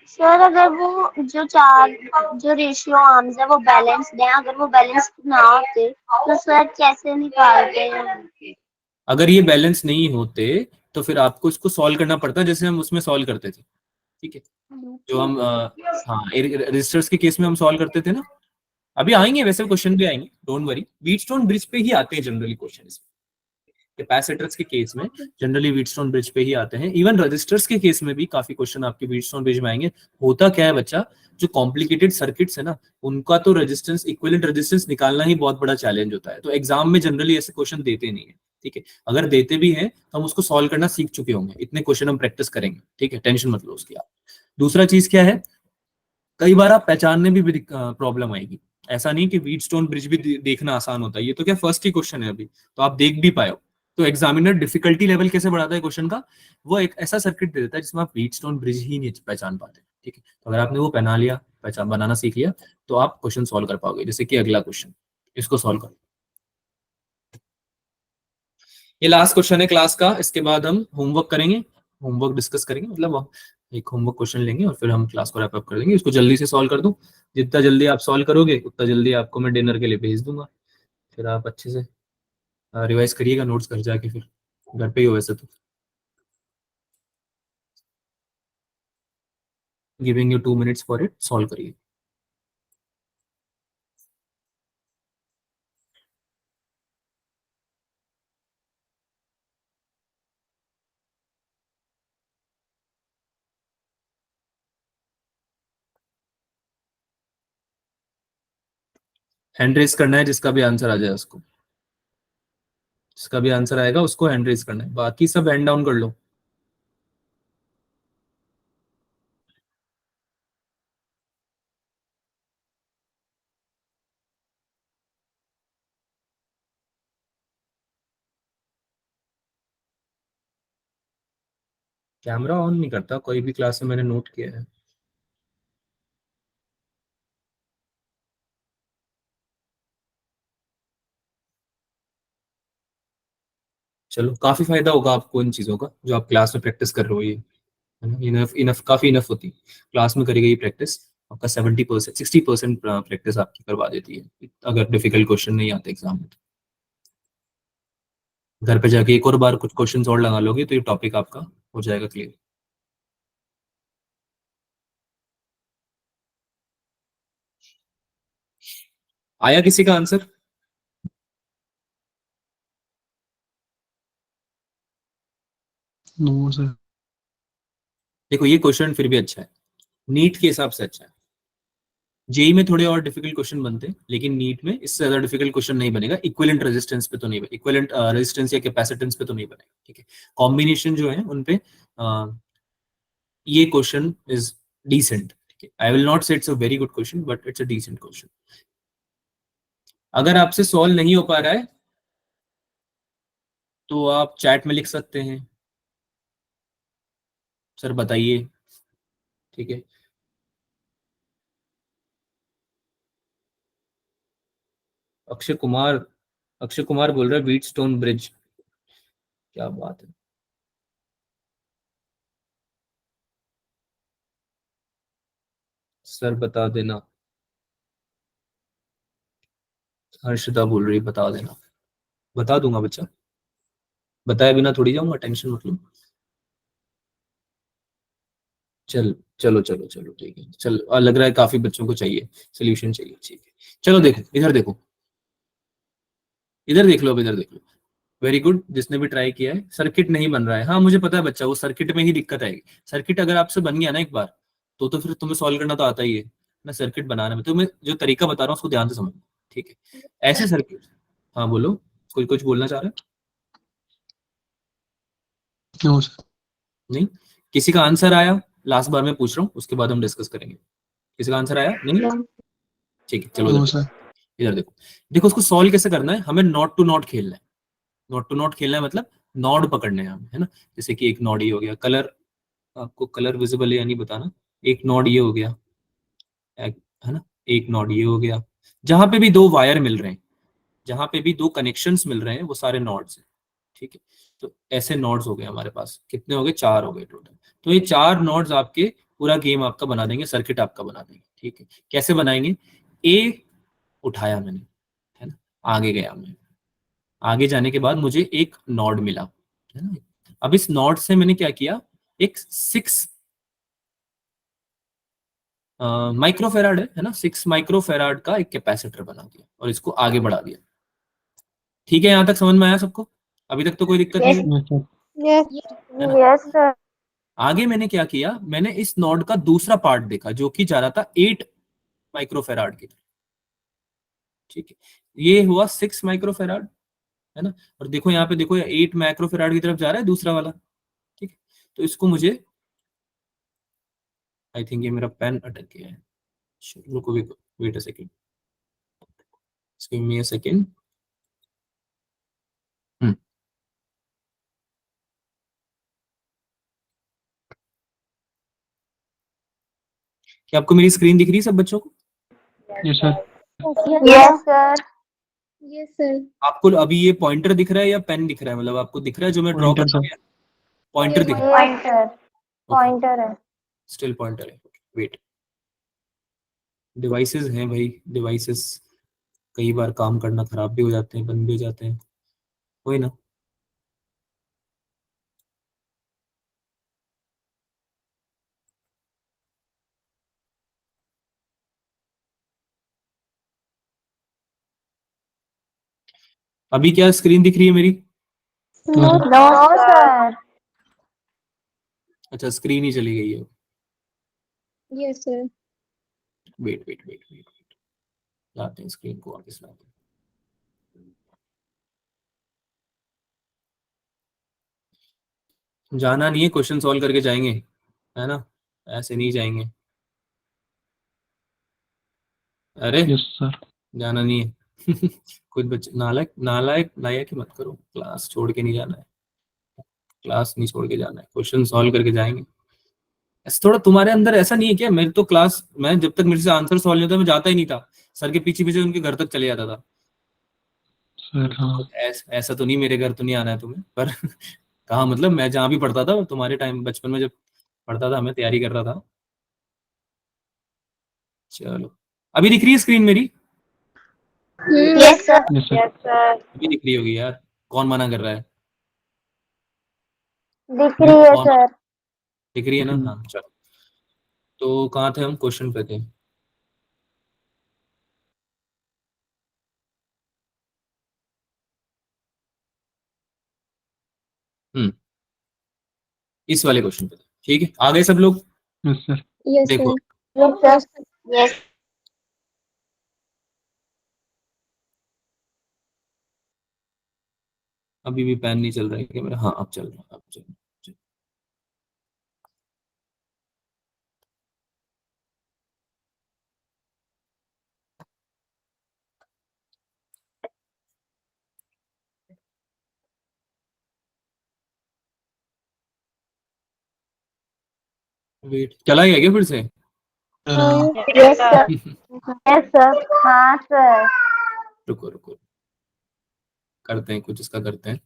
सर अगर वो जो चार जो रेशियो आर्म्स है वो बैलेंस्ड है, अगर वो बैलेंस्ड ना होते तो सर कैसे निकालते हैं? अगर ये बैलेंस नहीं होते तो फिर आपको इसको सॉल्व करना पड़ता, जैसे हम उसमें सॉल्व करते थे, ठीक है, जो हम हाँ रजिस्टर्स के केस में हम सॉल्व करते थे ना। अभी आएंगे वैसे क्वेश्चन भी आएंगे, डोंट वरी, व्हीटस्टोन ब्रिज पे ही आते हैं जनरली क्वेश्चन, कैपेसिटर्स के केस में जनरली व्हीटस्टोन ब्रिज पे ही आते हैं। इवन रजिस्टर्स के केस में भी काफी क्वेश्चन आपके व्हीटस्टोन ब्रिज में आएंगे। होता क्या है बच्चा, जो कॉम्प्लिकेटेड सर्किट्स है ना, उनका तो रेजिस्टेंस, इक्विवेलेंट रेजिस्टेंस निकालना ही बहुत बड़ा चैलेंज होता है, तो एग्जाम में जनरली ऐसे क्वेश्चन देते नहीं है, ठीक है। अगर देते भी हैं तो हम उसको सॉल्व करना सीख चुके होंगे, इतने क्वेश्चन हम प्रैक्टिस करेंगे, ठीक है, टेंशन मत लो उसकी आप। दूसरा चीज क्या है, कई बार आप पहचानने भी प्रॉब्लम आएगी, ऐसा नहीं कि व्हीटस्टोन ब्रिज भी देखना आसान होता है, ये तो क्या फर्स्ट ही क्वेश्चन है अभी, तो आप देख भी पाए हो। तो एग्जामिनर डिफिकल्टी लेवल कैसे बढ़ाता है क्वेश्चन का, वो एक ऐसा सर्किट दे देता है जिसमें आप व्हीटस्टोन ब्रिज ही नहीं पहचान पाते। ठीक है, तो अगर आपने वो पहना लिया, पहचान बनाना सीख लिया, तो आप क्वेश्चन सॉल्व कर पाओगे। जैसे कि अगला क्वेश्चन, इसको सॉल्व करो। ये लास्ट क्वेश्चन है क्लास का, इसके बाद हम होमवर्क करेंगे, होमवर्क डिस्कस करेंगे, मतलब हम एक होमवर्क क्वेश्चन लेंगे और फिर हम क्लास को रैप अप कर देंगे। इसको जल्दी से सॉल्व कर दो, जितना जल्दी आप सॉल्व करोगे उतना जल्दी आपको मैं डिनर के लिए भेज दूंगा, फिर आप अच्छे से रिवाइज करिएगा नोट्स घर जाके, फिर घर पे ही हो वैसे तो। Giving you 2 minutes for it, solve करिए। हैंड रेस करना है, जिसका भी आंसर आ जाए उसको, जिसका भी आंसर आएगा उसको हैंड रेस करना है, बाकी सब हैंड डाउन कर लो। कैमरा ऑन नहीं करता कोई भी क्लास में, मैंने नोट किया है। चलो, काफी फायदा होगा आपको इन चीजों का जो आप क्लास में प्रैक्टिस कर रहे हो, ये है ना, इनफ इनफ काफी इनफ होती है। क्लास में करेगा ये प्रैक्टिस, आपका 70% 60% प्रैक्टिस आपकी करवा देती है, अगर डिफिकल्ट क्वेश्चन नहीं आते एग्जाम में। घर पे जाके एक और बार कुछ क्वेश्चंस और लगा लोगे तो ये टॉपिक आपका हो जाएगा क्लियर। आया किसी का आंसर? No sir. देखो ये क्वेश्चन फिर भी अच्छा है, नीट के हिसाब से अच्छा है। जेई में थोड़े और डिफिकल्ट क्वेश्चन बनते हैं, लेकिन नीट में इससे ज्यादा डिफिकल्ट क्वेश्चन नहीं बनेगा। इक्विवेलेंट रेजिस्टेंस पे तो नहीं बनेगा, इक्विवेलेंट रेजिस्टेंस या कैपेसिटेंस पे तो नहीं बनेगा। ठीक है, कॉम्बिनेशन जो है उनपे ये क्वेश्चन इज डिसेंट। ठीक है, I will not say it's a very good question, but it's a decent question. अगर आपसे सॉल्व नहीं हो पा रहा है तो आप चैट में लिख सकते हैं, सर बताइए। ठीक है, अक्षय कुमार, अक्षय कुमार बोल रहा है व्हीट स्टोन ब्रिज, क्या बात है। सर बता देना, हर्षिता बोल रही है बता देना। बता दूंगा बच्चा, बताए बिना थोड़ी जाऊंगा, टेंशन मत लो। चल चलो चलो चलो ठीक है, चल लग रहा है काफी बच्चों को चाहिए सोल्यूशन चाहिए। ठीक है, चलो देखो इधर देखो, इधर देख लो, अब इधर देख लो। वेरी गुड, जिसने भी ट्राई किया है। सर्किट नहीं बन रहा है, हाँ मुझे पता है बच्चा, वो सर्किट में ही दिक्कत आएगी। सर्किट अगर आपसे बन गया ना एक बार, तो फिर तुम्हें सॉल्व करना तो आता ही है ना। सर्किट बनाने में तुम्हें जो तरीका बता रहा हूँ उसको ध्यान से समझो। ठीक है, ऐसे सर्किट। हाँ बोलो, कोई कुछ बोलना चाह रहा है? No sir. नहीं, किसी का आंसर आया? लास्ट बार मैं पूछ रहा हूँ, उसके बाद हम डिस्कस करेंगे। किसी का आंसर आया नहीं? ठीक है, चलो नो इधर सर। इधर देखो। देखो उसको सॉल्व कैसे करना है, हमें नॉट टू नॉट खेलना है। नॉट टू नॉट खेलना है मतलब नॉड पकड़ने हैं हमें, है ना। जैसे कि एक नॉड ये हो गया, कलर आपको कलर विजिबल है या नहीं बताना। एक नॉड ये हो गया, है ना, एक नॉड ये हो गया। जहां पे भी दो वायर मिल रहे हैं, जहां पे भी दो कनेक्शंस मिल रहे हैं, वो सारे नॉड्स हैं। ठीक है, तो ऐसे नॉड्स हो गए हमारे पास, कितने हो गए? 4 हो गए टोटल। तो ये 4 नॉड्स आपके पूरा गेम आपका बना देंगे, सर्किट आपका बना देंगे। ठीक है, कैसे बनाएंगे? ए उठाया मैंने, है ना, आगे गया मैं, आगे जाने के बाद मुझे एक नॉड मिला, है ना। अब इस नॉड से मैंने क्या किया, एक 6 माइक्रोफेराड है ना, 6 माइक्रोफेराड का एक कैपेसिटर बना दिया और इसको आगे बढ़ा दिया। ठीक है, यहां तक समझ में आया सबको? अभी तक तो कोई दिक्कत नहीं है, यस सर। है ना। Yes sir. आगे मैंने क्या किया, मैंने इस नॉड का दूसरा पार्ट देखा जो कि जा रहा था 8 माइक्रोफेराड की तरफ। ठीक है, ये हुआ 6 माइक्रोफेराड, है ना। और देखो यहाँ पे, देखो 8 माइक्रोफेराड की तरफ जा रहा है दूसरा वाला। ठीक है, तो इसको मुझे, आई थिंक ये मेरा पेन अटक गया है, रुको, wait a second. Give me a second. क्या आपको मेरी स्क्रीन दिख रही है सब बच्चों को? Yes, sir. Yes, sir. Yes sir. आपको अभी ये पॉइंटर दिख रहा है या पेन दिख रहा है? मतलब आपको दिख रहा है जो मैं ड्रॉ कर Pointer, रहा sir. हूँ? पॉइंटर दिख रहा है? Pointer. Pointer है. स्टिल पॉइंटर है। वेट, डिवाइसेस हैं भाई, डिवाइसेस कई बार काम करना खराब भी हो जाते हैं, बंद भी हो जाते हैं, वही ना। अभी क्या स्क्रीन दिख रही है मेरी? No, sir. No, sir. अच्छा, स्क्रीन ही चली गई है। Yes sir. Wait wait wait wait wait, लाते हैं स्क्रीन को वापस लाते हैं। जाना नहीं है, क्वेश्चन सॉल्व करके जाएंगे, है ना, ऐसे नहीं जाएंगे। अरे Yes, sir. जाना नहीं है। कुछ बच्चे नालायक नालायक नायक ही मत करो, क्लास छोड़ के नहीं जाना है, क्लास नहीं छोड़ के जाना है, क्वेश्चन सॉल्व करके जाएंगे। ऐसा थोड़ा तुम्हारे अंदर ऐसा नहीं है क्या? मेरे तो क्लास, मैं जब तक मेरे से आंसर सॉल्व नहीं होता मैं जाता ही नहीं था, सर के पीछे पीछे उनके घर तक चले जाता था। Sir, हाँ. ऐसा तो नहीं मेरे घर तो नहीं आना है तुम्हें, पर कहा मतलब मैं जहाँ भी पढ़ता था तुम्हारे टाइम बचपन में जब पढ़ता था मैं तैयारी कर रहा था। चलो, अभी दिख रही है स्क्रीन मेरी? Yes, sir. Yes, sir. Yes, sir. अभी दिख रही होगी यार, कौन मना कर रहा है? दिख रही है, कौन sir. दिख रही है ना? हाँ चलो, तो कहाँ थे हम? क्वेश्चन पे थे। इस वाले क्वेश्चन पे थे, ठीक है, आ गए सब लोग? Yes, sir. यस देखो, सर। Yes, sir. Yes. अभी भी पेन नहीं चल रहा है क्या मेरा? हाँ अब चल रहा है, अब चल रहा है। वेट, चला गया क्या फिर से? Sir, हाँ. Yes, sir. Yes, sir. हाँ, sir. रुको रुको, करते हैं कुछ इसका, करते हैं।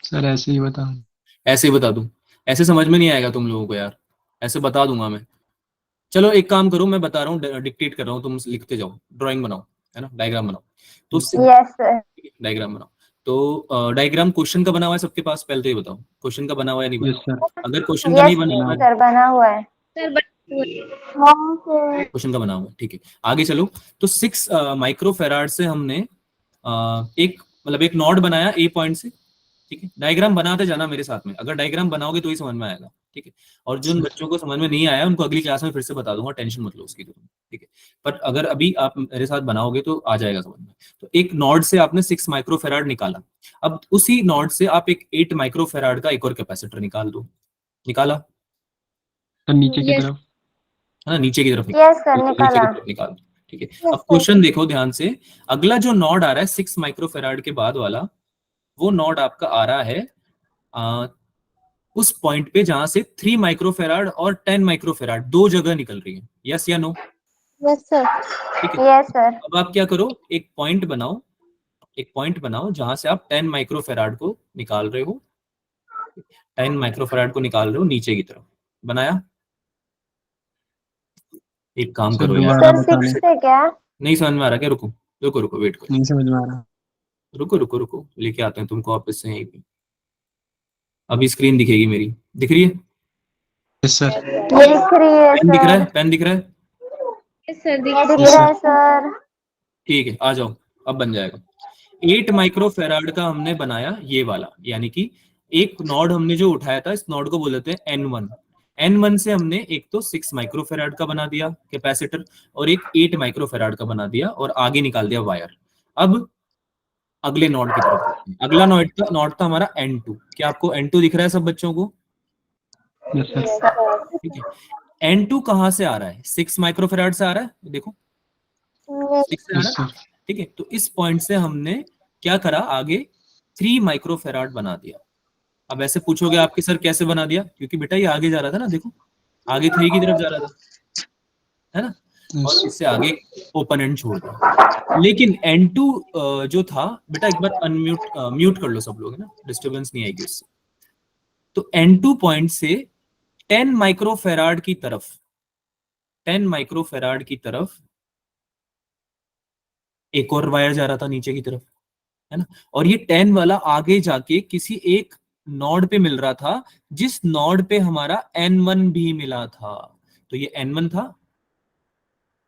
Sir, ऐसे ही बता. ऐसे ही बता दूं? ऐसे समझ में नहीं आएगा तुम लोगों को यार, ऐसे बता दूंगा मैं। चलो एक काम करो, मैं बता रहा हूँ, डिक्टेट कर रहा हूँ, तुम लिखते जाओ, ड्राइंग बनाओ, है ना, डायग्राम बनाओ। तो Yes, sir. डायग्राम बनाओ। तो डायग्राम क्वेश्चन का बना हुआ है सबके पास? पहले तो ये बताओ, क्वेश्चन का बना हुआ है या नहीं बना Yes, sir. हुआ? अगर क्वेश्चन का नहीं Yes, बना हुआ है, sir. बना हुआ है. हाँ, sir. क्वेश्चन का बना हुआ है, ठीक है, आगे चलो। तो 6 माइक्रो फेराड से हमने एक मतलब एक नॉड बनाया ए पॉइंट से, ठीक है। डायग्राम बनाते जाना मेरे साथ में, अगर डायग्राम बनाओगे तो ही समझ में आएगा, ठीक है। और जिन बच्चों को समझ में नहीं आया उनको अगली क्लास में फिर से बता दूंगा, टेंशन मत लो उसकी तो, ठीक है। पर अगर अभी आप मेरे साथ बनाओगे तो आ जाएगा समझ में। तो एक नॉड से आपने 6 माइक्रो फेराड निकाला, अब उसी नॉड से आप एक 8 माइक्रो फेराड का एक और कैपेसिटर निकाल दो। निकाला? Sir, नीचे की Yes. तरफ. है ना, नीचे की तरफ Yes, sir. नीचे निकाला. की तरफ निकाल दो, ठीक है। अब क्वेश्चन देखो ध्यान से, अगला जो नॉड आ रहा है 6 माइक्रो फेराड के बाद वाला, वो नॉड आपका आ रहा है उस पॉइंट पे जहां से 3 माइक्रोफेराड और 10 माइक्रोफेराड दो जगह निकल रही है, यस या नो? Yes sir. ठीक है। Yes, sir. अब आप क्या करो, एक पॉइंट बनाओ, एक पॉइंट बनाओ जहां से आप 10 माइक्रोफेराड को निकाल रहे हो, 10 माइक्रोफेराड को निकाल रहे हो नीचे की तरफ। बनाया? एक काम Sir, करो यार, दोबारा Sir, बता 6 लें. से क्या? नहीं समझ में आ रहा क्या? रुको रुको रुको, वेट करो, नहीं समझ में आ रहा. रुको रुको रुको, लेके आते हैं तुमको वापस से यहीं पे। अभी स्क्रीन दिखेगी मेरी, दिख रही है? Yes, sir. दिख रही है, पेन दिख रहा है? sir. पेन दिख रहा है? Yes sir. दिख Yes, रहा sir. है, sir. ठीक है, आ जाओ, अब बन जाएगा। 8 माइक्रोफेराड का हमने बनाया ये वाला, यानी कि एक नॉड हमने जो उठाया था, इस नॉड को बोल देते हैं N1। N1 से हमने एक तो 6 माइक्रोफेराड का बना दिया कैपेसिटर, और एक 8 माइक्रोफेराड का बना दिया, और आगे निकाल दिया वायर। अब अगले नॉड की तरफ देखते हैं। अगला नॉड था हमारा N2। क्या आपको N2 दिख रहा है सब बच्चों को? Yes, sir. ठीक है। N2 कहाँ से आ रहा है? 6 माइक्रोफेराड से आ रहा है, देखो 6 से आ यस रहा है, सर। ठीक है। तो इस पॉइंट से हमने क्या करा, आगे 3 माइक्रोफेराड बना दिया। अब ऐसे पूछोगे आपके सर कैसे बना दिया, क्योंकि बेटा ये आगे जा रहा था ना, देखो आगे 3 की तरफ जा रहा था, है ना, यस और इससे आगे ओपन एंड छोड़ दिया। लेकिन N2 जो था बेटा, एक बार अनम्यूट म्यूट कर लो सब लोग, है ना, डिस्टरबेंस नहीं आएगी उससे। तो N2 पॉइंट से 10 माइक्रोफेराड की तरफ, 10 माइक्रोफेराड की तरफ एक और वायर जा रहा था नीचे की तरफ, है ना, और ये 10 वाला आगे जाके किसी एक नोड पे मिल रहा था, जिस नोड पे हमारा N1 भी मिला था। तो ये N1 था,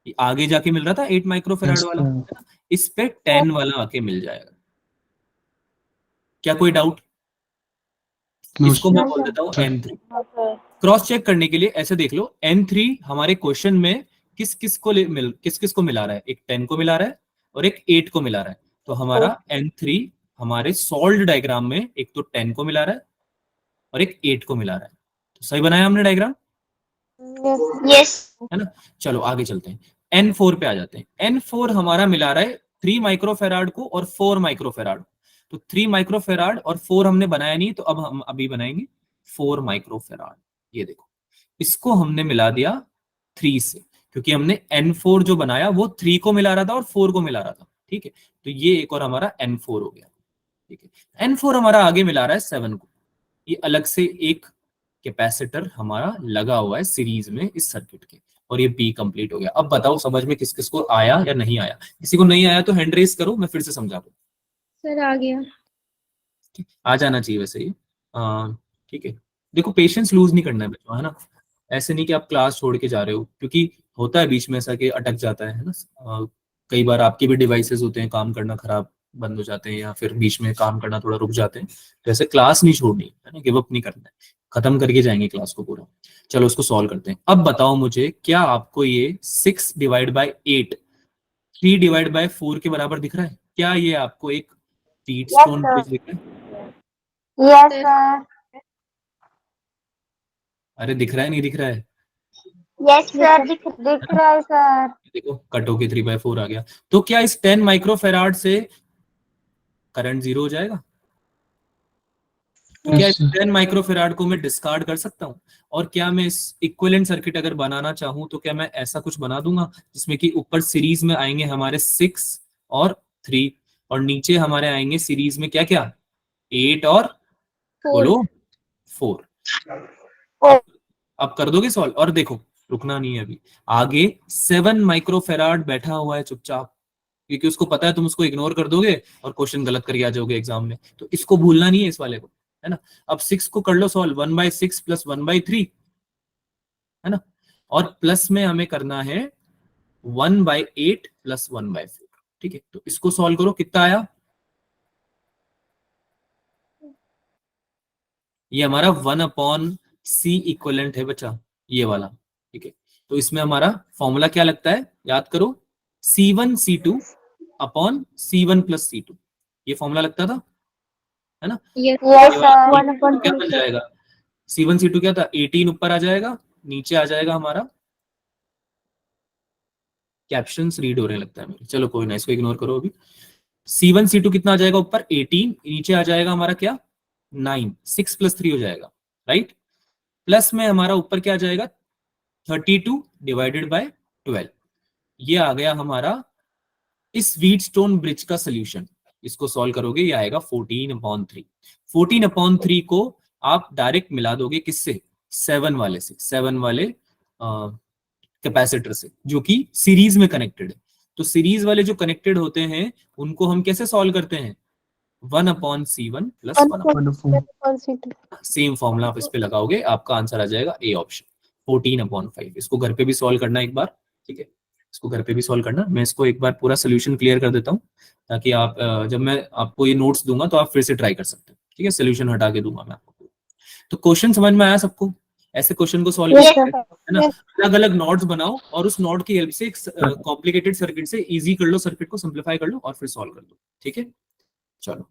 ये आगे जाके मिल रहा था 8 माइक्रोफेराड यस वाला, सर। है ना, इस पे 10 वाला आके मिल जाएगा। क्या कोई डाउट? नो इसको मैं नो बोल देता हूँ sir. N3। Sir. Cross check करने के लिए ऐसे देख लो, N3 हमारे क्वेश्चन में किस किस को मिला रहा है, एक 10 को मिला रहा है और एक 8 को मिला रहा है। तो हमारा N3 हमारे सॉल्व्ड डायग्राम में एक तो 10 को मिला रहा है और एक 8 को मिला रहा है। तो सही बनाया हमने डायग्राम, यस है ना। चलो आगे चलते हैं, N4 पे आ जाते हैं। N4 हमारा मिला रहा है 3 माइक्रोफेराड को और 4 माइक्रोफेराड। तो 3 माइक्रोफेराड और 4 हमने बनाया नहीं, तो अब हम अभी बनाएंगे 4 माइक्रोफेराड। ये देखो, इसको हमने मिला दिया 3 से, क्योंकि हमने N4 जो बनाया वो 3 को मिला रहा था और 4 को मिला रहा था, ठीक है। तो ये एक और हमारा N4 हो गया, ठीक है। N4 हमारा आगे मिला रहा है 7 को। ये अलग से एक कैपेसिटर हमारा लगा हुआ है सीरीज में इस सर्किट के, और ये बी कंप्लीट हो गया। अब बताओ समझ में किस किस को आया या नहीं आया? किसी को नहीं आया तो हैंड रेस करो, मैं फिर से समझा दूं। सर आ गया। आ जाना चाहिए वैसे ही, ठीक है। देखो पेशेंस लूज नहीं करना है बच्चों, है ना। ऐसे नहीं कि आप क्लास छोड़ के जा रहे हो, क्योंकि होता है बीच में ऐसा कि अटक जाता है ना। कई बार आपके भी डिवाइसेस होते हैं, काम करना खराब बंद हो जाते हैं, या फिर बीच में काम करना थोड़ा रुक जाते हैं। तो ऐसे क्लास नहीं छोड़नी है ना, गिव अप नहीं करना है, खत्म करके जाएंगे क्लास को पूरा। चलो उसको सॉल्व करते हैं। अब बताओ मुझे, क्या आपको ये 6/8 3/4 के बराबर दिख रहा है? क्या ये आपको एक tit yes stone sir. Bridge दिख रहा है? Yes sir. अरे दिख रहा है, नहीं दिख रहा है? यस सर दिख दिख रहा है सर। देखो कट होके 3/4 आ गया। तो क्या इस 10 माइक्रोफेराड से करंट जीरो हो जाएगा? तो क्या यस इस सर। 10 माइक्रोफेराड को मैं डिस्कार्ड कर सकता हूँ? और क्या मैं इस इक्विवेलेंट सर्किट अगर बनाना चाहूँ तो क्या मैं ऐसा कुछ बना दूंगा जिसमें कि ऊपर सीरीज में आएंगे हमारे 6 और 3, और नीचे हमारे आएंगे सीरीज में क्या क्या, 8 और बोलो 4। अब अब कर दोगे सॉल्व? और देखो रुकना नहीं है अभी, आगे 7 माइक्रोफेराड बैठा हुआ है चुपचाप, क्योंकि उसको पता है तुम उसको इग्नोर कर दोगे और क्वेश्चन गलत करके आ जाओगे एग्जाम में। तो इसको भूलना नहीं है, इस वाले को, है ना। अब 6 को कर लो सॉल्व, 1/6 प्लस 1/3, है ना, और प्लस में हमें करना है 1/8 प्लस 1/4, ठीक है। तो इसको सॉल्व करो, कितना आया? ये हमारा 1/C इक्वलेंट है बच्चा, ये वाला, ठीक है। तो इसमें हमारा फॉर्मूला क्या लगता है, याद करो, C1 C2 upon C1 plus C2, ये फॉर्मूला लगता था, है ना। यस ये वाला सर। तो क्या बन जाएगा, C1 C2 क्या था, 18 ऊपर आ जाएगा, नीचे आ जाएगा हमारा, कैप्शंस रीड हो रहे लगता है मेरे, चलो कोई ना, इसको इग्नोर करो अभी। C1 C2 कितना आ जाएगा ऊपर 18, नीचे आ जाएगा हमारा क्या 9, 6 प्लस 3 हो जाएगा, राइट। प्लस में हमारा ऊपर क्या आ जाएगा 32/12, ये आ गया हमारा इस व्हीटस्टोन ब्रिज का सोल्यूशन। इसको सॉल्व करोगे ये आएगा 14/3। 14/3 को आप डायरेक्ट मिला दोगे किससे, 7 वाले से, 7 वाले कैपेसिटर से, जो कि सीरीज में कनेक्टेड है। तो सीरीज वाले जो कनेक्टेड होते हैं उनको हम कैसे सॉल्व करते हैं, 1/C1 plus 1। Wonderful. Same formula आप इस पे लगाओगे, आपका आंसर आ जाएगा ए ऑप्शन, 14/5। इसको घर पे भी सॉल्व करना एक बार, ठीक है, इसको घर पे भी सॉल्व करना। मैं इसको एक बार पूरा सोल्यूशन क्लियर कर देता हूँ, ताकि आप जब मैं आपको ये नोट्स दूंगा तो आप फिर से ट्राई कर सकते हो, ठीक है। सोल्यूशन हटा के दूंगा मैं आपको। तो क्वेश्चन समझ में आया सबको? ऐसे क्वेश्चन को सॉल्व यस करना सर। है ना, अलग अलग नोट्स बनाओ और उस नोट की हेल्प से एक कॉम्प्लिकेटेड सर्किट से इजी कर लो, सर्किट को सिंप्लीफाई कर लो और फिर सॉल्व कर दो, ठीक है। चलो,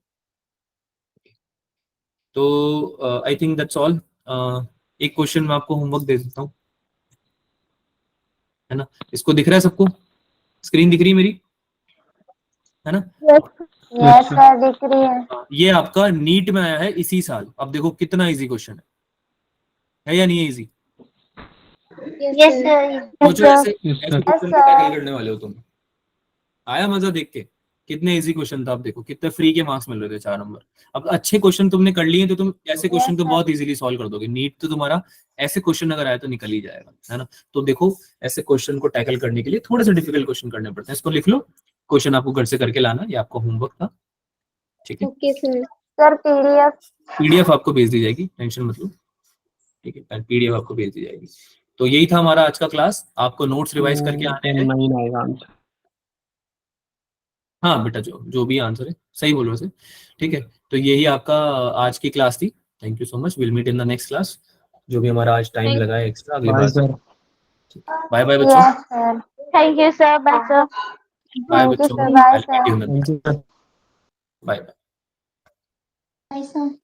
तो आई थिंक दैट्स ऑल। एक क्वेश्चन मैं आपको होमवर्क दे देता हूँ, है ना। इसको दिख रहा है सबको, स्क्रीन दिख रही है मेरी, है ना। यस सर दिख रही है। हाँ, ये आपका नीट में आया है इसी साल। अब देखो कितना इजी क्वेश्चन है या नहीं है इजी। Yes sir. सोचो ऐसे Yes, ऐसे sir. क्वेश्चन को टैकल करने वाले हो तुम। आया मजा देख के, कितने इजी क्वेश्चन था। आप देखो कितने फ्री के मार्क्स मिल रहे थे, 4 नंबर। अब अच्छे क्वेश्चन तुमने कर लिए तो तुम ऐसे क्वेश्चन तो बहुत इजीली सॉल्व कर दोगे। नीट तो तुम्हारा ऐसे क्वेश्चन अगर आया तो निकल ही जाएगा, है ना। तो देखो ऐसे क्वेश्चन को टैकल करने के लिए थोड़े से डिफिकल्ट क्वेश्चन करने पड़ते हैं। इसको लिख लो, क्वेश्चन आपको घर से करके लाना, ये आपका होमवर्क था, ठीक है। Okay sir. Sir PDF PDF आपको भेज दी जाएगी, टेंशन मत लो, ठीक है। पीडीएफ आपको भेज दी जाएगी। तो यही था हमारा आज का क्लास। आपको नोट्स रिवाइज करके आने हैं। 9 आएगा आंसर। हाँ बेटा, जो भी आंसर है सही बोलो वैसे, ठीक है। तो यही आपका आज की क्लास थी। Thank you so much, will meet in the next class. जो भी हमारा आज टाइम लगा है एक्स्ट्रा, अगली बाय बार। सर। बाय बाय बच्चों, yes sir. Thank you sir. Bye sir. Bye thank you बच्चों, sir. Bye thank you sir. Bye bye. Bye sir.